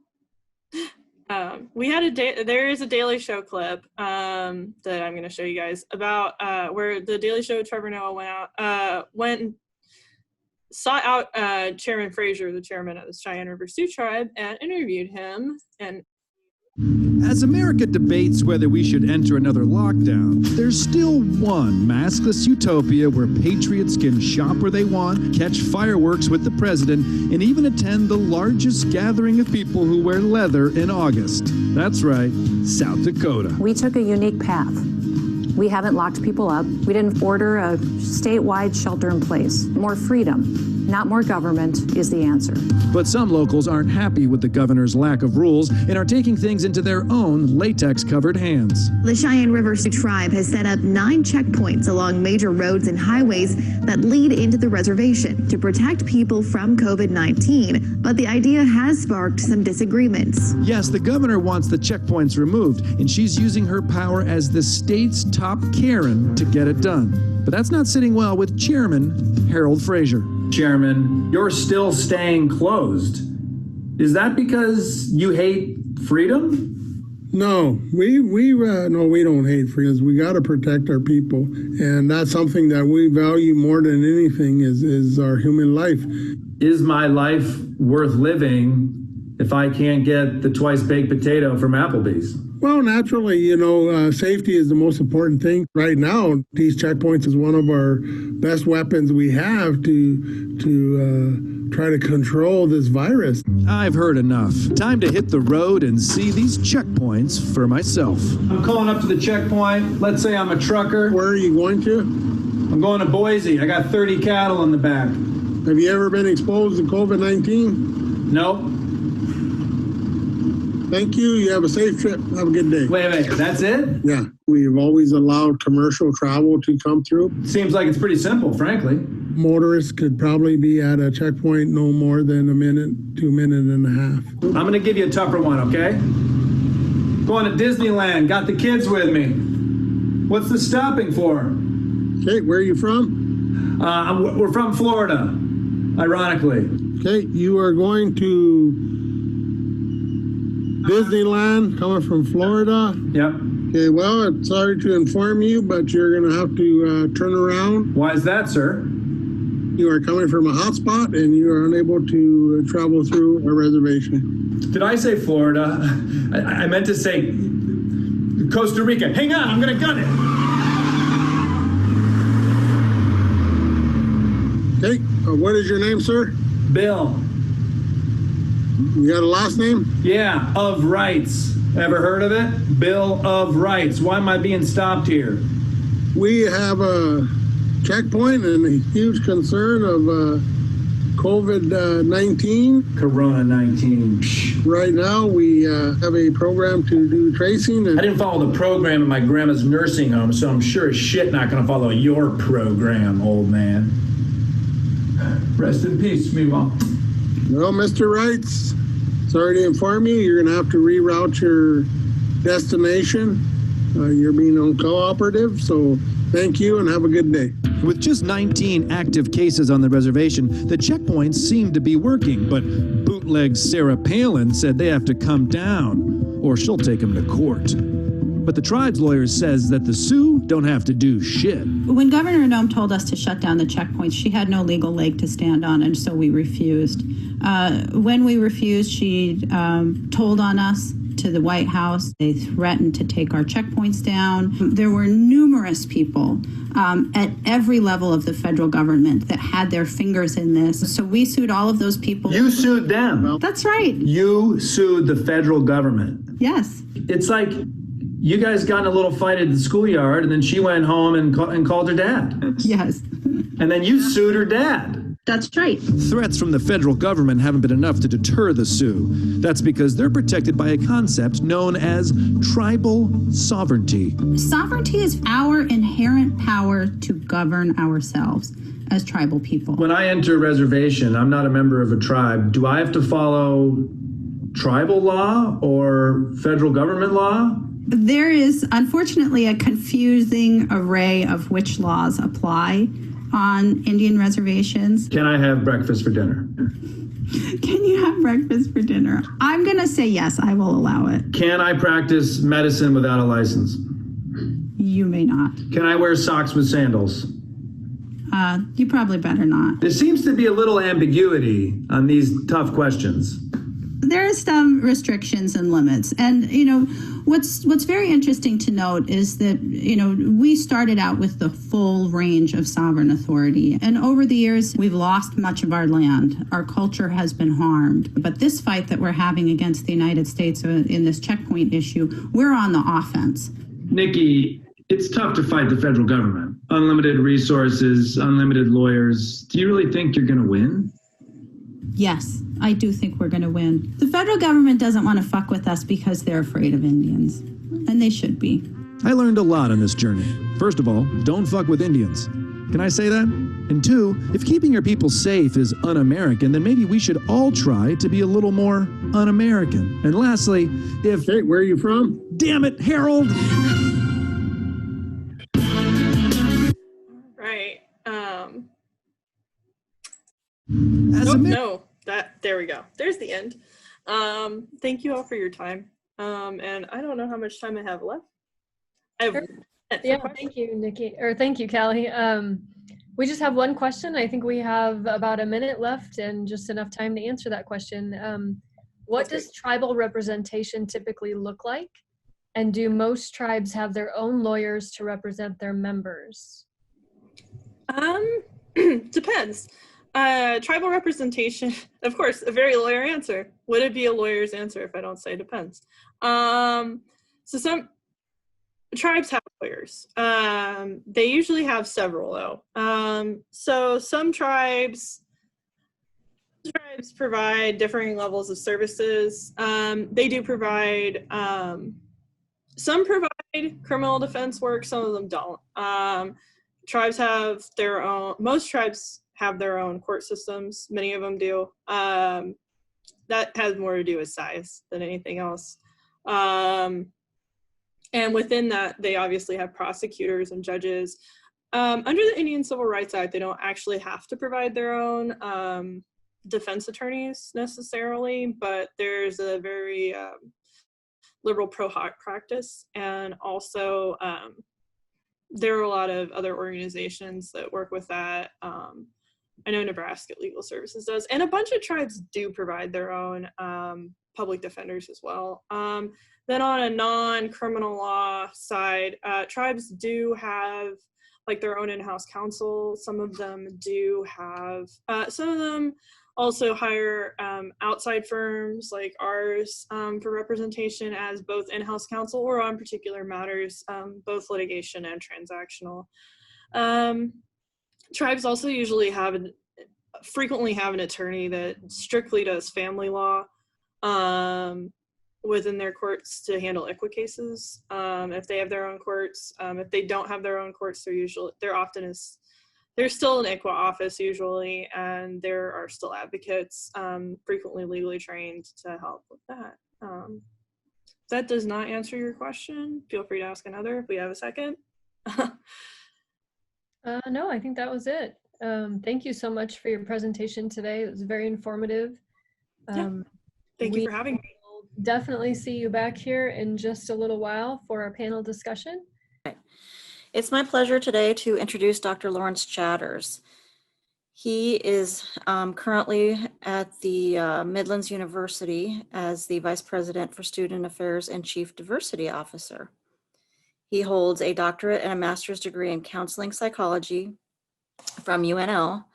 [SPEAKER 5] There is a Daily Show clip that I'm going to show you guys about where the Daily Show Trevor Noah went and sought out Chairman Fraser, the chairman of the Cheyenne River Sioux Tribe, and interviewed him. And
[SPEAKER 6] as America debates whether we should enter another lockdown, there's still one maskless utopia where patriots can shop where they want, catch fireworks with the president, and even attend the largest gathering of people who wear leather in August. That's right, South Dakota.
[SPEAKER 7] We took a unique path. We haven't locked people up. We didn't order a statewide shelter in place. More freedom, not more government, is the answer.
[SPEAKER 6] But some locals aren't happy with the governor's lack of rules and are taking things into their own latex-covered hands.
[SPEAKER 8] The Cheyenne River Sioux Tribe has set up 9 checkpoints along major roads and highways that lead into the reservation to protect people from COVID-19. But the idea has sparked some disagreements.
[SPEAKER 6] Yes, the governor wants the checkpoints removed, and she's using her power as the state's top Karen to get it done. But that's not sitting well with Chairman Harold Fraser.
[SPEAKER 9] Chairman, you're still staying closed. Is that because you hate freedom?
[SPEAKER 10] No, we don't hate freedom. We got to protect our people, and that's something that we value more than anything is our human life.
[SPEAKER 9] Is my life worth living if I can't get the twice-baked potato from Applebee's?
[SPEAKER 10] Well, naturally, safety is the most important thing. Right now, these checkpoints is one of our best weapons we have to try to control this virus.
[SPEAKER 6] I've heard enough. Time to hit the road and see these checkpoints for myself.
[SPEAKER 9] I'm calling up to the checkpoint. Let's say I'm a trucker.
[SPEAKER 10] Where are you going to?
[SPEAKER 9] I'm going to Boise. I got 30 cattle in the back.
[SPEAKER 10] Have you ever been exposed to COVID-19?
[SPEAKER 9] Nope.
[SPEAKER 10] Thank you. You have a safe trip. Have a good day.
[SPEAKER 9] Wait, that's it?
[SPEAKER 10] Yeah, we've always allowed commercial travel to come through.
[SPEAKER 9] Seems like it's pretty simple, frankly.
[SPEAKER 10] Motorists could probably be at a checkpoint no more than a minute, 2 minutes and a half.
[SPEAKER 9] I'm going to give you a tougher one, okay? Going to Disneyland, got the kids with me. What's the stopping for?
[SPEAKER 10] Okay, where are you from?
[SPEAKER 9] We're from Florida, ironically.
[SPEAKER 10] Okay, you are going to Disneyland, coming from Florida.
[SPEAKER 9] Yep.
[SPEAKER 10] Okay, well, I'm sorry to inform you, but you're going to have to turn around.
[SPEAKER 9] Why is that, sir?
[SPEAKER 10] You are coming from a hotspot and you are unable to travel through a reservation.
[SPEAKER 9] Did I say Florida? I meant to say Costa Rica. Hang on, I'm going to gun it.
[SPEAKER 10] Okay, what is your name, sir?
[SPEAKER 9] Bill.
[SPEAKER 10] You got a last name?
[SPEAKER 9] Yeah, of Rights. Ever heard of it? Bill of Rights. Why am I being stopped here?
[SPEAKER 10] We have a checkpoint and a huge concern of COVID-19.
[SPEAKER 9] Corona-19.
[SPEAKER 10] Right now, we have a program to do tracing.
[SPEAKER 9] I didn't follow the program in my grandma's nursing home, so I'm sure as shit not going to follow your program, old man. Rest in peace, Meemaw.
[SPEAKER 10] Well, Mr. Wrights, sorry to inform you, you're going to have to reroute your destination. You're being uncooperative, so thank you and have a good day.
[SPEAKER 6] With just 19 active cases on the reservation, the checkpoints seem to be working, but bootleg Sarah Palin said they have to come down or she'll take them to court. But the tribe's lawyer says that the Sioux don't have to do shit.
[SPEAKER 11] When Governor Nome told us to shut down the checkpoints, she had no legal leg to stand on, and so we refused. When we refused, she told on us to the White House. They threatened to take our checkpoints down. There were numerous people at every level of the federal government that had their fingers in this. So we sued all of those people.
[SPEAKER 9] You sued them.
[SPEAKER 11] That's right.
[SPEAKER 9] You sued the federal government.
[SPEAKER 11] Yes.
[SPEAKER 9] It's like you guys got in a little fight at the schoolyard, and then she went home and called her dad.
[SPEAKER 11] Yes.
[SPEAKER 9] And then you sued her dad.
[SPEAKER 11] That's right.
[SPEAKER 6] Threats from the federal government haven't been enough to deter the Sioux. That's because they're protected by a concept known as tribal sovereignty.
[SPEAKER 11] Sovereignty is our inherent power to govern ourselves as tribal people.
[SPEAKER 9] When I enter a reservation, I'm not a member of a tribe. Do I have to follow tribal law or federal government law?
[SPEAKER 11] There is unfortunately a confusing array of which laws apply on Indian reservations.
[SPEAKER 9] Can I have breakfast for dinner?
[SPEAKER 11] Can you have breakfast for dinner? I'm going to say yes, I will allow it.
[SPEAKER 9] Can I practice medicine without a license?
[SPEAKER 11] You may not.
[SPEAKER 9] Can I wear socks with sandals?
[SPEAKER 11] You probably better not.
[SPEAKER 9] There seems to be a little ambiguity on these tough questions.
[SPEAKER 11] There are some restrictions and limits. And, you know, what's very interesting to note is that, you know, we started out with the full range of sovereign authority. And over the years, we've lost much of our land. Our culture has been harmed. But this fight that we're having against the United States in this checkpoint issue, we're on the offense.
[SPEAKER 9] Nikki, it's tough to fight the federal government. Unlimited resources, unlimited lawyers. Do you really think you're going to win?
[SPEAKER 11] Yes, I do think we're going to win. The federal government doesn't want to fuck with us because they're afraid of Indians, and they should be.
[SPEAKER 6] I learned a lot on this journey. First of all, don't fuck with Indians. Can I say that? And two, if keeping your people safe is un-American, then maybe we should all try to be a little more un-American. And lastly, if...
[SPEAKER 10] Hey, where are you from?
[SPEAKER 6] Damn it, Harold!
[SPEAKER 5] Right. There we go. There's the end. Thank you all for your time. And I don't know how much time I have left.
[SPEAKER 2] Thank you, Nikki, or thank you, Callie. We just have one question. I think we have about a minute left and just enough time to answer that question. What does tribal representation typically look like? And do most tribes have their own lawyers to represent their members?
[SPEAKER 5] Depends. Tribal representation, of course, a very lawyer answer. Would it be a lawyer's answer if I don't say depends? So some tribes have lawyers. They usually have several though. So some tribes tribes provide differing levels of services. They do provide, some provide criminal defense work, some of them don't. Tribes have their own, most tribes have their own court systems, many of them do. That has more to do with size than anything else. And within that, they obviously have prosecutors and judges. Under the Indian Civil Rights Act, they don't actually have to provide their own defense attorneys necessarily, but there's a very liberal pro hoc practice. And also there are a lot of other organizations that work with that. I know Nebraska Legal Services does, and a bunch of tribes do provide their own public defenders as well. Then on a non-criminal law side, tribes do have like their own in-house counsel. Some of them do have, some of them also hire outside firms like ours for representation as both in-house counsel or on particular matters, both litigation and transactional. Tribes also usually frequently have an attorney that strictly does family law within their courts to handle ICWA cases. If they have their own courts, if they don't have their own courts, there's still an ICWA office usually, and there are still advocates, frequently legally trained to help with that. If that does not answer your question, feel free to ask another if we have a second.
[SPEAKER 2] No, I think that was it. Thank you so much for your presentation today. It was very informative.
[SPEAKER 5] Thank you for having me.
[SPEAKER 2] We'll definitely see you back here in just a little while for our panel discussion.
[SPEAKER 12] It's my pleasure today to introduce Dr. Lawrence Chatters. He is currently at the Midlands University as the Vice President for Student Affairs and Chief Diversity Officer. He holds a doctorate and a master's degree in counseling psychology from UNL.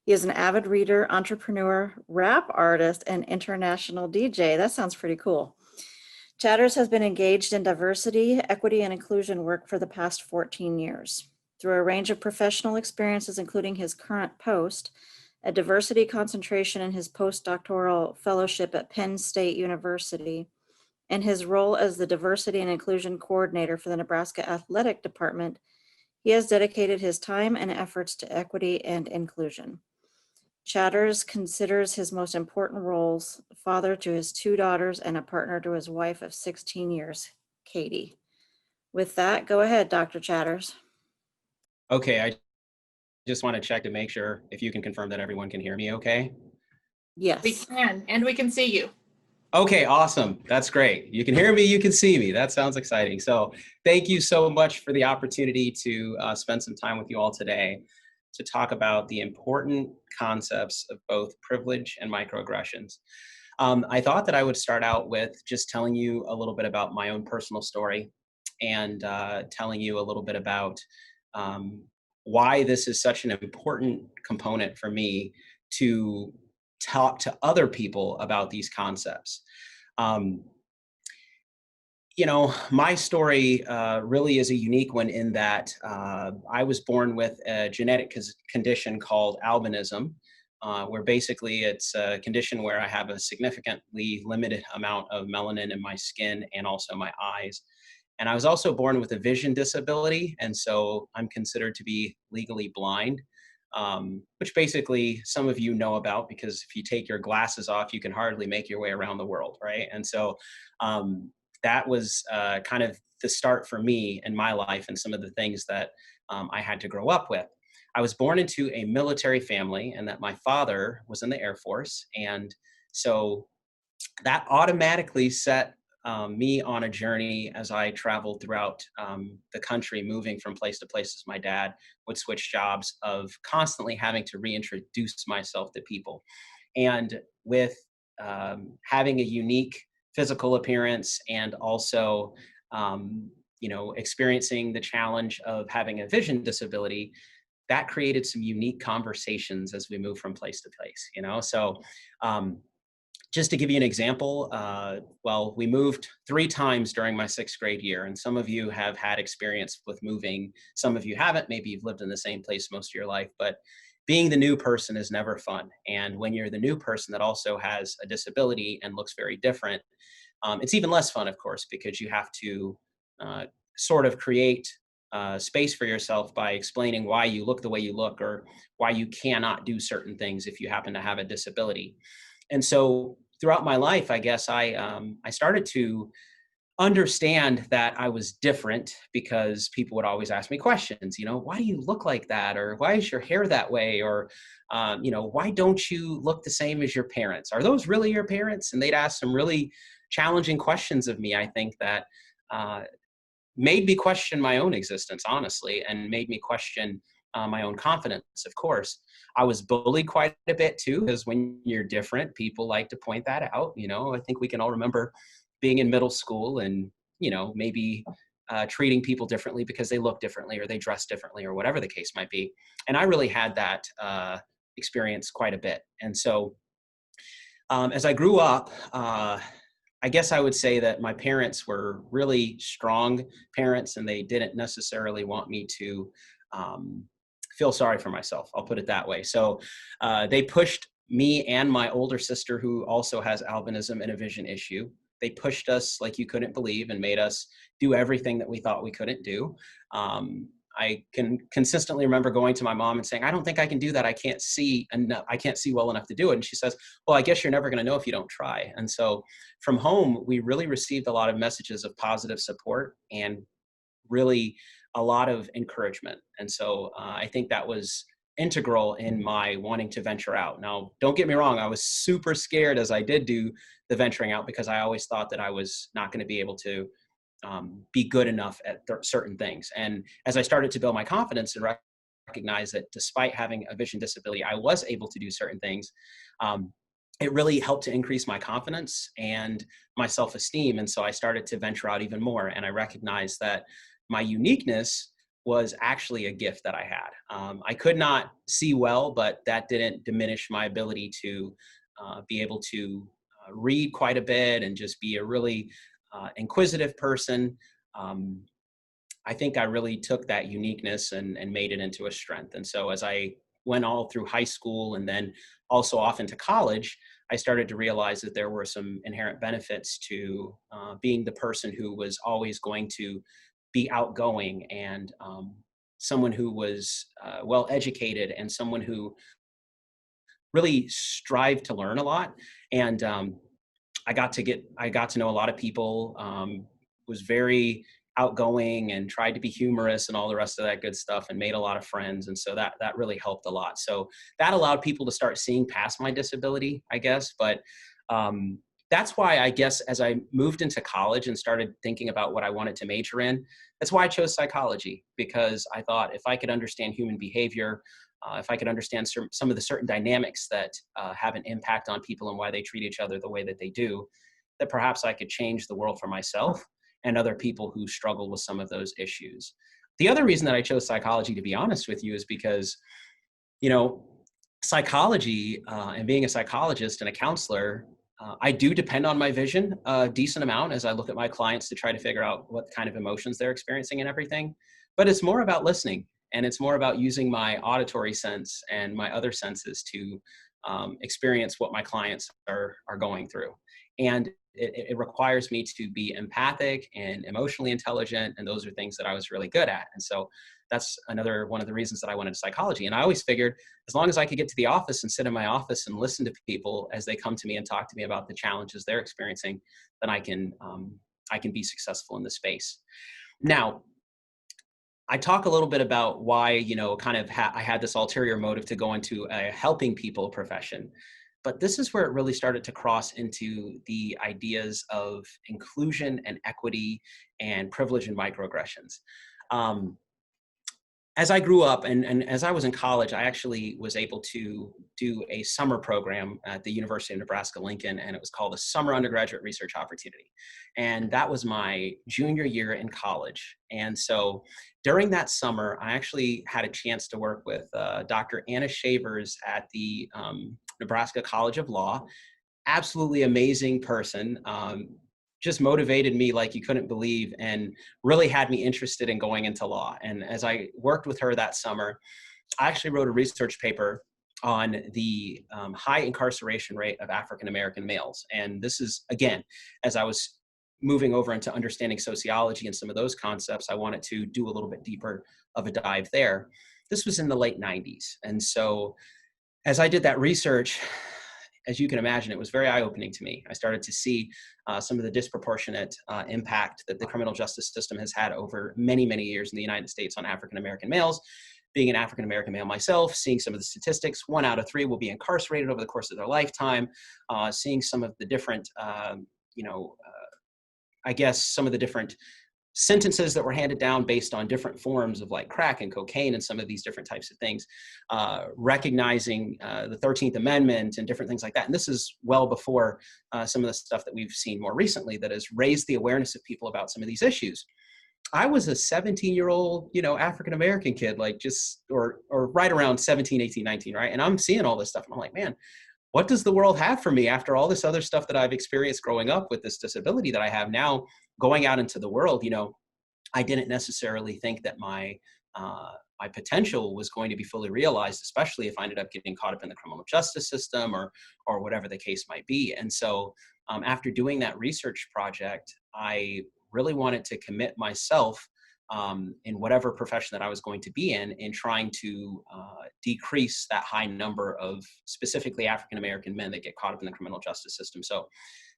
[SPEAKER 12] He is an avid reader, entrepreneur, rap artist, and international DJ. That sounds pretty cool. Chatters has been engaged in diversity, equity, and inclusion work for the past 14 years. Through a range of professional experiences, including his current post, a diversity concentration in his postdoctoral fellowship at Penn State University, and his role as the Diversity and Inclusion Coordinator for the Nebraska Athletic Department, he has dedicated his time and efforts to equity and inclusion. Chatters considers his most important roles father to his 2 daughters and a partner to his wife of 16 years, Katie. With that, go ahead, Dr. Chatters.
[SPEAKER 13] Okay, I just want to check to make sure if you can confirm that everyone can hear me okay?
[SPEAKER 12] Yes.
[SPEAKER 1] We can, and we can see you.
[SPEAKER 13] Okay, awesome. That's great. You can hear me, you can see me. That sounds exciting. So thank you so much for the opportunity to spend some time with you all today to talk about the important concepts of both privilege and microaggressions. I thought that I would start out with just telling you a little bit about my own personal story and telling you a little bit about why this is such an important component for me to talk to other people about these concepts. You know, my story really is a unique one in that I was born with a genetic condition called albinism, where basically it's a condition where I have a significantly limited amount of melanin in my skin and also my eyes. And I was also born with a vision disability, and so I'm considered to be legally blind. Which basically some of you know about, because if you take your glasses off, you can hardly make your way around the world, right? And so that was kind of the start for me in my life and some of the things that I had to grow up with. I was born into a military family, and that my father was in the Air Force. And so that automatically set me on a journey as I traveled throughout the country, moving from place to place as my dad would switch jobs, of constantly having to reintroduce myself to people. And with having a unique physical appearance and also, you know, experiencing the challenge of having a vision disability, that created some unique conversations as we move from place to place, you know? So just to give you an example, well, we moved 3 times during my 6th grade year, and some of you have had experience with moving. Some of you haven't. Maybe you've lived in the same place most of your life, but being the new person is never fun. And when you're the new person that also has a disability and looks very different, it's even less fun, of course, because you have to sort of create space for yourself by explaining why you look the way you look, or why you cannot do certain things if you happen to have a disability. And so throughout my life, I guess I started to understand that I was different, because people would always ask me questions, why do you look like that? Or why is your hair that way? Or, why don't you look the same as your parents? Are those really your parents? And they'd ask some really challenging questions of me, I think, that made me question my own existence, honestly, and made me question my own confidence, of course. I was bullied quite a bit too, because when you're different, people like to point that out. I think we can all remember being in middle school and, maybe treating people differently because they look differently or they dress differently or whatever the case might be. And I really had that experience quite a bit. And so as I grew up, I guess I would say that my parents were really strong parents, and they didn't necessarily want me to feel sorry for myself. I'll put it that way. So they pushed me and my older sister, who also has albinism and a vision issue. They pushed us like you couldn't believe and made us do everything that we thought we couldn't do. I can consistently remember going to my mom and saying, I don't think I can do that. I can't see enough. I can't see well enough to do it. And she says, well, I guess you're never going to know if you don't try. And so from home, we really received a lot of messages of positive support and really a lot of encouragement. And so I think that was integral in my wanting to venture out. Now, don't get me wrong. I was super scared as I did do the venturing out, because I always thought that I was not going to be able to be good enough at certain things. And as I started to build my confidence and recognize that despite having a vision disability, I was able to do certain things, it really helped to increase my confidence and my self-esteem. And so I started to venture out even more. And I recognized that my uniqueness was actually a gift that I had. I could not see well, but that didn't diminish my ability to be able to read quite a bit and just be a really inquisitive person. I think I really took that uniqueness and made it into a strength. And so as I went all through high school and then also off into college, I started to realize that there were some inherent benefits to being the person who was always going to be outgoing and someone who was well educated and someone who really strived to learn a lot. And I got to know a lot of people, was very outgoing and tried to be humorous and all the rest of that good stuff, and made a lot of friends. And so that really helped a lot. So that allowed people to start seeing past my disability, I guess. But that's why I guess as I moved into college and started thinking about what I wanted to major in, that's why I chose psychology, because I thought if I could understand human behavior, if I could understand some of the certain dynamics that have an impact on people and why they treat each other the way that they do, that perhaps I could change the world for myself and other people who struggle with some of those issues. The other reason that I chose psychology, to be honest with you, is because, psychology and being a psychologist and a counselor, I do depend on my vision a decent amount as I look at my clients to try to figure out what kind of emotions they're experiencing and everything. But it's more about listening, and it's more about using my auditory sense and my other senses to experience what my clients are going through. And it requires me to be empathic and emotionally intelligent, and those are things that I was really good at. And so that's another one of the reasons that I went into psychology. And I always figured as long as I could get to the office and sit in my office and listen to people as they come to me and talk to me about the challenges they're experiencing, then I can be successful in the space. Now, I talk a little bit about why, I had this ulterior motive to go into a helping people profession. But this is where it really started to cross into the ideas of inclusion and equity and privilege and microaggressions. As I grew up and as I was in college, I actually was able to do a summer program at the University of Nebraska-Lincoln, and it was called a Summer Undergraduate Research Opportunity. And that was my junior year in college. And so during that summer, I actually had a chance to work with Dr. Anna Shavers at the Nebraska College of Law. Absolutely amazing person. Just motivated me like you couldn't believe and really had me interested in going into law. And as I worked with her that summer, I actually wrote a research paper on the high incarceration rate of African-American males. And this is, again, as I was moving over into understanding sociology and some of those concepts, I wanted to do a little bit deeper of a dive there. This was in the late 90s. And so as I did that research, as you can imagine, it was very eye-opening to me. I started to see some of the disproportionate impact that the criminal justice system has had over many, many years in the United States on African-American males. Being an African-American male myself, seeing some of the statistics, 1 out of 3 will be incarcerated over the course of their lifetime, seeing some of the different, I guess, some of the different sentences that were handed down based on different forms of like crack and cocaine and some of these different types of things, recognizing the 13th Amendment and different things like that. And this is well before some of the stuff that we've seen more recently that has raised the awareness of people about some of these issues. I was a 17-year-old, African-American kid, like just, or right around 17, 18, 19, right? And I'm seeing all this stuff and I'm like, man, what does the world have for me after all this other stuff that I've experienced growing up with this disability that I have now going out into the world? I didn't necessarily think that my potential was going to be fully realized, especially if I ended up getting caught up in the criminal justice system or whatever the case might be. And so after doing that research project, I really wanted to commit myself in whatever profession that I was going to be in trying to decrease that high number of specifically African-American men that get caught up in the criminal justice system. So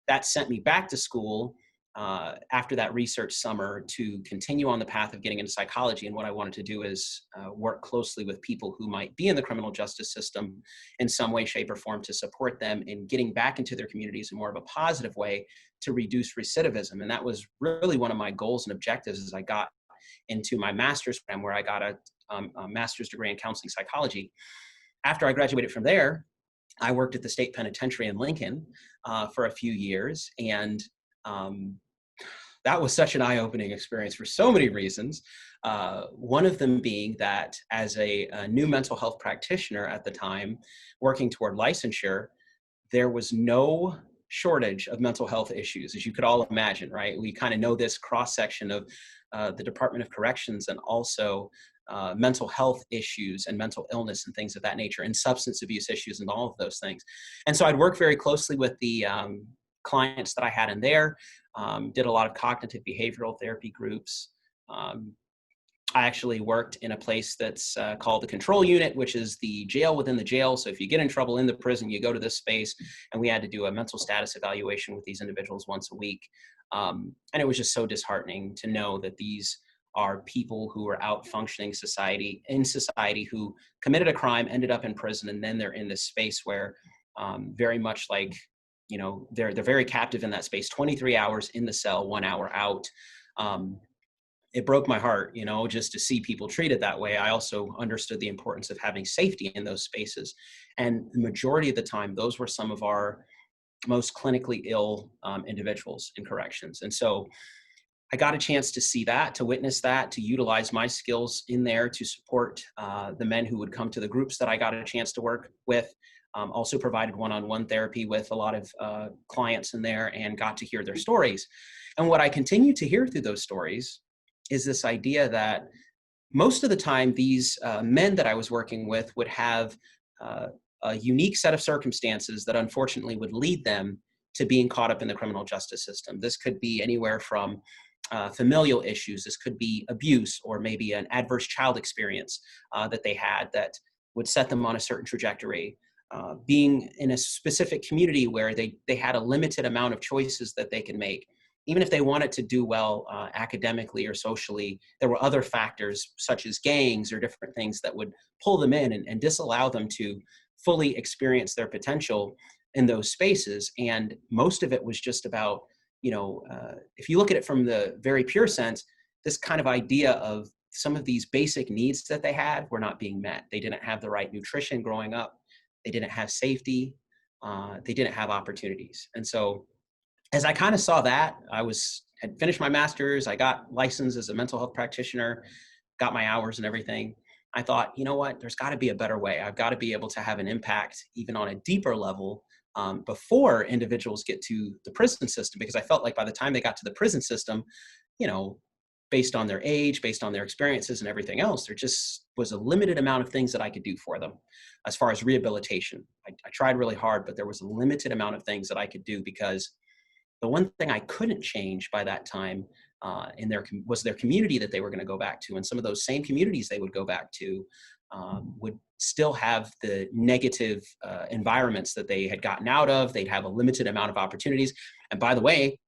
[SPEAKER 13] that sent me back to school after that research summer to continue on the path of getting into psychology. And what I wanted to do is work closely with people who might be in the criminal justice system in some way, shape, or form to support them in getting back into their communities in more of a positive way to reduce recidivism. And that was really one of my goals and objectives as I got into my master's program, where I got a master's degree in counseling psychology. After I graduated from there, I worked at the state penitentiary in Lincoln for a few years. And that was such an eye-opening experience for so many reasons. One of them being that as a new mental health practitioner at the time, working toward licensure, there was no shortage of mental health issues, as you could all imagine, right? We kind of know this cross-section of the Department of Corrections and also mental health issues and mental illness and things of that nature, and substance abuse issues and all of those things. And so I'd work very closely with the clients that I had in there, did a lot of cognitive behavioral therapy groups. I actually worked in a place that's called the control unit, which is the jail within the jail. So if you get in trouble in the prison, you go to this space, and we had to do a mental status evaluation with these individuals once a week. And it was just so disheartening to know that these are people who are out functioning in society who committed a crime, ended up in prison, and then they're in this space where very much like, they're very captive in that space, 23 hours in the cell, 1 hour out. It broke my heart, just to see people treated that way. I also understood the importance of having safety in those spaces. And the majority of the time, those were some of our most clinically ill individuals in corrections. And so I got a chance to see that, to witness that, to utilize my skills in there to support the men who would come to the groups that I got a chance to work with. Also provided one-on-one therapy with a lot of clients in there and got to hear their stories. And what I continue to hear through those stories is this idea that most of the time these men that I was working with would have a unique set of circumstances that unfortunately would lead them to being caught up in the criminal justice system. This could be anywhere from familial issues, this could be abuse, or maybe an adverse child experience that they had that would set them on a certain trajectory. Being in a specific community where they had a limited amount of choices that they can make. Even if they wanted to do well academically or socially, there were other factors such as gangs or different things that would pull them in and disallow them to fully experience their potential in those spaces. And most of it was just about, if you look at it from the very pure sense, this kind of idea of some of these basic needs that they had were not being met. They didn't have the right nutrition growing up. They didn't have safety. They didn't have opportunities. And so as I kind of saw that, had finished my master's, I got licensed as a mental health practitioner, got my hours and everything. I thought, you know what, there's got to be a better way. I've got to be able to have an impact even on a deeper level before individuals get to the prison system, because I felt like by the time they got to the prison system, based on their age, based on their experiences and everything else, there just was a limited amount of things that I could do for them as far as rehabilitation. I tried really hard, but there was a limited amount of things that I could do because the one thing I couldn't change by that time was their community that they were going to go back to. And some of those same communities they would go back to would still have the negative environments that they had gotten out of. They'd have a limited amount of opportunities. And by the way,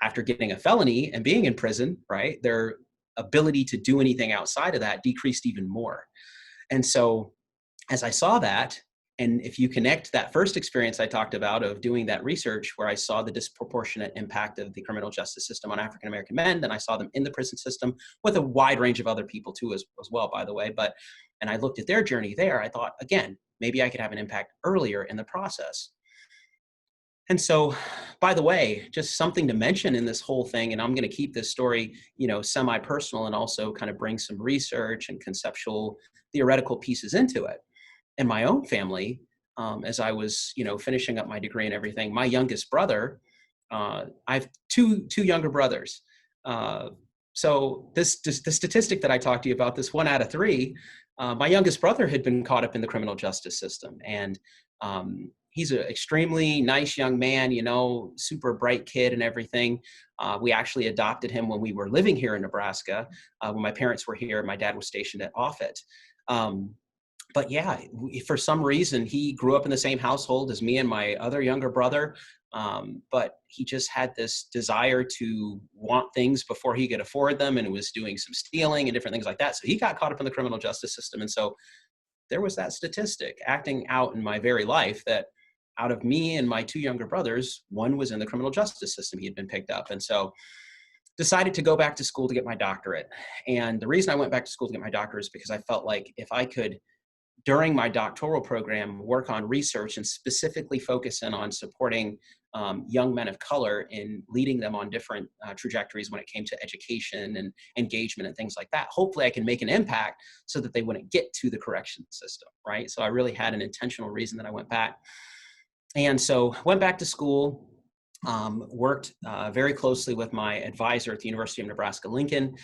[SPEAKER 13] after getting a felony and being in prison, right, their ability to do anything outside of that decreased even more. And so as I saw that, and if you connect that first experience I talked about of doing that research where I saw the disproportionate impact of the criminal justice system on African-American men, then I saw them in the prison system with a wide range of other people too as well, by the way. And I looked at their journey there, I thought, again, maybe I could have an impact earlier in the process. And so, by the way, just something to mention in this whole thing, and I'm going to keep this story, semi-personal and also kind of bring some research and conceptual, theoretical pieces into it. In my own family, as I was, finishing up my degree and everything, my youngest brother, I have two younger brothers. So the statistic that I talked to you about, this 1 out of 3, my youngest brother had been caught up in the criminal justice system. And he's an extremely nice young man, super bright kid and everything. We actually adopted him when we were living here in Nebraska. When my parents were here, my dad was stationed at Offutt. But yeah, for some reason, he grew up in the same household as me and my other younger brother. But he just had this desire to want things before he could afford them, and was doing some stealing and different things like that. So he got caught up in the criminal justice system. And so there was that statistic acting out in my very life that out of me and my 2 younger brothers, one was in the criminal justice system. He had been picked up. And so decided to go back to school to get my doctorate. And the reason I went back to school to get my doctorate is because I felt like if I could, during my doctoral program, work on research and specifically focus in on supporting young men of color in leading them on different trajectories when it came to education and engagement and things like that, hopefully I can make an impact so that they wouldn't get to the correction system, right? So I really had an intentional reason that I went back. And so went back to school, worked very closely with my advisor at the University of Nebraska-Lincoln.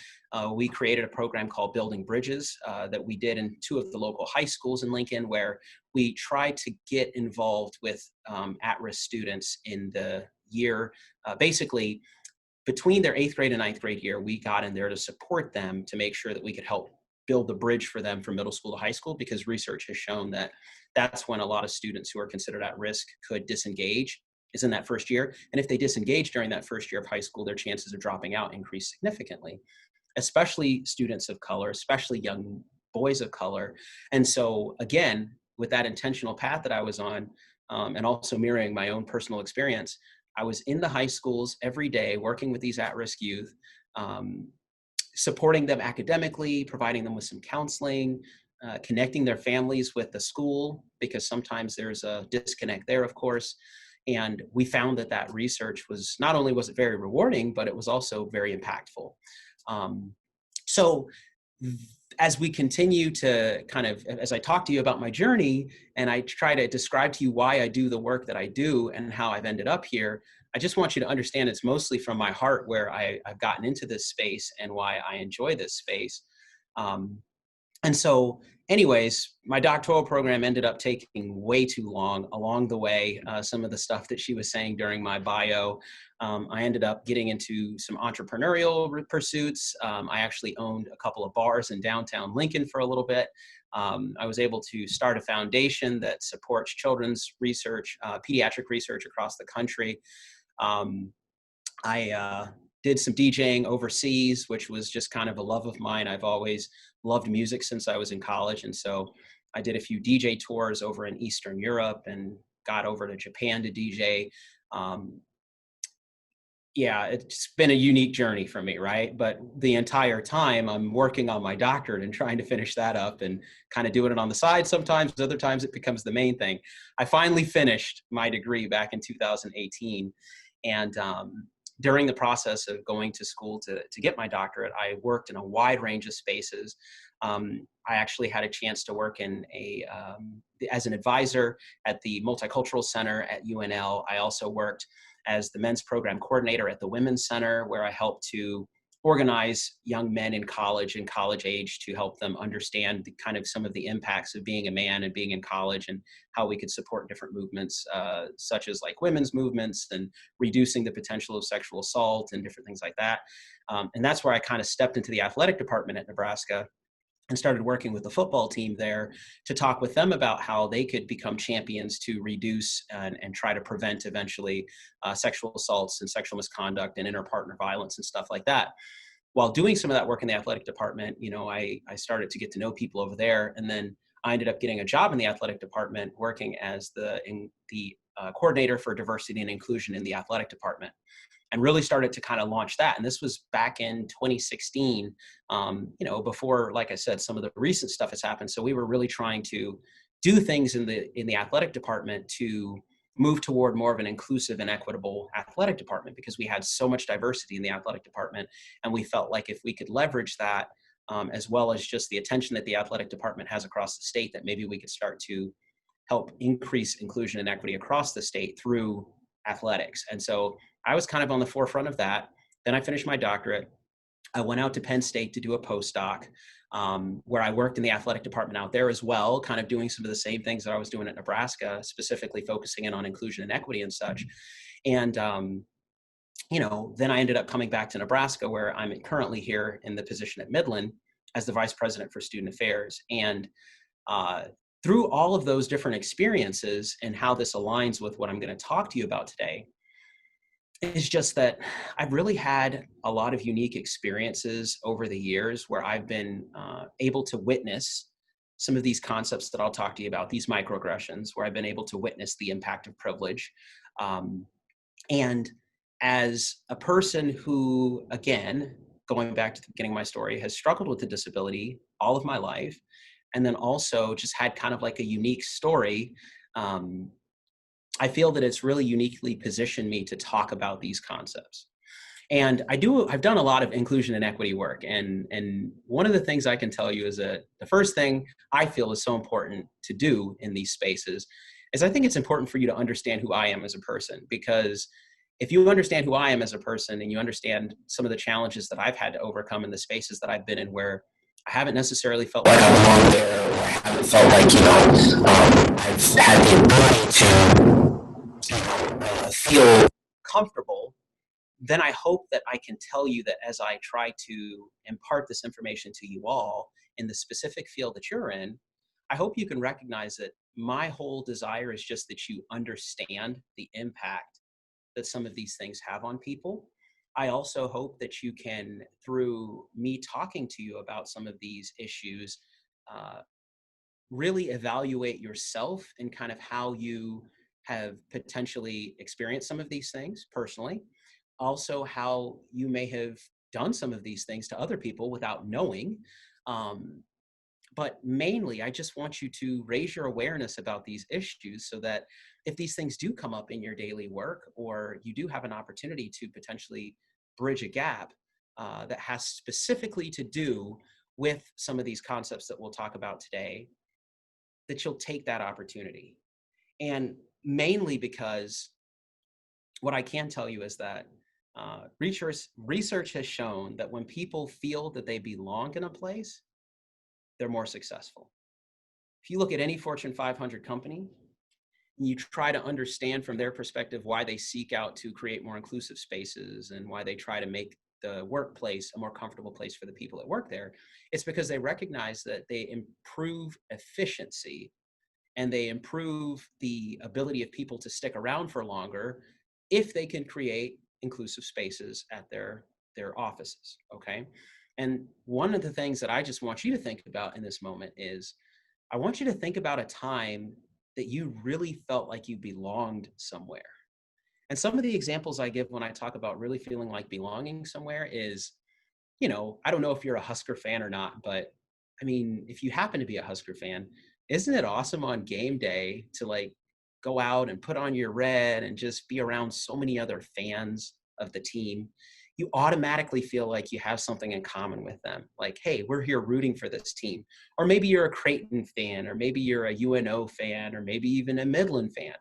[SPEAKER 13] We created a program called Building Bridges that we did in 2 of the local high schools in Lincoln, where we tried to get involved with at-risk students in the year. Basically, between their 8th grade and 9th grade year, we got in there to support them to make sure that we could help build the bridge for them from middle school to high school, because research has shown that that's when a lot of students who are considered at risk could disengage, is in that first year. And if they disengage during that first year of high school, their chances of dropping out increase significantly, especially students of color, especially young boys of color. And so again, with that intentional path that I was on, and also mirroring my own personal experience, I was in the high schools every day working with these at-risk youth, supporting them academically, providing them with some counseling, connecting their families with the school, because sometimes there's a disconnect there, of course. And we found that that research was, not only was it very rewarding, but it was also very impactful. So as we continue to kind of, as I talk to you about my journey and I try to describe to you why I do the work that I do and how I've ended up here, I just want you to understand it's mostly from my heart where I've gotten into this space and why I enjoy this space. And so anyways, my doctoral program ended up taking way too long along the way. Some of the stuff that she was saying during my bio, I ended up getting into some entrepreneurial pursuits. I actually owned a couple of bars in downtown Lincoln for a little bit. I was able to start a foundation that supports children's research, pediatric research across the country. I did some DJing overseas, which was just kind of a love of mine. I've always loved music since I was in college. And so I did a few DJ tours over in Eastern Europe and got over to Japan to DJ. Yeah, it's been a unique journey for me, right? But the entire time I'm working on my doctorate and trying to finish that up and kind of doing it on the side sometimes, other times it becomes the main thing. I finally finished my degree back in 2018. And during the process of going to school to get my doctorate, I worked in a wide range of spaces. I actually had a chance to work in as an advisor at the Multicultural Center at UNL. I also worked as the men's program coordinator at the Women's Center, where I helped to organize young men in college and college age to help them understand the kind of some of the impacts of being a man and being in college, and how we could support different movements, such as like women's movements and reducing the potential of sexual assault and different things like that. And that's where I kind of stepped into the athletic department at Nebraska and started working with the football team there to talk with them about how they could become champions to reduce and try to prevent eventually sexual assaults and sexual misconduct and inter-partner violence and stuff like that. While doing some of that work in the athletic department, you know, I started to get to know people over there, and then I ended up getting a job in the athletic department working as the coordinator for diversity and inclusion in the athletic department, and really started to kind of launch that. And this was back in 2016, you know, before, like I said, some of the recent stuff has happened. So we were really trying to do things in the athletic department to move toward more of an inclusive and equitable athletic department, because we had so much diversity in the athletic department. And we felt like if we could leverage that, as well as just the attention that the athletic department has across the state, that maybe we could start to help increase inclusion and equity across the state through athletics. And so I was kind of on the forefront of that. Then I finished my doctorate. I went out to Penn State to do a postdoc, where I worked in the athletic department out there as well, kind of doing some of the same things that I was doing at Nebraska, specifically focusing in on inclusion and equity and such. And, you know, then I ended up coming back to Nebraska, where I'm currently here in the position at Midland as the Vice President for Student Affairs. And through all of those different experiences and how this aligns with what I'm going to talk to you about today, is just that I've really had a lot of unique experiences over the years where I've been able to witness some of these concepts that I'll talk to you about, these microaggressions, where I've been able to witness the impact of privilege. And as a person who, again, going back to the beginning of my story, has struggled with a disability all of my life, and then also just had kind of like a unique story, I feel that it's really uniquely positioned me to talk about these concepts. And I've done a lot of inclusion and equity work. And one of the things I can tell you is that the first thing I feel is so important to do in these spaces is I think it's important for you to understand who I am as a person, because if you understand who I am as a person and you understand some of the challenges that I've had to overcome in the spaces that I've been in, where I haven't necessarily felt like I belong there, or I haven't felt like, you know, I've had the ability to feel comfortable, then I hope that I can tell you that as I try to impart this information to you all in the specific field that you're in, I hope you can recognize that my whole desire is just that you understand the impact that some of these things have on people. I also hope that you can, through me talking to you about some of these issues, really evaluate yourself and kind of how you have potentially experienced some of these things personally. Also, how you may have done some of these things to other people without knowing. But mainly, I just want you to raise your awareness about these issues so that if these things do come up in your daily work, or you do have an opportunity to potentially bridge a gap that has specifically to do with some of these concepts that we'll talk about today, that you'll take that opportunity. And mainly because what I can tell you is that research has shown that when people feel that they belong in a place, they're more successful. If you look at any Fortune 500 company, and you try to understand from their perspective why they seek out to create more inclusive spaces and why they try to make the workplace a more comfortable place for the people that work there, it's because they recognize that they improve efficiency and they improve the ability of people to stick around for longer if they can create inclusive spaces at their offices, okay? And one of the things that I just want you to think about in this moment is, I want you to think about a time that you really felt like you belonged somewhere. And some of the examples I give when I talk about really feeling like belonging somewhere is, you know, I don't know if you're a Husker fan or not, but I mean, if you happen to be a Husker fan, isn't it awesome on game day to like go out and put on your red and just be around so many other fans of the team? You automatically feel like you have something in common with them. Like, hey, we're here rooting for this team. Or maybe you're a Creighton fan, or maybe you're a UNO fan, or maybe even a Midland fan.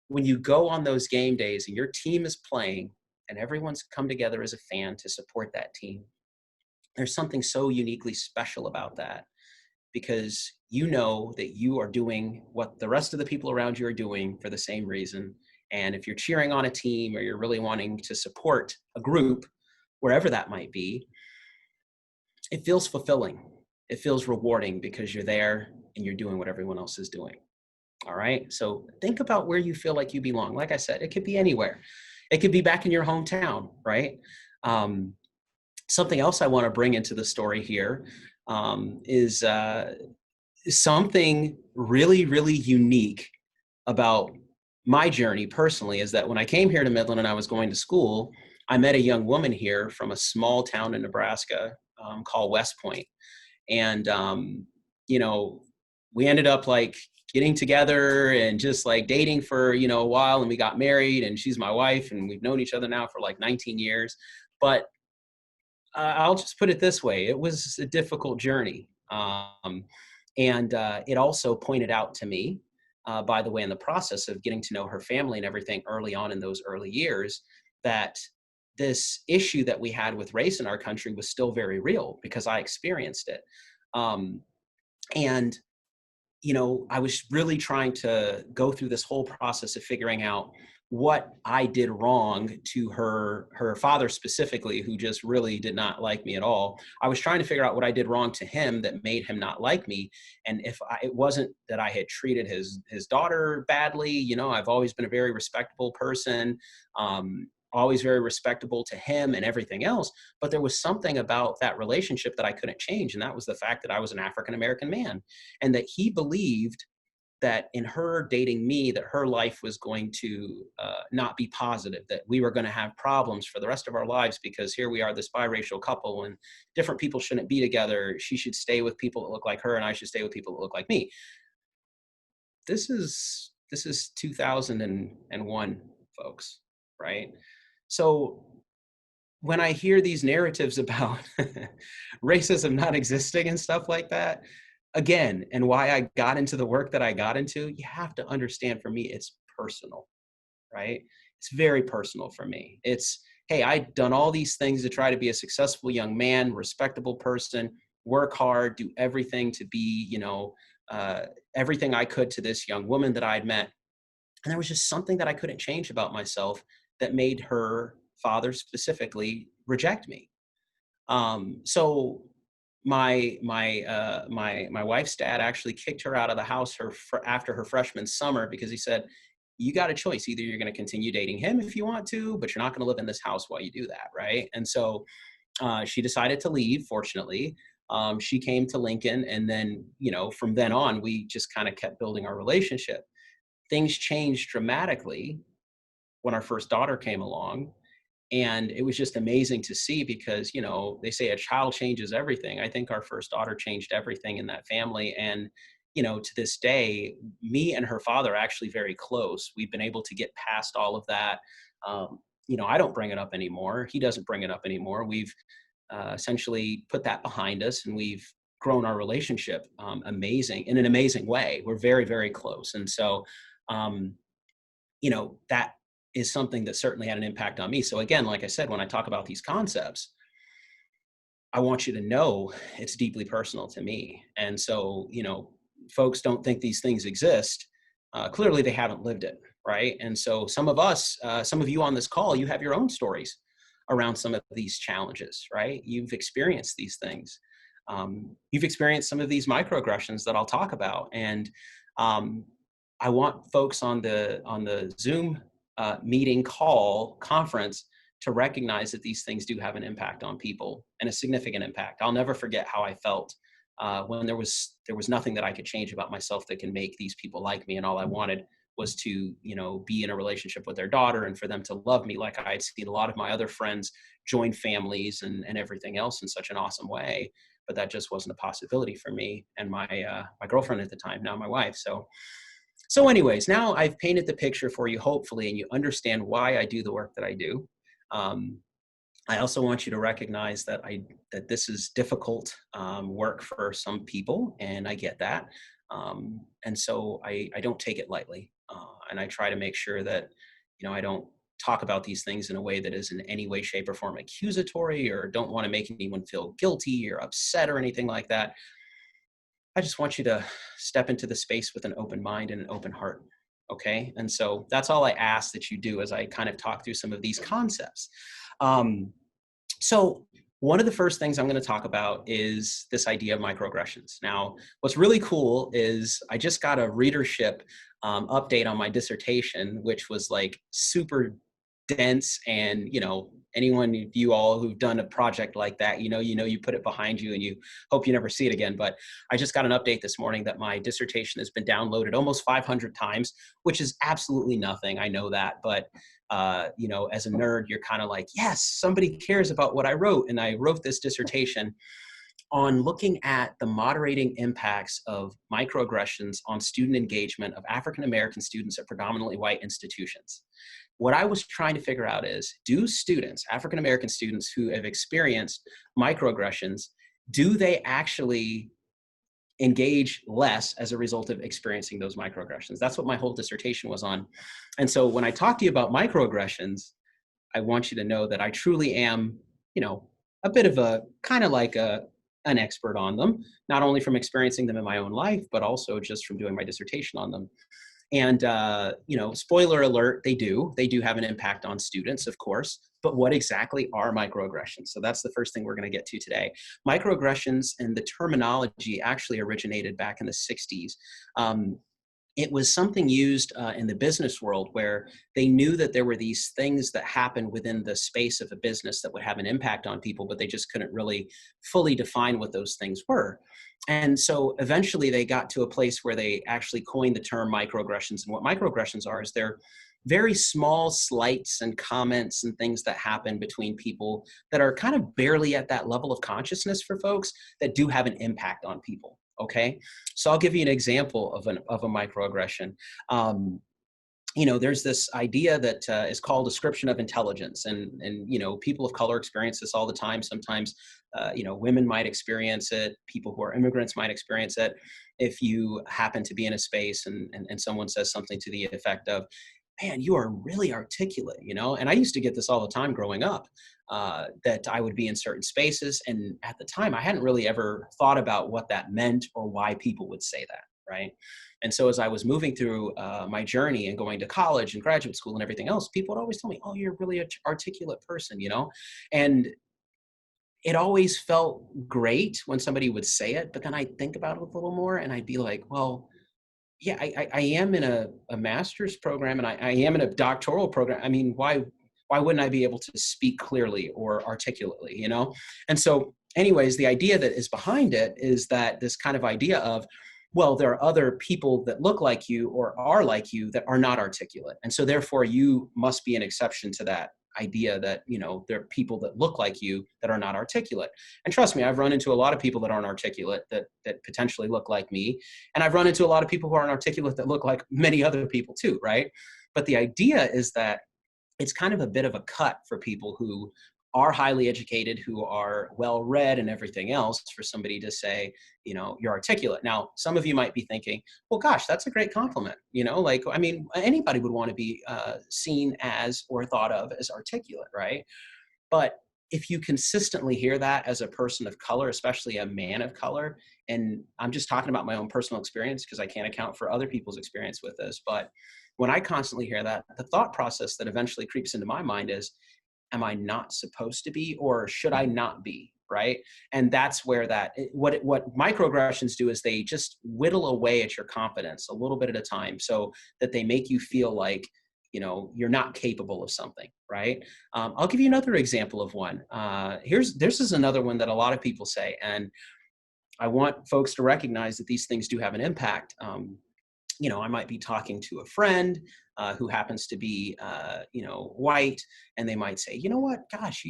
[SPEAKER 13] When you go on those game days and your team is playing and everyone's come together as a fan to support that team. There's something so uniquely special about that, because you know that you are doing what the rest of the people around you are doing for the same reason. And if you're cheering on a team or you're really wanting to support a group, wherever that might be, it feels fulfilling. It feels rewarding because you're there and you're doing what everyone else is doing. All right. So think about where you feel like you belong. Like I said, it could be anywhere. It could be back in your hometown, right? Something else I want to bring into the story here is something really, really unique about my journey personally, is that when I came here to Midland and I was going to school, I met a young woman here from a small town in Nebraska called West Point. And, you know, we ended up like getting together and just like dating for, you know, a while, and we got married, and she's my wife, and we've known each other now for like 19 years. But I'll just put it this way. It was a difficult journey. And it also pointed out to me, by the way, in the process of getting to know her family and everything early on in those early years, that this issue that we had with race in our country was still very real, because I experienced it. And, you know, I was really trying to go through this whole process of figuring out what I did wrong to her father specifically, who just really did not like me at all. I was trying to figure out what I did wrong to him that made him not like me. And if it wasn't that I had treated his daughter badly, you know, I've always been a very respectable person, always very respectable to him and everything else. But there was something about that relationship that I couldn't change. And that was the fact that I was an African-American man, and that he believed that in her dating me, that her life was going to not be positive, that we were going to have problems for the rest of our lives, because here we are, this biracial couple, and different people shouldn't be together. She should stay with people that look like her, and I should stay with people that look like me. This is 2001, folks, right? So when I hear these narratives about racism not existing and stuff like that, again, and why I got into the work that I got into, you have to understand, for me, it's personal, right? It's very personal for me. It's, hey, I've done all these things to try to be a successful young man, respectable person, work hard, do everything to be, you know, everything I could to this young woman that I'd met. And there was just something that I couldn't change about myself that made her father specifically reject me. So my wife's dad actually kicked her out of the house after her freshman summer, because he said, you got a choice. Either you're going to continue dating him if you want to, but you're not going to live in this house while you do that, right? And so she decided to leave, fortunately. She came to Lincoln, and then, you know, from then on, we just kind of kept building our relationship. Things changed dramatically when our first daughter came along. And it was just amazing to see, because, you know, they say a child changes everything. I think our first daughter changed everything in that family. And, you know, to this day, me and her father are actually very close. We've been able to get past all of that. You know, I don't bring it up anymore. He doesn't bring it up anymore. We've essentially put that behind us, and we've grown our relationship in an amazing way. We're very, very close. And so, you know, that is something that certainly had an impact on me. So again, like I said, when I talk about these concepts, I want you to know it's deeply personal to me. And so, you know, folks don't think these things exist. Clearly they haven't lived it, right? And so some of us, some of you on this call, you have your own stories around some of these challenges, right? You've experienced these things. You've experienced some of these microaggressions that I'll talk about. And I want folks on the Zoom meeting, conference, to recognize that these things do have an impact on people, and a significant impact. I'll never forget how I felt when there was nothing that I could change about myself that can make these people like me, and all I wanted was to, you know, be in a relationship with their daughter, and for them to love me like I had seen a lot of my other friends join families and everything else in such an awesome way. But that just wasn't a possibility for me and my girlfriend at the time, now my wife. So anyways, now I've painted the picture for you, hopefully, and you understand why I do the work that I do. I also want you to recognize that this is difficult work for some people, and I get that. And so I don't take it lightly. And I try to make sure that, you know, I don't talk about these things in a way that is in any way, shape, or form accusatory, or don't want to make anyone feel guilty or upset or anything like that. I just want you to step into the space with an open mind and an open heart. Okay. And so that's all I ask that you do as I kind of talk through some of these concepts. So one of the first things I'm going to talk about is this idea of microaggressions. Now, what's really cool is I just got a readership update on my dissertation, which was like super dense. And, you know, anyone, you all who've done a project like that, you put it behind you and you hope you never see it again. But I just got an update this morning that my dissertation has been downloaded almost 500 times, which is absolutely nothing. I know that. But, as a nerd, you're kind of like, yes, somebody cares about what I wrote. And I wrote this dissertation on looking at the moderating impacts of microaggressions on student engagement of African-American students at predominantly white institutions. What I was trying to figure out is, do students, African-American students who have experienced microaggressions, do they actually engage less as a result of experiencing those microaggressions? That's what my whole dissertation was on. And so when I talk to you about microaggressions, I want you to know that I truly am, a bit of a kind of like an expert on them, not only from experiencing them in my own life, but also just from doing my dissertation on them. And, spoiler alert, they do have an impact on students, of course, but what exactly are microaggressions? So that's the first thing we're going to get to today. Microaggressions and the terminology actually originated back in the 60s. It was something used in the business world where they knew that there were these things that happened within the space of a business that would have an impact on people, but they just couldn't really fully define what those things were. And so eventually they got to a place where they actually coined the term microaggressions. And what microaggressions are is they're very small slights and comments and things that happen between people that are kind of barely at that level of consciousness for folks that do have an impact on people. Okay, so I'll give you an example of a microaggression. There's this idea that is called description of intelligence, and people of color experience this all the time. Sometimes, women might experience it. People who are immigrants might experience it. If you happen to be in a space and someone says something to the effect of, "Man, you are really articulate," and I used to get this all the time growing up. That I would be in certain spaces. And at the time, I hadn't really ever thought about what that meant or why people would say that, right? And so as I was moving through my journey and going to college and graduate school and everything else, people would always tell me, "Oh, you're a really articulate person," And it always felt great when somebody would say it, but then I'd think about it a little more and I'd be like, well, yeah, I am in a master's program and I am in a doctoral program. I mean, why wouldn't I be able to speak clearly or articulately, And so anyways, the idea that is behind it is that this kind of idea of, well, there are other people that look like you or are like you that are not articulate. And so therefore you must be an exception to that idea that, there are people that look like you that are not articulate. And trust me, I've run into a lot of people that aren't articulate that potentially look like me. And I've run into a lot of people who aren't articulate that look like many other people too, right? But the idea is that it's kind of a bit of a cut for people who are highly educated, who are well-read and everything else, for somebody to say, you're articulate. Now, some of you might be thinking, well, gosh, that's a great compliment. Anybody would want to be seen as or thought of as articulate, right? But if you consistently hear that as a person of color, especially a man of color, and I'm just talking about my own personal experience because I can't account for other people's experience with this, but when I constantly hear that, the thought process that eventually creeps into my mind is, am I not supposed to be, or should I not be, right? And that's where what microaggressions do is they just whittle away at your confidence a little bit at a time so that they make you feel like, you're not capable of something, right? I'll give you another example of one. This is another one that a lot of people say, and I want folks to recognize that these things do have an impact. I might be talking to a friend who happens to be, white, and they might say, "You know what, gosh,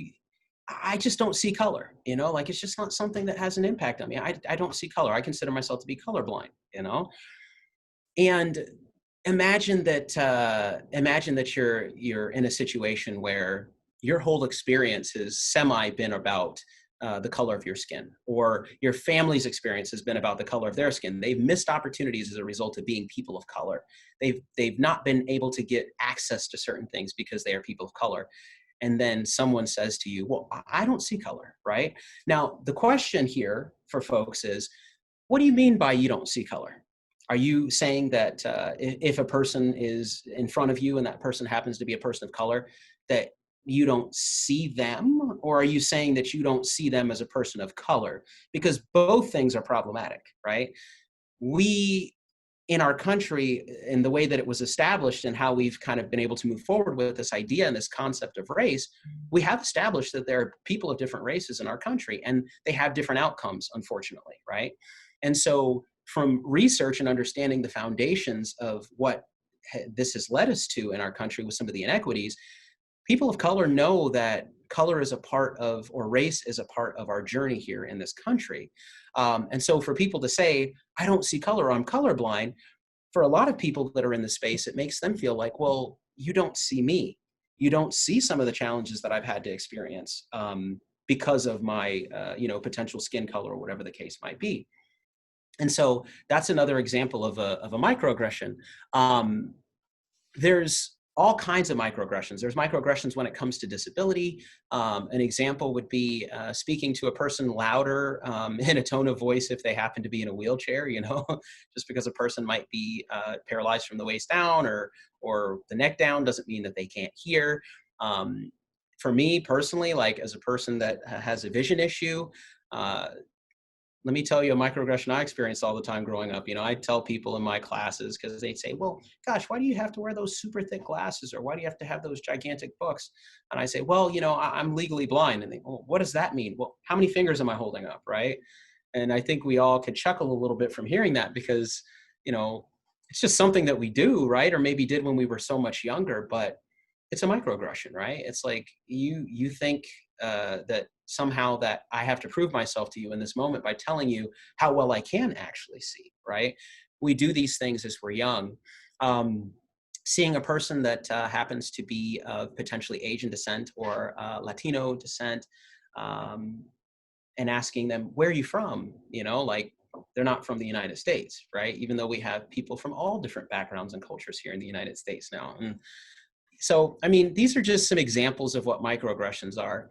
[SPEAKER 13] I just don't see color, it's just not something that has an impact on me. I don't see color. I consider myself to be colorblind, And imagine that you're in a situation where your whole experience has been about the color of your skin, or your family's experience has been about the color of their skin. They've missed opportunities as a result of being people of color. They've not been able to get access to certain things because they are people of color. And then someone says to you, well, I don't see color, right? Now, the question here for folks is, what do you mean by you don't see color? Are you saying that if a person is in front of you and that person happens to be a person of color, that you don't see them? Or are you saying that you don't see them as a person of color? Because both things are problematic, right? We, in our country, in the way that it was established and how we've kind of been able to move forward with this idea and this concept of race, we have established that there are people of different races in our country and they have different outcomes, unfortunately, right? And so from research and understanding the foundations of what this has led us to in our country with some of the inequities, people of color know that color is a part of, or race is a part of our journey here in this country. And so for people to say, I don't see color, I'm colorblind, for a lot of people that are in the space, it makes them feel like, well, you don't see me. You don't see some of the challenges that I've had to experience because of my potential skin color or whatever the case might be. And so that's another example of a microaggression. There's all kinds of microaggressions. There's microaggressions when it comes to disability. An example would be speaking to a person louder in a tone of voice if they happen to be in a wheelchair, just because a person might be paralyzed from the waist down or the neck down doesn't mean that they can't hear. For me personally, like as a person that has a vision issue, let me tell you a microaggression I experienced all the time growing up. I tell people in my classes, because they'd say, well, gosh, why do you have to wear those super thick glasses? Or why do you have to have those gigantic books? And I say, well, I'm legally blind. And they, well, what does that mean? Well, how many fingers am I holding up, right? And I think we all could chuckle a little bit from hearing that because, it's just something that we do, right? Or maybe did when we were so much younger, but it's a microaggression, right? It's like you think that somehow that I have to prove myself to you in this moment by telling you how well I can actually see, right? We do these things as we're young. Seeing a person that happens to be of potentially Asian descent or Latino descent and asking them, where are you from? Like they're not from the United States, right? Even though we have people from all different backgrounds and cultures here in the United States now. And so, these are just some examples of what microaggressions are.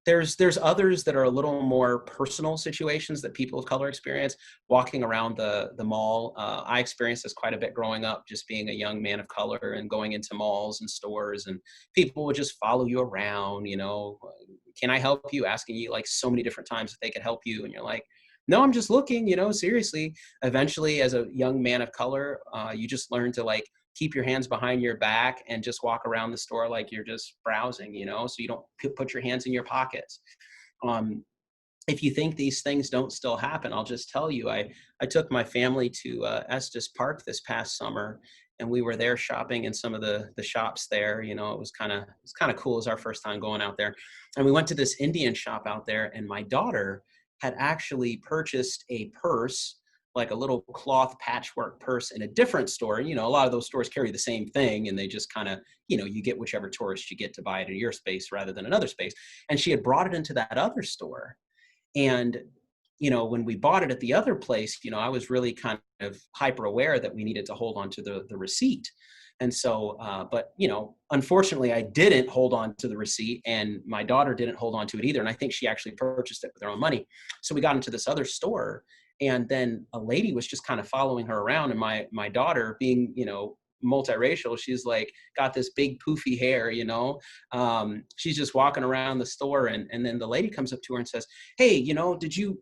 [SPEAKER 13] There's others that are a little more personal situations that people of color experience. Walking around the mall, I experienced this quite a bit growing up, just being a young man of color and going into malls and stores, and people would just follow you around, can I help you? Asking you like so many different times if they could help you. And you're like, no, I'm just looking, seriously. Eventually, as a young man of color, you just learn to like keep your hands behind your back and just walk around the store like you're just browsing, so you don't put your hands in your pockets. If you think these things don't still happen, I'll just tell you, I took my family to Estes Park this past summer, and we were there shopping in some of the shops there. It was kind of cool. It was our first time going out there. And we went to this Indian shop out there, and my daughter had actually purchased a purse, like a little cloth patchwork purse in a different store. A lot of those stores carry the same thing, and they just kind of, you get whichever tourist you get to buy it in your space rather than another space. And she had brought it into that other store. And, when we bought it at the other place, I was really kind of hyper aware that we needed to hold on to the receipt. And so, but, unfortunately, I didn't hold on to the receipt, and my daughter didn't hold on to it either. And I think she actually purchased it with her own money. So we got into this other store, and then a lady was just kind of following her around. And my daughter, being, multiracial, she's like got this big poofy hair, she's just walking around the store. And then the lady comes up to her and says, hey,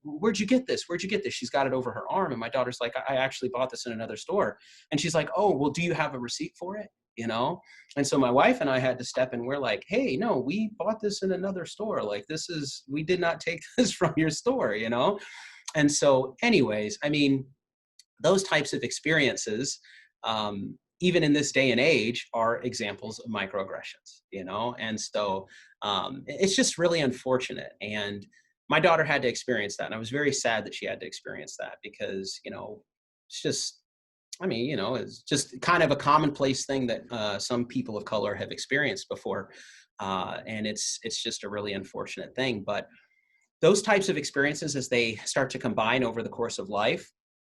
[SPEAKER 13] where'd you get this? Where'd you get this? She's got it over her arm. And my daughter's like, I actually bought this in another store. And she's like, oh, well, do you have a receipt for it? And so my wife and I had to step in. We're like, hey, no, we bought this in another store. Like we did not take this from your store, And so anyways, those types of experiences, even in this day and age, are examples of microaggressions, And so it's just really unfortunate. And my daughter had to experience that. And I was very sad that she had to experience that because, it's just, it's just kind of a commonplace thing that some people of color have experienced before. And it's just a really unfortunate thing. But those types of experiences, as they start to combine over the course of life,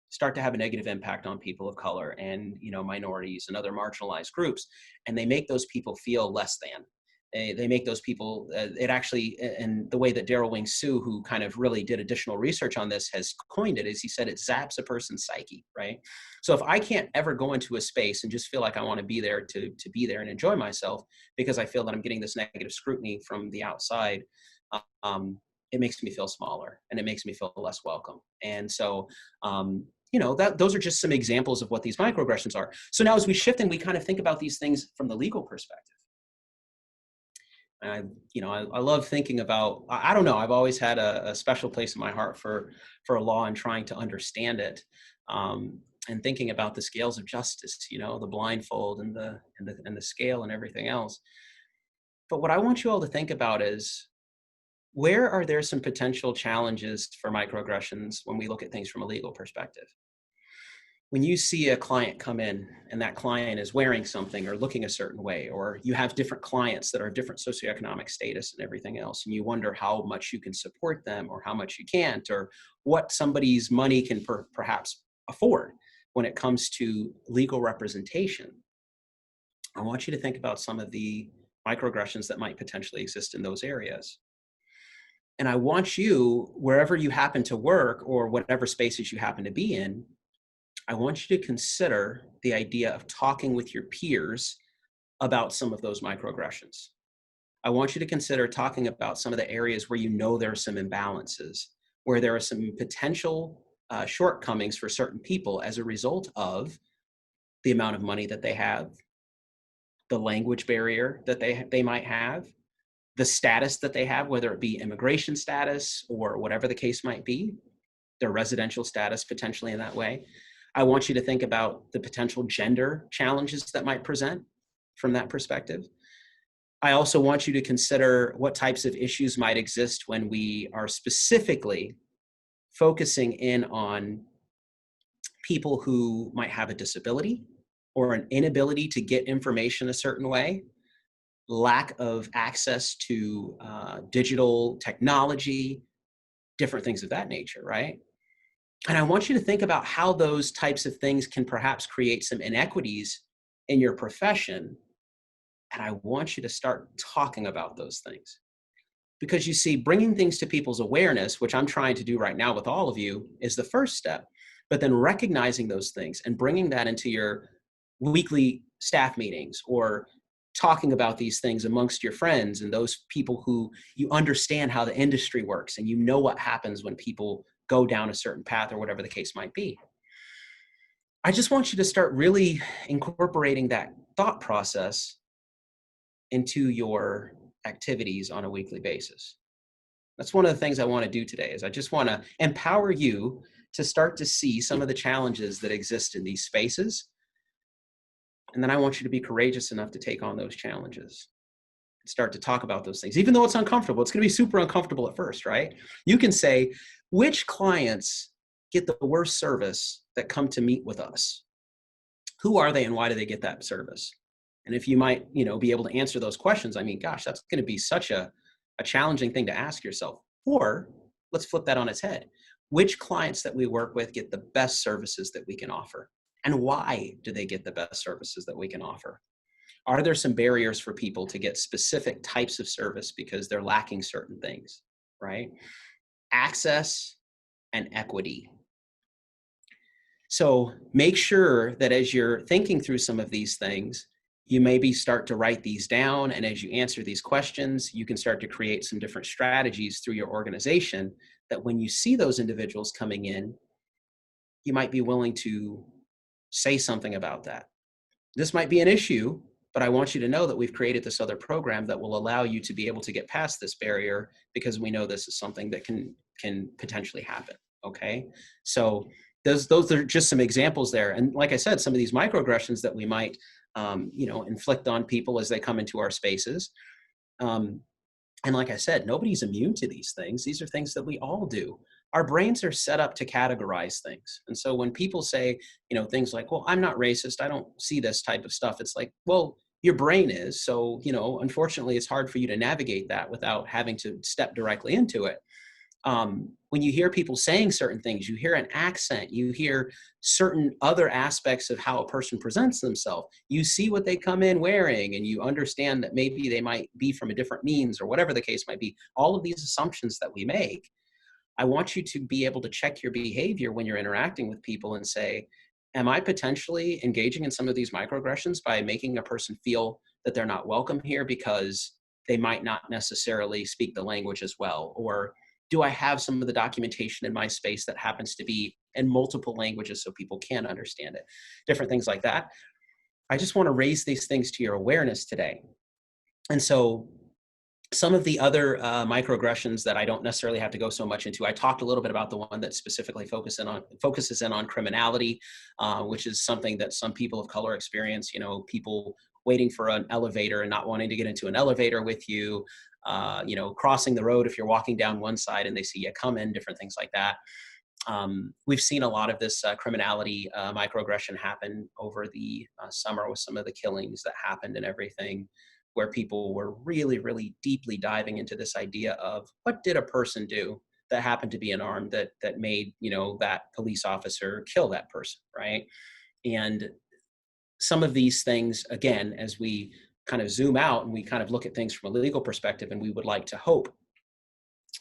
[SPEAKER 13] start to have a negative impact on people of color and, minorities and other marginalized groups. And they make those people feel less than. They make those people, it actually, and the way that Daryl Wing Sioux, who kind of really did additional research on this, has coined it, is he said it zaps a person's psyche, right? So if I can't ever go into a space and just feel like I want to be there to be there and enjoy myself because I feel that I'm getting this negative scrutiny from the outside, it makes me feel smaller and it makes me feel less welcome. And so, those are just some examples of what these microaggressions are. So now as we shift and we kind of think about these things from the legal perspective, and I love thinking about, I don't know, I've always had a special place in my heart for law and trying to understand it, and thinking about the scales of justice, the blindfold and the scale and everything else. But what I want you all to think about is, where are there some potential challenges for microaggressions when we look at things from a legal perspective? When you see a client come in and that client is wearing something or looking a certain way, or you have different clients that are different socioeconomic status and everything else, and you wonder how much you can support them or how much you can't, or what somebody's money can perhaps afford when it comes to legal representation, I want you to think about some of the microaggressions that might potentially exist in those areas. And I want you, wherever you happen to work or whatever spaces you happen to be in, I want you to consider the idea of talking with your peers about some of those microaggressions. I want you to consider talking about some of the areas where there are some imbalances, where there are some potential shortcomings for certain people as a result of the amount of money that they have, the language barrier that they might have, the status that they have, whether it be immigration status or whatever the case might be, their residential status potentially in that way. I want you to think about the potential gender challenges that might present from that perspective. I also want you to consider what types of issues might exist when we are specifically focusing in on people who might have a disability or an inability to get information a certain way, lack of access to digital technology, different things of that nature, right? And I want you to think about how those types of things can perhaps create some inequities in your profession. And I want you to start talking about those things. Because you see, bringing things to people's awareness, which I'm trying to do right now with all of you, is the first step. But then recognizing those things and bringing that into your weekly staff meetings, or talking about these things amongst your friends and those people who you understand how the industry works and what happens when people go down a certain path or whatever the case might be. I just want you to start really incorporating that thought process into your activities on a weekly basis. That's one of the things I want to do today, is I just want to empower you to start to see some of the challenges that exist in these spaces. And then I want you to be courageous enough to take on those challenges and start to talk about those things. Even though it's uncomfortable, it's going to be super uncomfortable at first, right? You can say, which clients get the worst service that come to meet with us? Who are they and why do they get that service? And if you might, be able to answer those questions, I mean, gosh, that's going to be such a challenging thing to ask yourself. Or let's flip that on its head. Which clients that we work with get the best services that we can offer? And why do they get the best services that we can offer? Are there some barriers for people to get specific types of service because they're lacking certain things, right? Access and equity. So make sure that as you're thinking through some of these things, you maybe start to write these down, and as you answer these questions, you can start to create some different strategies through your organization that when you see those individuals coming in, you might be willing to say something about that. This might be an issue, but I want you to know that we've created this other program that will allow you to be able to get past this barrier, because we know this is something that can potentially happen, okay? So those are just some examples there. And like I said, some of these microaggressions that we might inflict on people as they come into our spaces. And like I said, nobody's immune to these things. These are things that we all do. Our brains are set up to categorize things. And so when people say, things like, well, I'm not racist, I don't see this type of stuff. It's like, well, your brain is. So, unfortunately, it's hard for you to navigate that without having to step directly into it. When you hear people saying certain things, you hear an accent, you hear certain other aspects of how a person presents themselves, you see what they come in wearing, and you understand that maybe they might be from a different means or whatever the case might be. All of these assumptions that we make, I want you to be able to check your behavior when you're interacting with people and say, am I potentially engaging in some of these microaggressions by making a person feel that they're not welcome here because they might not necessarily speak the language as well? Or do I have some of the documentation in my space that happens to be in multiple languages so people can understand it? Different things like that. I just want to raise these things to your awareness today. And so some of the other microaggressions that I don't necessarily have to go so much into, I talked a little bit about the one that specifically focuses in on criminality, which is something that some people of color experience, people waiting for an elevator and not wanting to get into an elevator with you, crossing the road if you're walking down one side and they see you come in, different things like that. We've seen a lot of this criminality microaggression happen over the summer with some of the killings that happened and everything, where people were really, really deeply diving into this idea of what did a person do that happened to be unarmed that made, that police officer kill that person, right? And some of these things, again, as we kind of zoom out and we kind of look at things from a legal perspective, and we would like to hope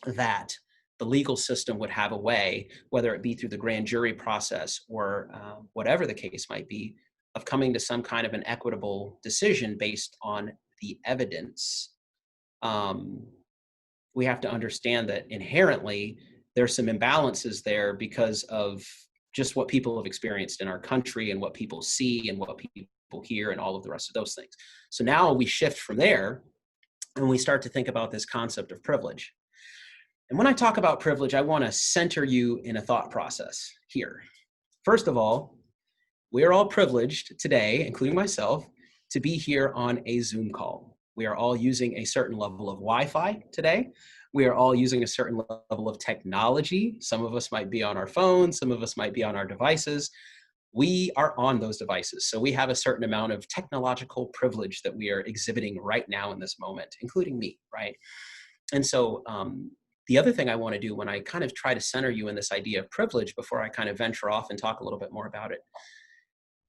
[SPEAKER 13] that the legal system would have a way, whether it be through the grand jury process or whatever the case might be, of coming to some kind of an equitable decision based on the evidence. We have to understand that inherently there's some imbalances there because of just what people have experienced in our country and what people see and what people hear and all of the rest of those things. So now we shift from there and we start to think about this concept of privilege. And when I talk about privilege, I want to center you in a thought process here. First of all, we are all privileged today, including myself, to be here on a Zoom call. We are all using a certain level of Wi-Fi today. We are all using a certain level of technology. Some of us might be on our phones, some of us might be on our devices. We are on those devices. So we have a certain amount of technological privilege that we are exhibiting right now in this moment, including me, right? And so the other thing I want to do when I kind of try to center you in this idea of privilege before I kind of venture off and talk a little bit more about it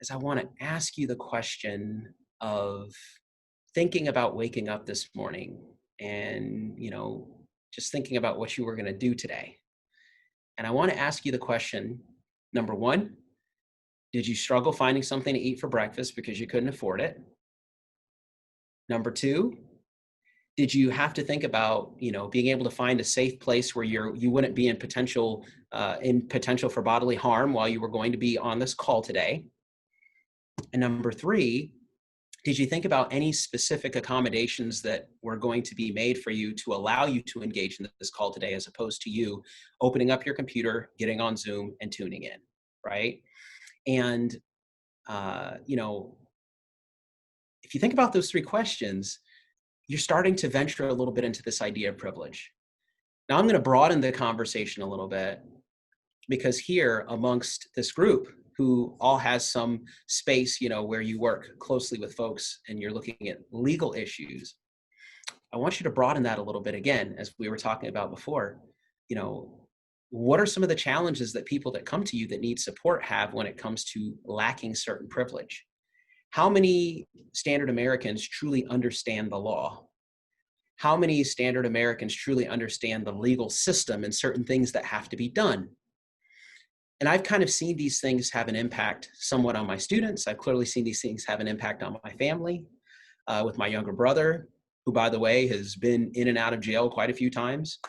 [SPEAKER 13] is I want to ask you the question of thinking about waking up this morning and, just thinking about what you were going to do today. And I want to ask you the question, number one, did you struggle finding something to eat for breakfast because you couldn't afford it? Number two, did you have to think about, being able to find a safe place where you wouldn't be in potential for bodily harm while you were going to be on this call today? And number three, did you think about any specific accommodations that were going to be made for you to allow you to engage in this call today, as opposed to you opening up your computer, getting on Zoom and tuning in, right? And, if you think about those three questions, you're starting to venture a little bit into this idea of privilege. Now I'm going to broaden the conversation a little bit, because here amongst this group who all has some space, where you work closely with folks and you're looking at legal issues, I want you to broaden that a little bit again, as we were talking about before. What are some of the challenges that people that come to you that need support have when it comes to lacking certain privilege? How many standard Americans truly understand the law? How many standard Americans truly understand the legal system and certain things that have to be done? And I've kind of seen these things have an impact somewhat on my students. I've clearly seen these things have an impact on my family, with my younger brother, who, by the way, has been in and out of jail quite a few times.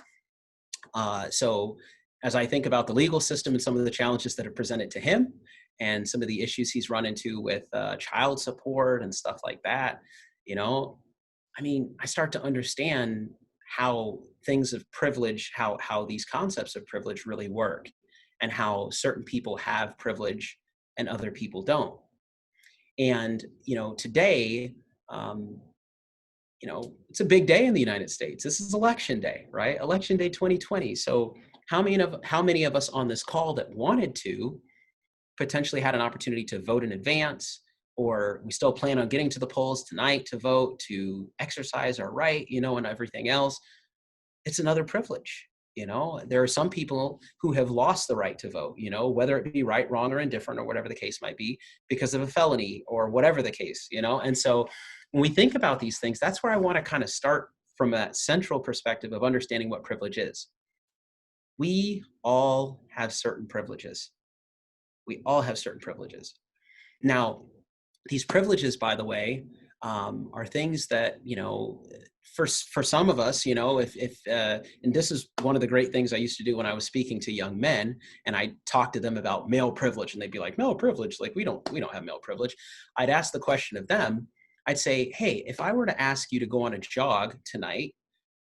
[SPEAKER 13] So as I think about the legal system and some of the challenges that are presented to him and some of the issues he's run into with child support and stuff like that, I start to understand how things of privilege, how these concepts of privilege really work, and how certain people have privilege and other people don't. And, today, it's a big day in the United States. This is election day, right? Election day 2020. So how many of us on this call that wanted to potentially had an opportunity to vote in advance, or we still plan on getting to the polls tonight to vote, to exercise our right, and everything else. It's another privilege. There are some people who have lost the right to vote, whether it be right, wrong, or indifferent, or whatever the case might be, because of a felony or whatever the case, And so when we think about these things, that's where I want to kind of start from that central perspective of understanding what privilege is. We all have certain privileges. We all have certain privileges. Now, these privileges, by the way, are things that, for some of us, and this is one of the great things I used to do when I was speaking to young men, and I talked to them about male privilege, and they'd be like, male privilege? Like, we don't have male privilege. I'd ask the question of them. I'd say, hey, if I were to ask you to go on a jog tonight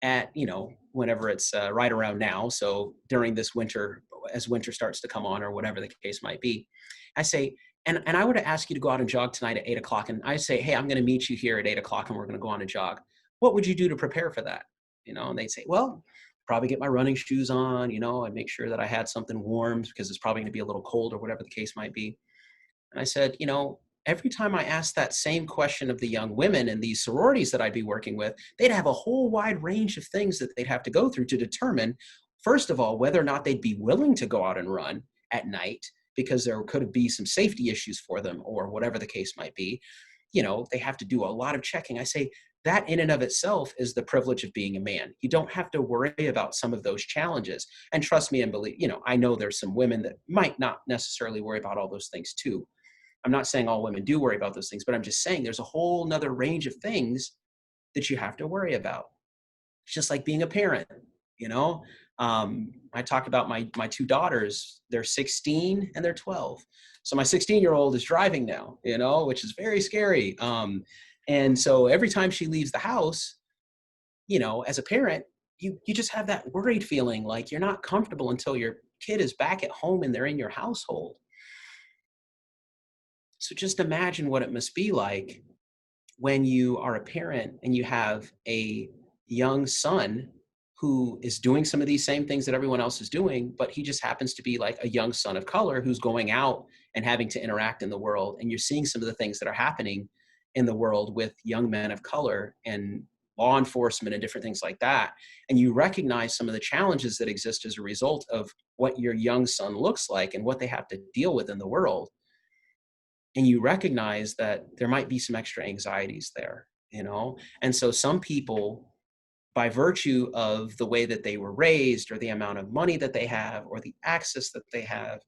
[SPEAKER 13] at, whenever it's right around now, so during this winter, as winter starts to come on, or whatever the case might be, I say, and I were to ask you to go out and jog tonight at 8 o'clock, and I say, hey, I'm going to meet you here at 8 o'clock, and we're going to go on a jog. What would you do to prepare for that? And they'd say, well, probably get my running shoes on, I'd make sure that I had something warm because it's probably going to be a little cold, or whatever the case might be. And I said, every time I asked that same question of the young women in these sororities that I'd be working with, they'd have a whole wide range of things that they'd have to go through to determine, first of all, whether or not they'd be willing to go out and run at night, because there could be some safety issues for them, or whatever the case might be. They have to do a lot of checking. I say that in and of itself is the privilege of being a man. You don't have to worry about some of those challenges. And trust me and believe, I know there's some women that might not necessarily worry about all those things too. I'm not saying all women do worry about those things, but I'm just saying there's a whole nother range of things that you have to worry about. It's just like being a parent, I talked about my two daughters. They're 16 and they're 12. So my 16-year-old is driving now, which is very scary. And so every time she leaves the house, as a parent, you just have that worried feeling like you're not comfortable until your kid is back at home and they're in your household. So just imagine what it must be like when you are a parent and you have a young son who is doing some of these same things that everyone else is doing, but he just happens to be like a young son of color who's going out and having to interact in the world. And you're seeing some of the things that are happening in the world with young men of color and law enforcement and different things like that. And you recognize some of the challenges that exist as a result of what your young son looks like and what they have to deal with in the world. And you recognize that there might be some extra anxieties there, And so some people, by virtue of the way that they were raised, or the amount of money that they have, or the access that they have,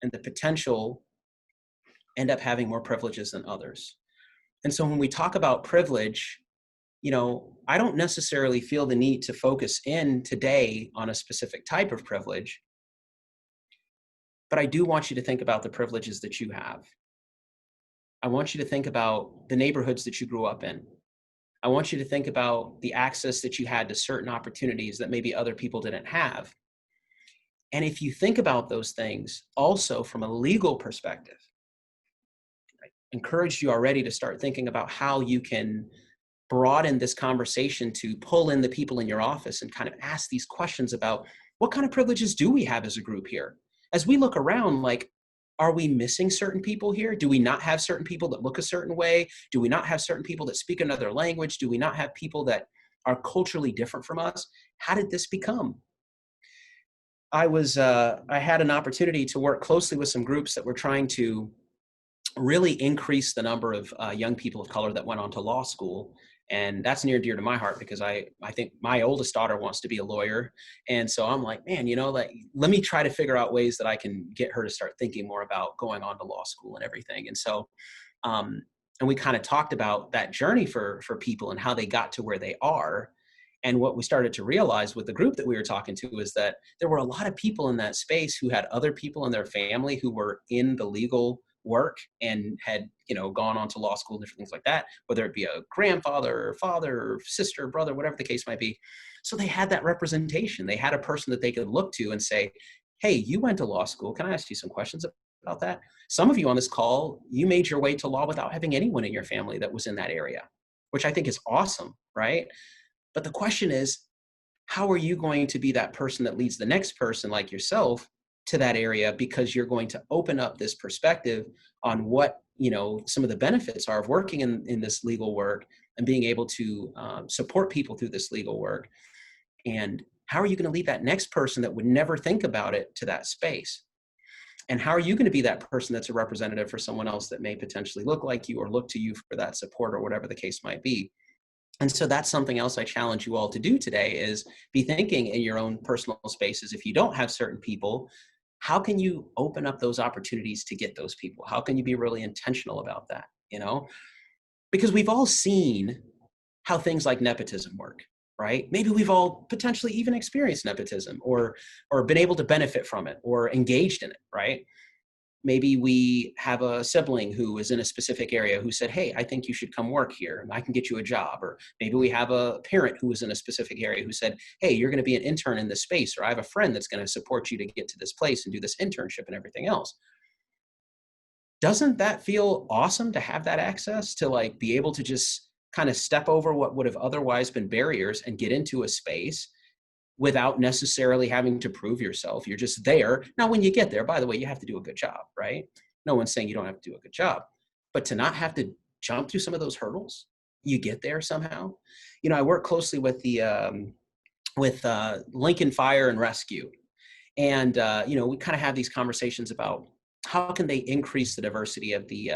[SPEAKER 13] and the potential, end up having more privileges than others. And so when we talk about privilege, I don't necessarily feel the need to focus in today on a specific type of privilege, but I do want you to think about the privileges that you have. I want you to think about the neighborhoods that you grew up in. I want you to think about the access that you had to certain opportunities that maybe other people didn't have. And if you think about those things also from a legal perspective, I encourage you already to start thinking about how you can broaden this conversation to pull in the people in your office and kind of ask these questions about what kind of privileges do we have as a group here? As we look around, like, are we missing certain people here? Do we not have certain people that look a certain way? Do we not have certain people that speak another language? Do we not have people that are culturally different from us? How did this become? I had an opportunity to work closely with some groups that were trying to really increase the number of young people of color that went on to law school. And that's near and dear to my heart because I think my oldest daughter wants to be a lawyer. And so I'm like, man, let me try to figure out ways that I can get her to start thinking more about going on to law school and everything. And so, and we kind of talked about that journey for people and how they got to where they are. And what we started to realize with the group that we were talking to is that there were a lot of people in that space who had other people in their family who were in the legal work and had, gone on to law school and different things like that, whether it be a grandfather or father or sister, brother, whatever the case might be. So they had that representation. They had a person that they could look to and say, hey, you went to law school. Can I ask you some questions about that? Some of you on this call, you made your way to law without having anyone in your family that was in that area, which I think is awesome, right? But the question is, how are you going to be that person that leads the next person like yourself to that area, because you're going to open up this perspective on what some of the benefits are of working in this legal work and being able to support people through this legal work. And how are you going to lead that next person that would never think about it to that space? And how are you going to be that person that's a representative for someone else that may potentially look like you or look to you for that support or whatever the case might be? And so that's something else I challenge you all to do today, is be thinking in your own personal spaces. If you don't have certain people, how can you open up those opportunities to get those people? How can you be really intentional about that? Because we've all seen how things like nepotism work, right? Maybe we've all potentially even experienced nepotism or been able to benefit from it or engaged in it, right? Maybe we have a sibling who is in a specific area who said, hey, I think you should come work here and I can get you a job. Or maybe we have a parent who is in a specific area who said, hey, you're going to be an intern in this space, or I have a friend that's going to support you to get to this place and do this internship and everything else. Doesn't that feel awesome to have that access to be able to just kind of step over what would have otherwise been barriers and get into a space without necessarily having to prove yourself? You're just there. Now, when you get there, by the way, you have to do a good job, right? No one's saying you don't have to do a good job, but to not have to jump through some of those hurdles, you get there somehow. I work closely with the Lincoln Fire and Rescue, and we kind of have these conversations about how can they increase the diversity of the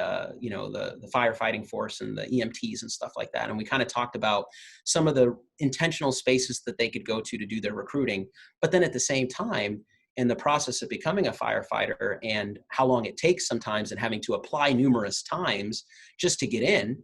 [SPEAKER 13] firefighting force and the EMTs and stuff like that. And we kind of talked about some of the intentional spaces that they could go to do their recruiting. But then at the same time, in the process of becoming a firefighter and how long it takes sometimes and having to apply numerous times just to get in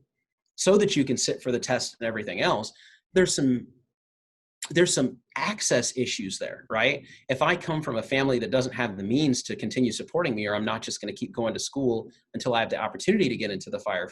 [SPEAKER 13] so that you can sit for the test and everything else, there's some access issues there, right? If I come from a family that doesn't have the means to continue supporting me, or I'm not just going to keep going to school until I have the opportunity to get into the fire